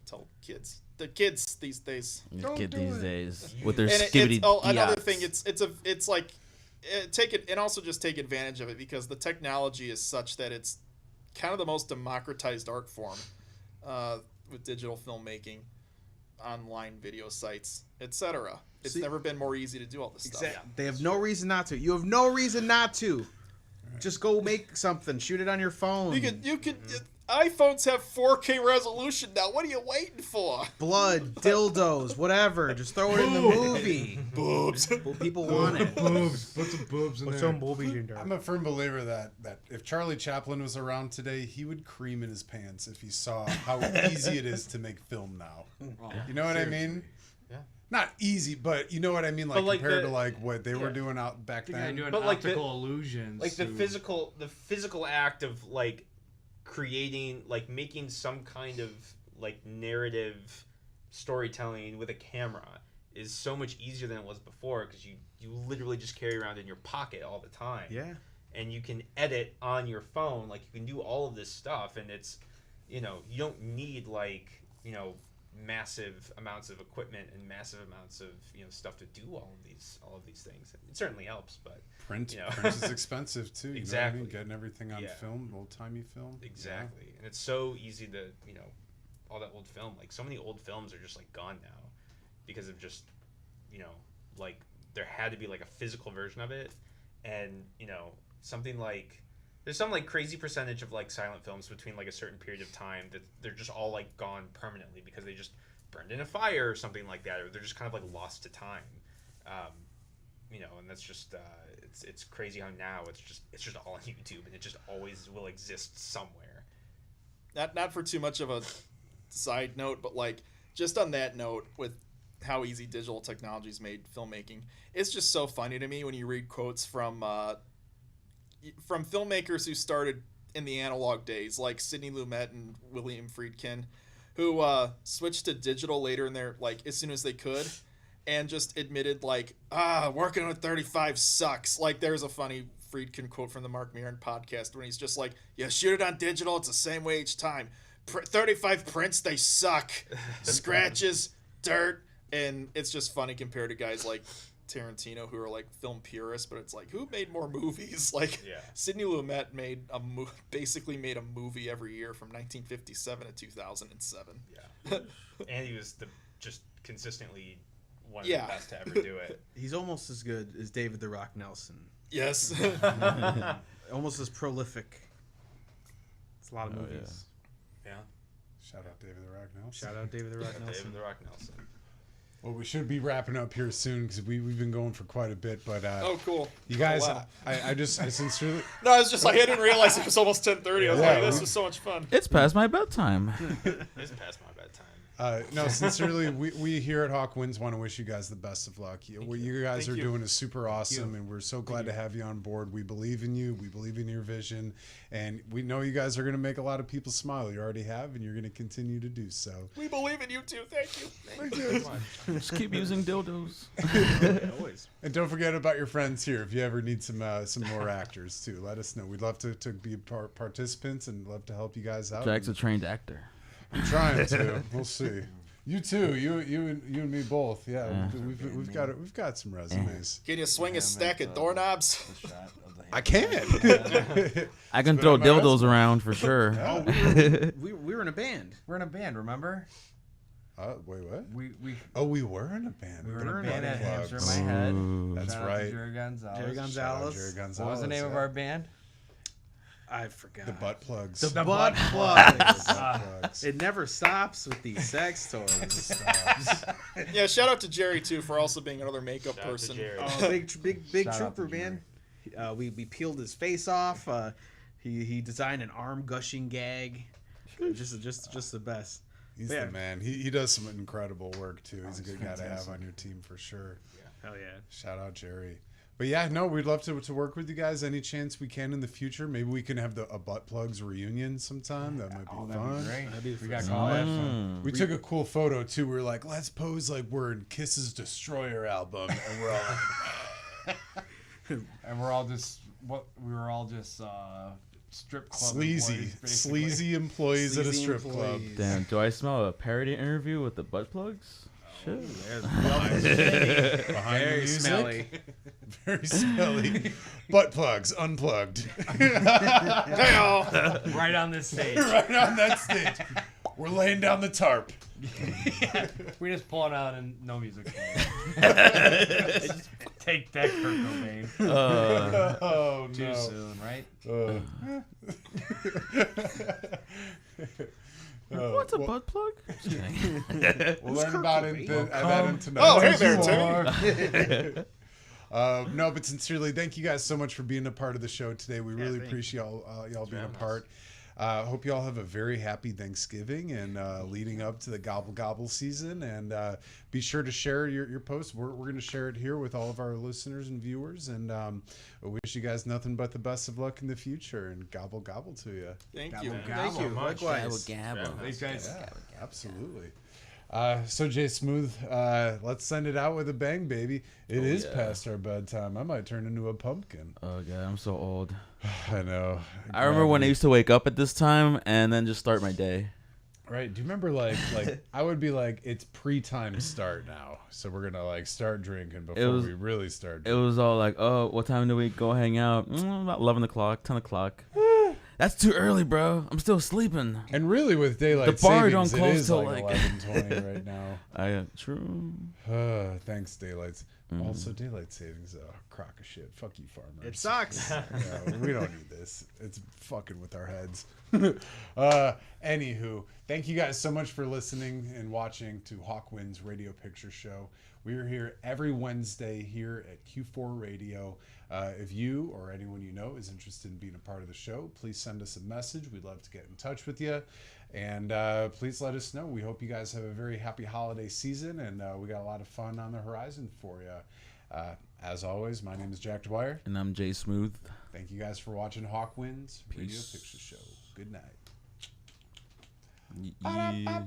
B: tell kids. The kids these days.
C: Kid these days with their
B: And
C: skibbity.
B: another thing, it's like. Take it and also just take advantage of it because the technology is such that it's kind of the most democratized art form with digital filmmaking, online video sites, etc. It's never been more easy to do all this stuff.
D: They have no reason not to. You have no reason not to. Just go make something. Shoot it on your phone.
B: You could. iPhones have 4K resolution now. What are you waiting for?
D: Blood, dildos, whatever. Just throw it in the movie.
B: Boobs.
D: Well, people want it.
E: Boobs. Put some boobs in there.
D: boobies in there.
A: I'm a firm believer that if Charlie Chaplin was around today, he would cream in his pants if he saw how easy it is to make film now. You know what I mean?
F: Yeah.
A: Not easy, but you know what I mean. Like
H: like
A: compared
H: the-
A: to like what they were doing out back
E: They're
A: then.
E: doing
H: But like
E: optical illusions.
H: Like the
E: to-
H: physical act of like creating, like making some kind of like narrative storytelling with a camera is so much easier than it was before because you literally just carry around in your pocket all the time.
D: Yeah.
H: And you can edit on your phone, like you can do all of this stuff, and it's you don't need like massive amounts of equipment and massive amounts of stuff to do all of these things. It certainly helps, but
A: Print is expensive too. You
H: Exactly.
A: know what I mean? Getting everything on
H: Yeah.
A: film, old timey film.
H: exactly, and it's so easy to all that old film. Like so many old films are just like gone now because of just like there had to be like a physical version of it, and something like there's some like crazy percentage of like silent films between like a certain period of time that they're just all like gone permanently because they just burned in a fire or something like that, or they're just kind of like lost to time. And that's just it's crazy how now it's just all on YouTube and it just always will exist somewhere.
B: Not for too much of a side note, but like just on that note with how easy digital technology's made filmmaking, it's just so funny to me when you read quotes from filmmakers who started in the analog days, like Sidney Lumet and William Friedkin, who switched to digital later in their as soon as they could, and just admitted working on 35 sucks. Like there's a funny Friedkin quote from the Mark Maron podcast when he's just like, yeah, shoot it on digital, it's the same way each time. 35 prints, they suck. Scratches, dirt, and it's just funny compared to guys like Tarantino who are like film purists, but it's like, who made more movies? Like,
H: Yeah.
B: Sidney Lumet made basically made a movie every year from 1957 to 2007.
H: Yeah. And he was just consistently one of
B: Yeah.
H: the best to ever do it.
D: He's almost as good as David the Rock Nelson.
B: Yes.
D: Almost as prolific. It's a lot of
C: Oh,
D: movies.
H: Yeah.
A: Shout out David the Rock Nelson.
D: Shout out David the Rock
H: David
D: Nelson.
H: the Rock Nelson.
A: Well, we should be wrapping up here soon because we've been going for quite a bit. But
B: Oh, cool.
A: you guys,
B: Oh, wow.
A: I sincerely.
B: No, I was just like, I didn't realize it was almost 10:30. I was
A: Yeah,
B: like, this
A: we-
B: was so much fun.
C: It's past my bedtime.
H: It's past my bedtime.
A: No, sincerely, we here at Hawk Winds want to wish you guys the best of luck. What you guys
H: Thank
A: are
H: you.
A: doing is super awesome, and we're so glad to have you on board. We believe in you. We believe in your vision, and we know you guys are going to make a lot of people smile. You already have, and you're going to continue to do so.
B: We believe in you too. Thank you.
H: Thank you very much.
C: Just keep using dildos.
D: Always.
A: And don't forget about your friends here. If you ever need some more actors too, let us know. We'd love to be participants and love to help you guys out.
C: Jack's a trained actor.
A: I'm trying to. We'll see. You too. You and me both. Yeah,
C: Yeah.
A: we've got some resumes.
B: Can you swing a
E: Yeah,
B: stack
E: make
B: of
E: the-
B: doorknobs?
E: The shot of the
A: I
E: hand.
A: can.
C: I can
A: Put
C: throw
A: on my
C: dildos around for sure.
A: Yeah.
D: We were in a band.
E: We're in a band, remember?
A: Wait, what?
E: We
A: We were in a band.
E: were
A: We
E: in a
A: were
E: band at
A: Butt
E: Hamster in
A: Plugs.
E: my head.
C: Ooh.
A: That's
E: Shout out to
A: right.
E: Jerry Gonzalez.
D: Jerry
A: Shout out
D: Gonzalez.
A: Jerry Gonzalez.
E: What was the name of
A: yeah.
E: our band?
D: I forgot.
A: The Butt Plugs.
D: The
E: The
D: butt
E: butt
D: plugs.
A: Butt Plugs.
D: It never stops with these sex toys.
B: Yeah, shout out to Jerry too for also being another makeup
H: Shout out to
B: person.
H: Jerry.
D: Oh, big
E: Shout out
D: trooper,
E: to
D: man. We peeled his face off. He designed an arm gushing gag. Just the best.
A: He's
D: Yeah.
A: the man. He does some incredible work too. He's a
E: he's
A: good guy to have
E: fantastic.
A: on your team for sure.
D: Hell yeah.
A: Shout out Jerry. But yeah, no, we'd love to work with you guys any chance we can in the future. Maybe we can have a Butt Plugs reunion sometime. That might be
E: Oh,
A: fun.
E: that'd be great. We got
A: fun.
E: called.
C: Mm.
A: We took a cool photo too. We were like, let's pose like we're in Kiss's Destroyer album, and we're all like,
E: And we're all just we were all just strip club
A: sleazy,
E: employees, basically.
A: sleazy employees at a
D: Sleazy
A: strip club.
D: employees.
C: Damn, do I smell a parody interview with the butt plugs? Shit.
A: Behind the
D: Very
A: music.
D: smelly.
A: Very smelly. Butt plugs, unplugged.
B: Hey-oh.
E: Right on this stage.
A: Right on that stage. We're laying down the tarp.
E: We just pull it out and no music. Take that, Kurt Cobain.
A: Oh,
E: Too
A: no.
E: soon, right?
C: What's a butt plug? Just kidding.
A: We'll learn about it tonight.
B: Oh, hey there, Timmy.
A: No, but sincerely, thank you guys so much for being a part of the show today. We really appreciate y'all being a part. Hope y'all have a very happy Thanksgiving and leading up to the Gobble Gobble season. And be sure to share your posts. We're going to share it here with all of our listeners and viewers. And I wish you guys nothing but the best of luck in the future. And gobble gobble to you.
B: Thank
E: Gobble,
B: you.
E: gobble.
D: Thank you.
H: much.
D: Likewise.
E: Thanks, guys.
A: Yeah, absolutely. So Jay Smooth, let's send it out with a bang, baby. It is
C: yeah.
A: past our bedtime. I might turn into a pumpkin.
C: Oh god, I'm so old.
A: I know.
C: I remember when I used to wake up at this time and then just start my day.
A: Right. Do you remember like I would be like, it's pre-time start now, so we're gonna like start drinking before
C: was-
A: we really start.
C: It
A: Drinking.
C: was all like, oh, what time do we go hang out? About 11 o'clock, 10 o'clock. That's too early, bro. I'm still sleeping.
A: And really, with daylight
C: The bar
A: savings,
C: don't close
A: it is
C: till,
A: like
C: like-
A: 11:20 right now.
C: True.
A: Thanks, daylight. Also, daylight savings, crock of shit. Fuck you, farmers.
D: It sucks.
A: Yeah, we don't need this. It's fucking with our heads. Anywho, thank you guys so much for listening and watching to Hawkwind's Radio Picture Show. We are here every Wednesday here at Q4 Radio. If you or anyone you know is interested in being a part of the show, please send us a message. We'd love to get in touch with you. And please let us know. We hope you guys have a very happy holiday season, and we got a lot of fun on the horizon for you. As always, my name is Jack Dwyer.
C: And I'm Jay Smooth.
A: Thank you guys for watching Hawkwind's Radio
C: Peace.
A: Picture Show. Good night.
C: Yeah.